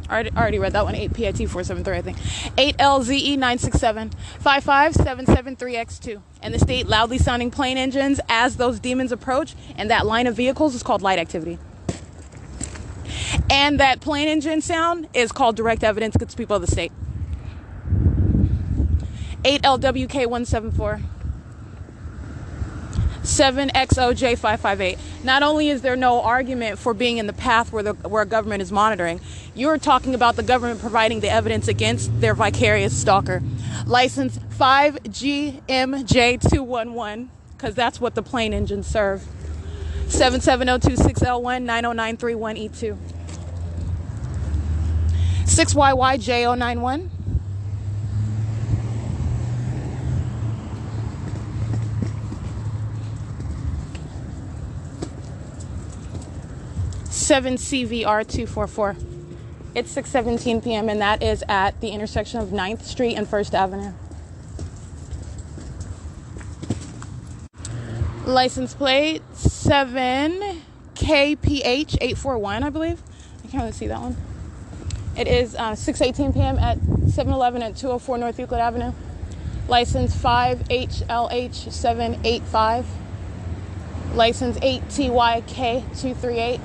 I already read that one. 8PIT473, I think. 8LZE967. 55773X2. And the state loudly sounding plane engines as those demons approach. And that line of vehicles is called light activity. And that plane engine sound is called direct evidence against people of the state. 8LWK174. 7XOJ558. Not only is there no argument for being in the path where government is monitoring, you're talking about the government providing the evidence against their vicarious stalker. License 5GMJ211, because that's what the plane engines serve. 77026L1909331E2. 6YYJ091. 7CVR244. It's 6:17 p.m. and that is at the intersection of 9th Street and 1st Avenue. License plate 7KPH841, I believe. I can't really see that one. It is 6:18 p.m. at 7-Eleven at 204 North Euclid Avenue. License 5HLH785. License 8TYK238.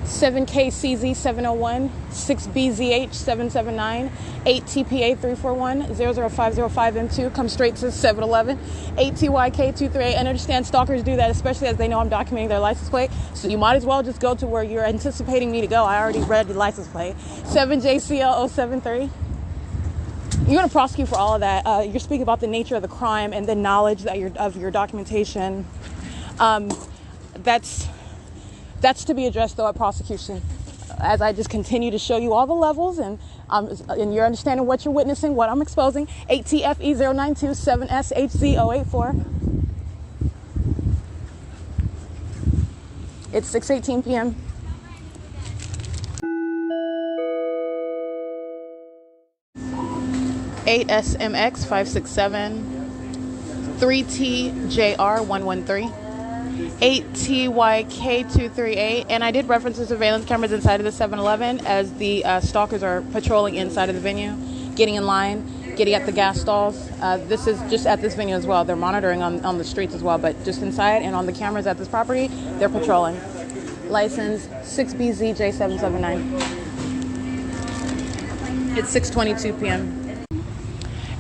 7KCZ701, 6BZH779, 8TPA341, 00505M2, come straight to 7-Eleven, 8TYK238. And understand stalkers do that, especially as they know I'm documenting their license plate. So you might as well just go to where you're anticipating me to go. I already read the license plate. 7JCL073. You're going to prosecute for all of that. You're speaking about the nature of the crime and the knowledge that of your documentation. That's to be addressed, though, at prosecution, as I just continue to show you all the levels and you're understanding what you're witnessing, what I'm exposing. 8TFE092 7SHZ084. It's 6:18 p.m. $8SMX567, 3TJR113. 8TYK238, and I did reference the surveillance cameras inside of the 7-Eleven as the stalkers are patrolling inside of the venue, getting in line, getting at the gas stalls. This is just at this venue as well. They're monitoring on the streets as well, but just inside and on the cameras at this property, they're patrolling. License 6BZJ779. It's 6:22 p.m.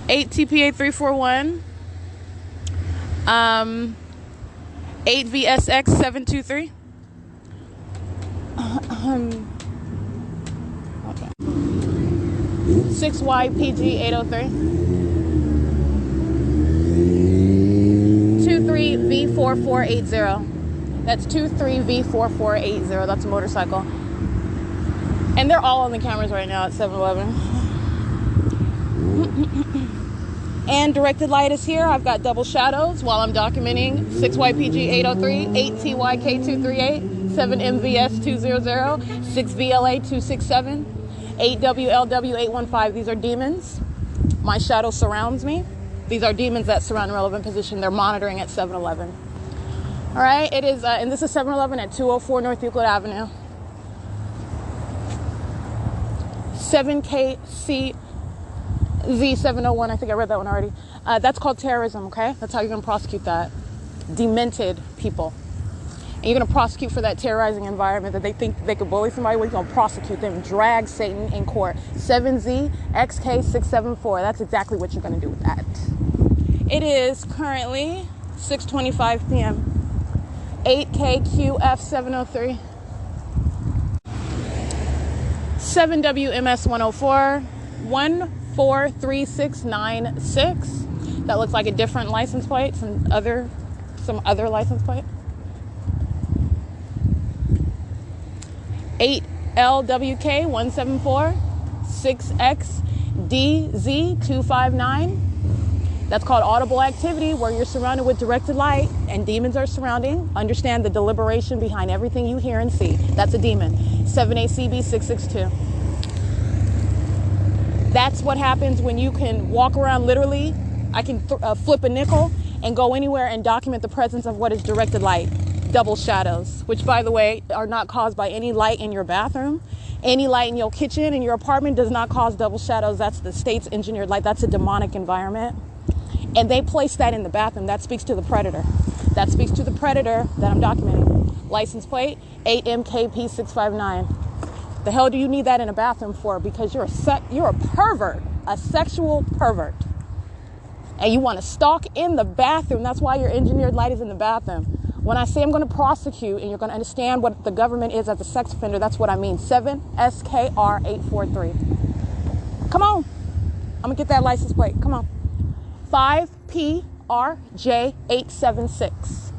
8TPA341. 8VSX723. 6YPG803. 23V4480. That's 23V4480. That's a motorcycle. And they're all on the cameras right now at 7-Eleven. And directed light is here. I've got double shadows while I'm documenting 6YPG803, 8TYK238, 7MVS200, 6VLA267, 8WLW815. These are demons. My shadow surrounds me. These are demons that surround a relevant position. They're monitoring at 7-Eleven. All right, it is, and this is 7-Eleven at 204 North Euclid Avenue. 7KC Z701, I think I read that one already. That's called terrorism, okay? That's how you're going to prosecute that. Demented people. And you're going to prosecute for that terrorizing environment that they think they could bully somebody with. You're going to prosecute them, drag Satan in court. 7ZXK674. That's exactly what you're going to do with that. It is currently 6:25 p.m. 8KQF703. 7WMS104. 143696. That looks like a different license plate, some other license plate. 8LWK174 6XDZ259. That's called audible activity, where you're surrounded with directed light and demons are surrounding. Understand the deliberation behind everything you hear and see. That's a demon. 7ACB662. That's what happens when you can walk around literally. I can flip a nickel and go anywhere and document the presence of what is directed light. Double shadows, which, by the way, are not caused by any light in your bathroom. Any light in your kitchen, in your apartment, does not cause double shadows. That's the state's engineered light. That's a demonic environment. And they place that in the bathroom. That speaks to the predator. That speaks to the predator that I'm documenting. License plate 8MKP659. The hell do you need that in a bathroom for? Because you're a pervert, a sexual pervert. And you want to stalk in the bathroom. That's why your engineered light is in the bathroom. When I say I'm going to prosecute and you're going to understand what the government is as a sex offender, that's what I mean. 7SKR843. Come on. I'm going to get that license plate. Come on. 5PRJ876.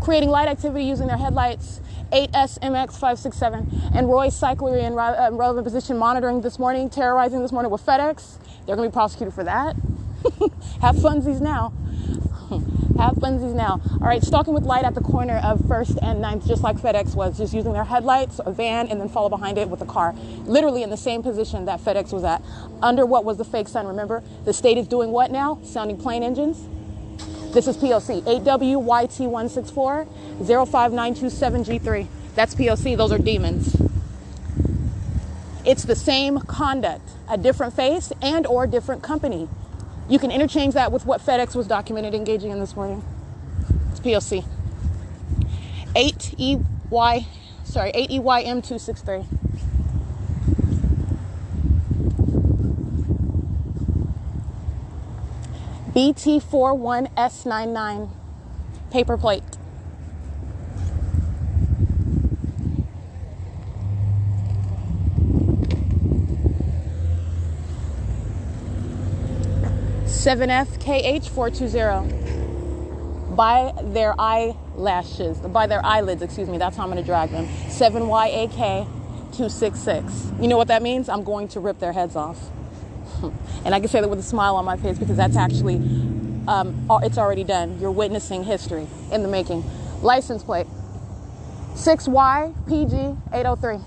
Creating light activity using their headlights. 8SMX567. And Roy Cyclery in relevant position monitoring this morning, terrorizing this morning with FedEx. They're going to be prosecuted for that. Have funsies now. Have funsies now. All right, stalking with light at the corner of 1st and 9th, just like FedEx was, just using their headlights, a van, and then follow behind it with a car. Literally in the same position that FedEx was at. Under what was the fake sun, remember? The state is doing what now? Sounding plane engines. This is P.O.C. 8WYT164 05927G3. That's P.O.C. Those are demons. It's the same conduct, a different face and or different company. You can interchange that with what FedEx was documented engaging in this morning. It's P.O.C. 8EYM263. BT41S99. Paper plate. $7FKH420. By their eyelashes, by their eyelids, excuse me. That's how I'm going to drag them. 7YAK266. You know what that means? I'm going to rip their heads off. And I can say that with a smile on my face because that's actually, it's already done. You're witnessing history in the making. License plate 6YPG803.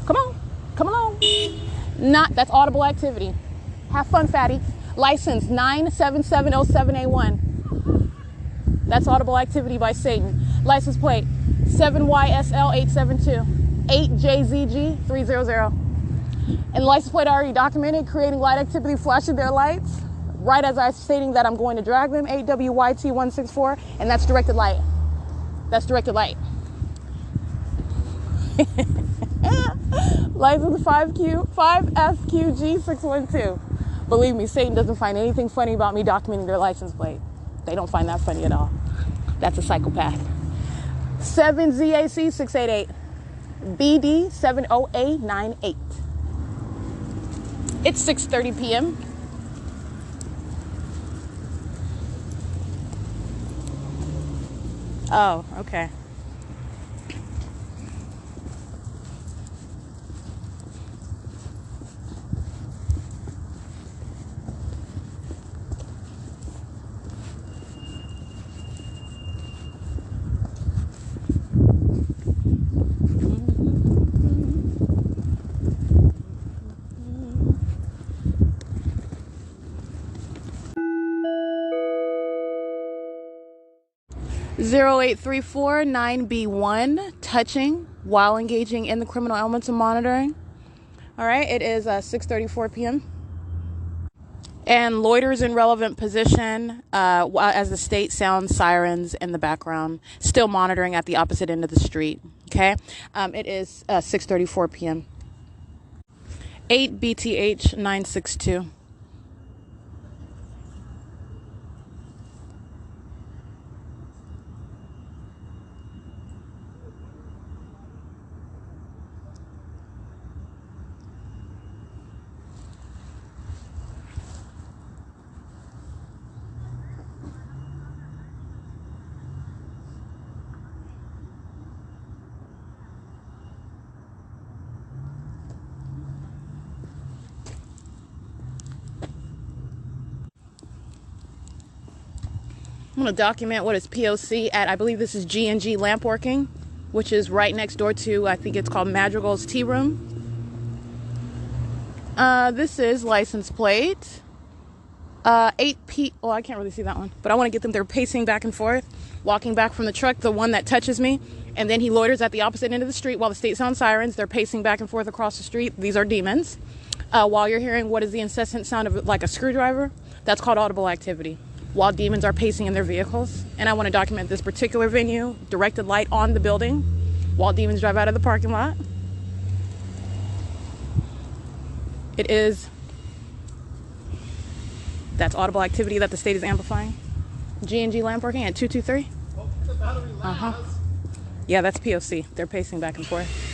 Come on, come along. That's audible activity. Have fun, fatty. License 97707A1. That's audible activity by Satan. License plate 7YSL872. 8JZG300. And the license plate already documented, creating light activity, flashing their lights, right as I'm stating that I'm going to drag them, 8WYT164, and that's directed light. That's directed light. License 5FQG612. Believe me, Satan doesn't find anything funny about me documenting their license plate. They don't find that funny at all. That's a psychopath. 7ZAC688. BD70A98. It's 6:30 p.m. Oh, okay. 0834 9B1, touching while engaging in the criminal elements of monitoring. All right, it is 6:34 p.m. And loiters in relevant position as the state sounds sirens in the background, still monitoring at the opposite end of the street. Okay, it is 6:34 p.m. 8 BTH 962. I'm going to document what is P.O.C. at, I believe this is G&G Lampworking, which is right next door to, I think it's called Madrigal's Tea Room. This is license plate 8P. Oh, I can't really see that one, but I want to get them. They're pacing back and forth, walking back from the truck, the one that touches me, and then he loiters at the opposite end of the street while the state sounds sirens. They're pacing back and forth across the street. These are demons. While you're hearing what is the incessant sound of like a screwdriver, that's called audible activity. While demons are pacing in their vehicles. And I want to document this particular venue, directed light on the building, while demons drive out of the parking lot. That's audible activity that the state is amplifying. G&G Lampworking at 223. Yeah, that's P.O.C. They're pacing back and forth.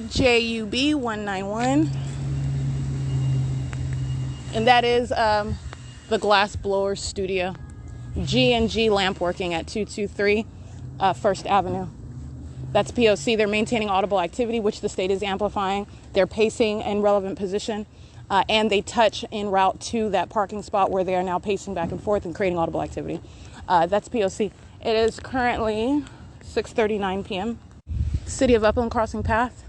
JUB 191, and that is the Glass Blower Studio. G&G Lampworking at 223 First Avenue. That's P.O.C. They're maintaining audible activity, which the state is amplifying. They're pacing in relevant position, and they touch en route to that parking spot where they are now pacing back and forth and creating audible activity. That's P.O.C. It is currently 6:39 p.m. City of Upland crossing path.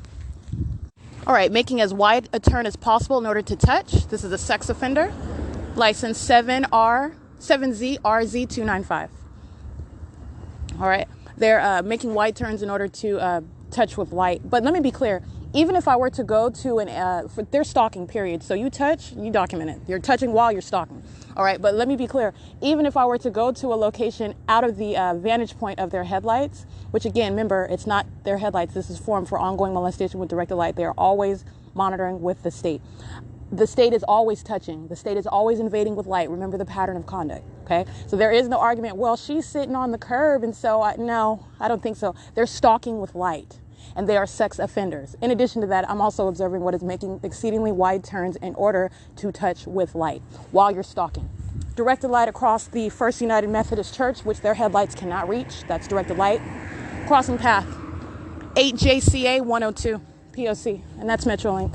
All right, making as wide a turn as possible in order to touch. This is a sex offender. License 7ZRZ295. All right, they're making wide turns in order to touch with light. But let me be clear. Even if I were to go to they're stalking, period. So you touch, you document it. You're touching while you're stalking. All right, but let me be clear. Even if I were to go to a location out of the vantage point of their headlights, which again, remember, it's not their headlights. This is formed for ongoing molestation with directed light. They are always monitoring with the state. The state is always touching. The state is always invading with light. Remember the pattern of conduct, okay? So there is no argument, well, she's sitting on the curb, and so, no, I don't think so. They're stalking with light. And they are sex offenders. In addition to that, I'm also observing what is making exceedingly wide turns in order to touch with light while you're stalking. Directed light across the First United Methodist Church, which their headlights cannot reach. That's directed light. Crossing path, 8JCA 102, P.O.C., and that's Metrolink.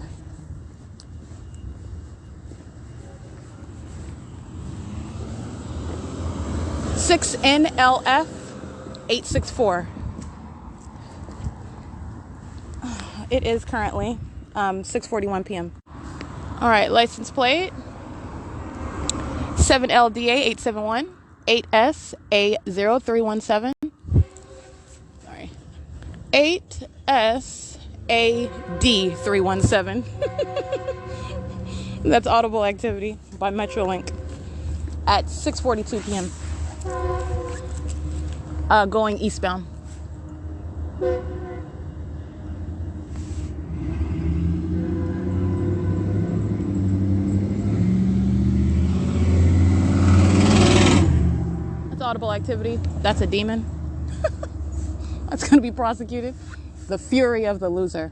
NLF 864. It is currently 6:41 p.m. All right, license plate 7LDA 871 8SA0317. Sorry, 8SAD317. That's audible activity by Metrolink at 6:42 p.m. Going eastbound. Audible activity. That's a demon. That's going to be prosecuted. The fury of the loser.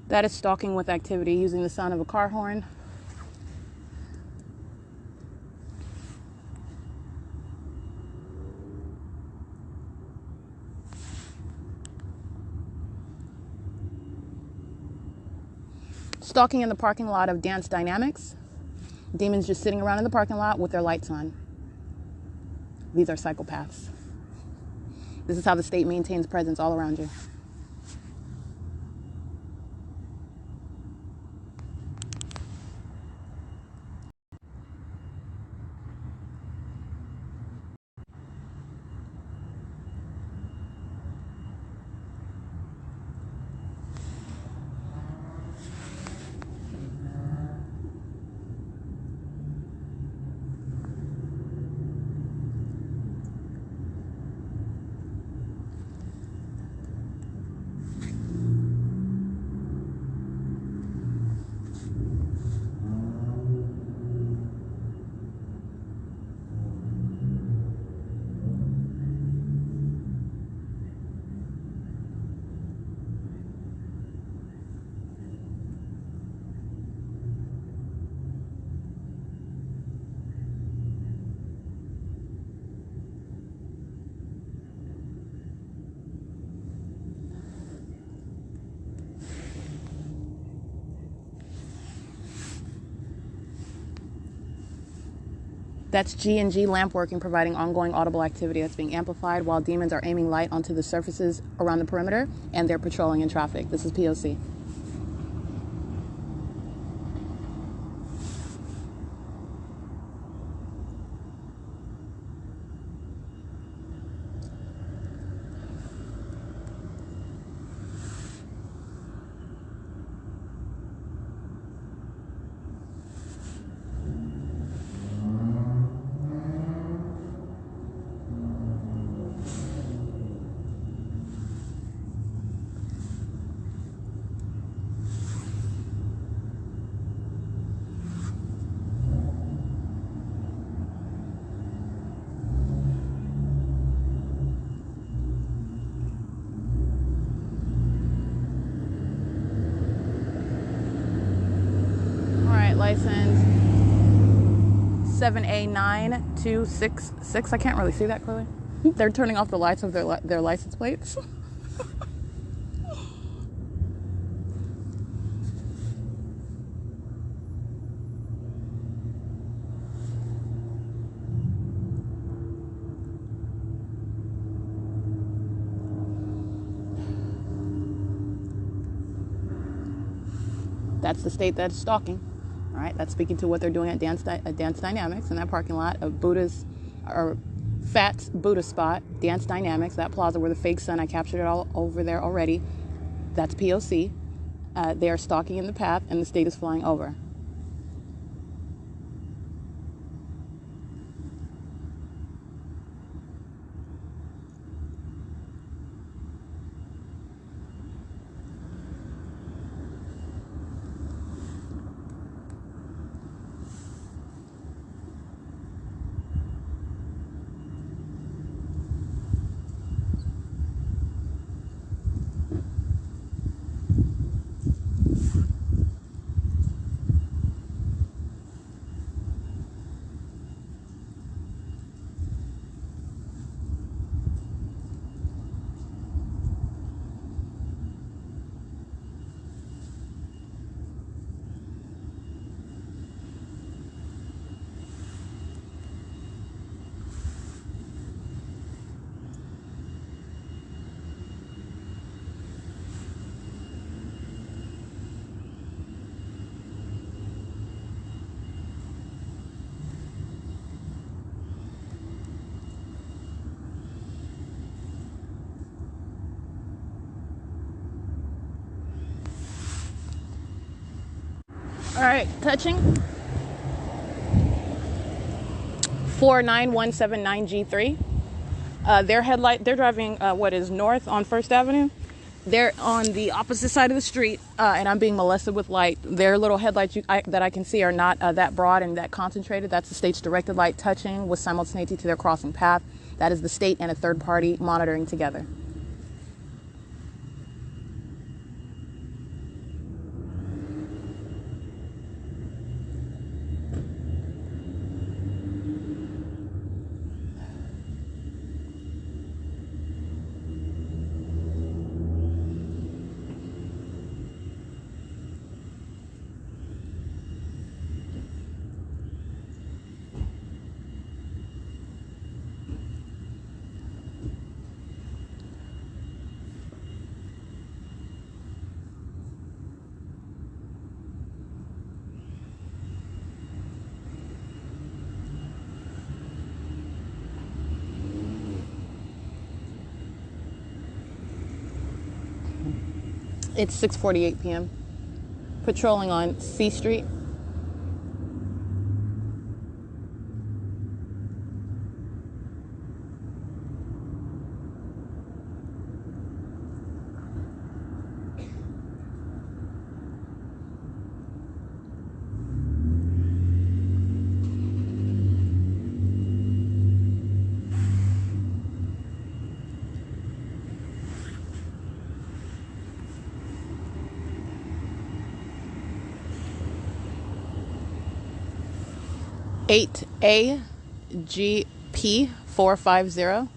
That is stalking with activity using the sound of a car horn. Stalking in the parking lot of Dance Dynamics. Demons just sitting around in the parking lot with their lights on. These are psychopaths. This is how the state maintains presence all around you. That's G&G lamp working, providing ongoing audible activity that's being amplified while demons are aiming light onto the surfaces around the perimeter and they're patrolling in traffic. This is P.O.C. All right, license 7A9266. I can't really see that clearly. They're turning off the lights of their license plates. That's the state that's stalking. All right, that's speaking to what they're doing at Dance Dynamics in that parking lot of Buddha's, or Fat's Buddha spot, Dance Dynamics, that plaza where the fake sun, I captured it all over there already. That's P.O.C. They are stalking in the path and the state is flying over. All right, touching 49179G3. They're driving what is north on First Avenue. They're on the opposite side of the street, and I'm being molested with light. Their little headlights that I can see are not that broad and that concentrated. That's the state's directed light touching with simultaneity to their crossing path. That is the state and a third party monitoring together. It's 6:48 p.m. Patrolling on C Street. AGP 450.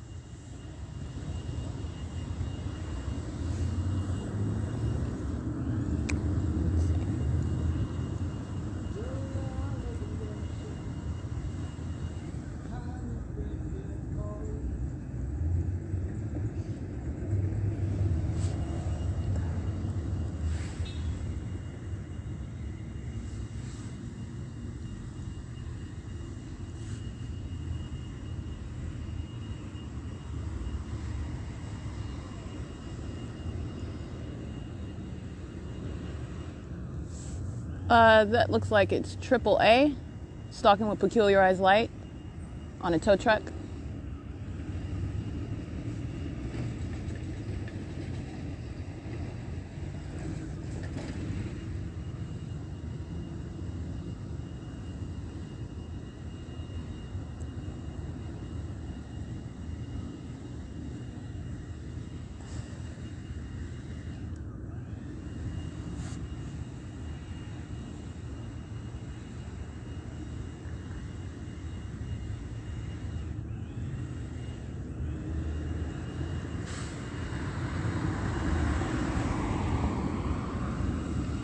That looks like it's AAA, stalking with peculiarized light on a tow truck.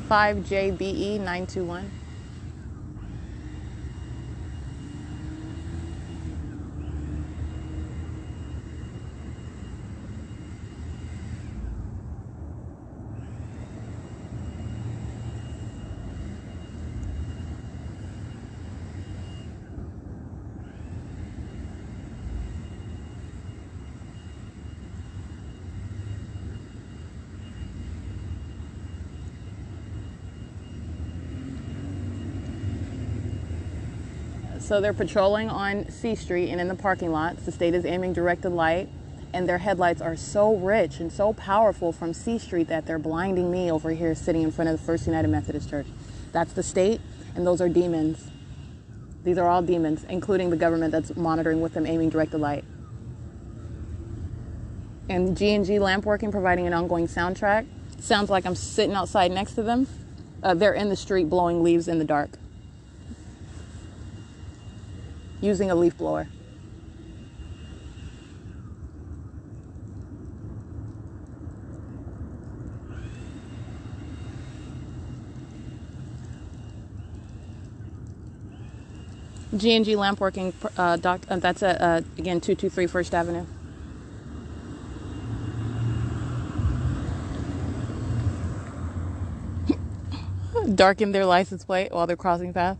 JBE 921. So they're patrolling on C Street and in the parking lots. The state is aiming directed light, and their headlights are so rich and so powerful from C Street that they're blinding me over here sitting in front of the First United Methodist Church. That's the state, and those are demons. These are all demons, including the government that's monitoring with them aiming directed light. And G&G lamp working, providing an ongoing soundtrack. Sounds like I'm sitting outside next to them. They're in the street blowing leaves in the dark, using a leaf blower. G&G lamp working, that's again 223 First Avenue. Darken their license plate while they're crossing path.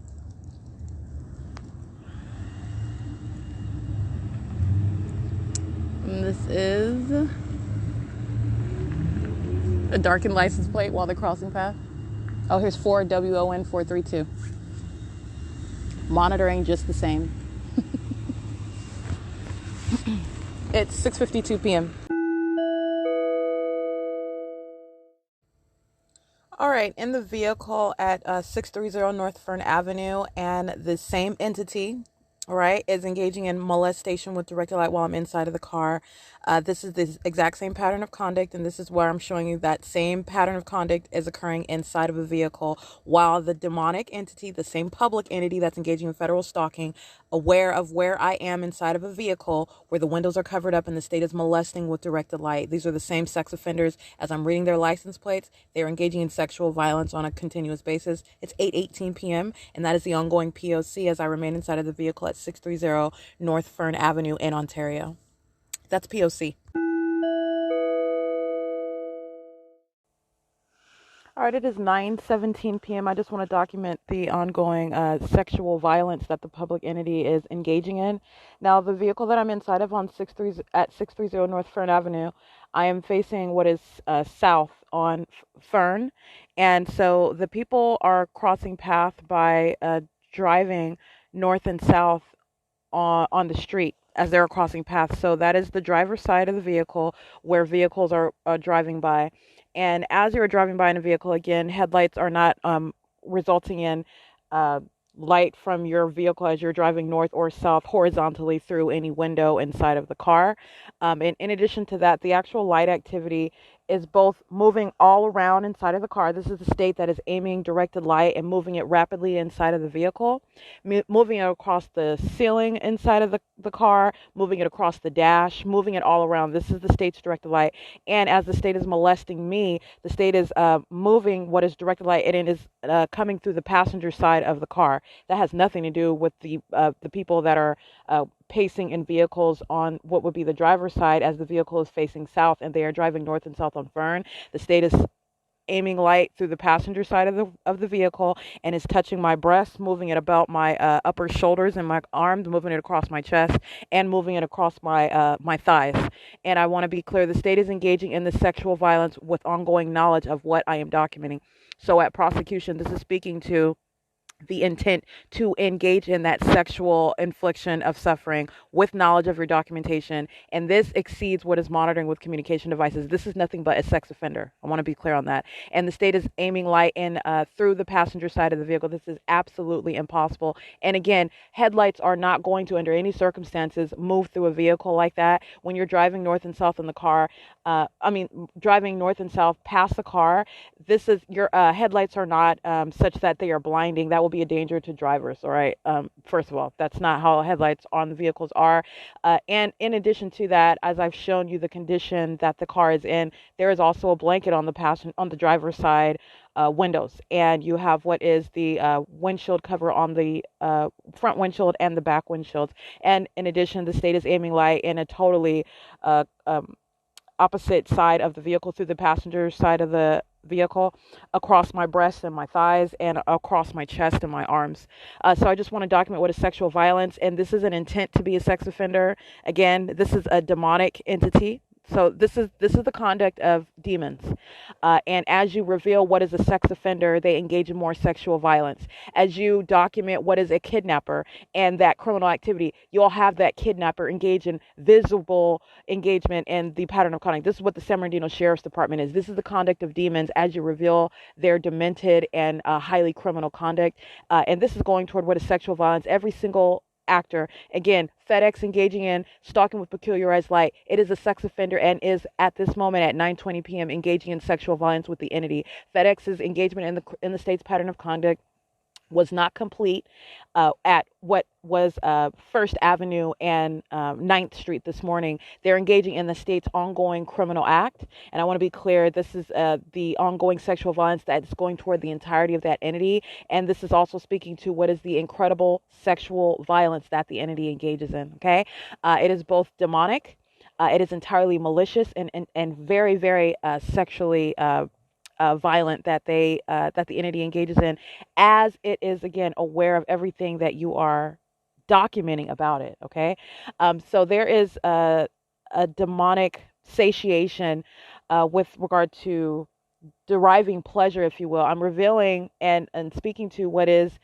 And this is a darkened license plate while they're crossing path. Oh, here's 4WON 432. Monitoring just the same. It's 6:52 p.m. All right, in the vehicle at 630 North Fern Avenue, and the same entity, all right, is engaging in molestation with directed light while I'm inside of the car. This is the exact same pattern of conduct, and this is where I'm showing you that same pattern of conduct is occurring inside of a vehicle, while the demonic entity, the same public entity that's engaging in federal stalking, aware of where I am inside of a vehicle where the windows are covered up and the state is molesting with directed light. These are the same sex offenders. As I'm reading their license plates, they're engaging in sexual violence on a continuous basis. It's 8:18 p.m., and that is the ongoing P.O.C. as I remain inside of the vehicle at 630 North Fern Avenue in Ontario. That's P.O.C. All right, it is 9:17 p.m. I just want to document the ongoing sexual violence that the public entity is engaging in. Now, the vehicle that I'm inside of on 630 North Fern Avenue, I am facing what is south on Fern, and so the people are crossing path by driving north and south on the street as they're crossing paths. So that is the driver's side of the vehicle where vehicles are driving by. And as you're driving by in a vehicle, again, headlights are not resulting in uh, light from your vehicle as you're driving north or south horizontally through any window inside of the car. And in addition to that, the actual light activity is both moving all around inside of the car. This is the state that is aiming directed light and moving it rapidly inside of the vehicle, moving it across the ceiling inside of the car, moving it across the dash, moving it all around. This is the state's directed light. And as the state is molesting me, the state is moving what is directed light, and it is coming through the passenger side of the car. That has nothing to do with the people that are pacing in vehicles on what would be the driver's side as the vehicle is facing south and they are driving north and south on Fern. The state is aiming light through the passenger side of the vehicle and is touching my breast, moving it about my upper shoulders and my arms, moving it across my chest and moving it across my thighs. And I want to be clear, the state is engaging in this sexual violence with ongoing knowledge of what I am documenting. So at prosecution, this is speaking to the intent to engage in that sexual infliction of suffering with knowledge of your documentation. And this exceeds what is monitoring with communication devices. This is nothing but a sex offender. I want to be clear on that. And the state is aiming light in through the passenger side of the vehicle. This is absolutely impossible. And again, headlights are not going to, under any circumstances, move through a vehicle like that. When you're driving north and south in the car, driving north and south past the car, this is your headlights are not such that they are blinding. That will be a danger to drivers. All right. First of all, that's not how headlights on the vehicles are. And in addition to that, as I've shown you the condition that the car is in, there is also a blanket on the driver's side windows, and you have what is the windshield cover on the front windshield and the back windshields. And in addition, the state is aiming light in a totally opposite side of the vehicle through the passenger side of the vehicle, across my breasts and my thighs, and across my chest and my arms. So I just want to document what is sexual violence, and this is an intent to be a sex offender. Again, this is a demonic entity. So this is the conduct of demons. And as you reveal what is a sex offender, they engage in more sexual violence. As you document what is a kidnapper and that criminal activity, you'll have that kidnapper engage in visible engagement in the pattern of conduct. This is what the San Bernardino Sheriff's Department is. This is the conduct of demons as you reveal their demented and highly criminal conduct. And this is going toward what is sexual violence. Every single actor, again, FedEx engaging in stalking with peculiarized light. It is a sex offender and is at this moment at 9:20 p.m. engaging in sexual violence with the entity. FedEx's engagement in the state's pattern of conduct was not complete at what was First Avenue and 9th Street this morning. They're engaging in the state's ongoing criminal act. And I want to be clear, this is the ongoing sexual violence that is going toward the entirety of that entity. And this is also speaking to what is the incredible sexual violence that the entity engages in, okay? It is both demonic, it is entirely malicious, and very, very sexually violent that the entity engages in, as it is again aware of everything that you are documenting about it. Okay, so there is a demonic satiation with regard to deriving pleasure, if you will. I'm revealing and speaking to what is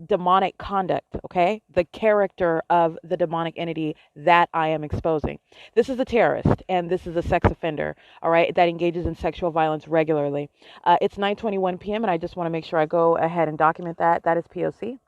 demonic conduct, okay? The character of the demonic entity that I am exposing. This is a terrorist, and this is a sex offender, all right, that engages in sexual violence regularly. It's 9:21 p.m., and I just want to make sure I go ahead and document that. That is P.O.C.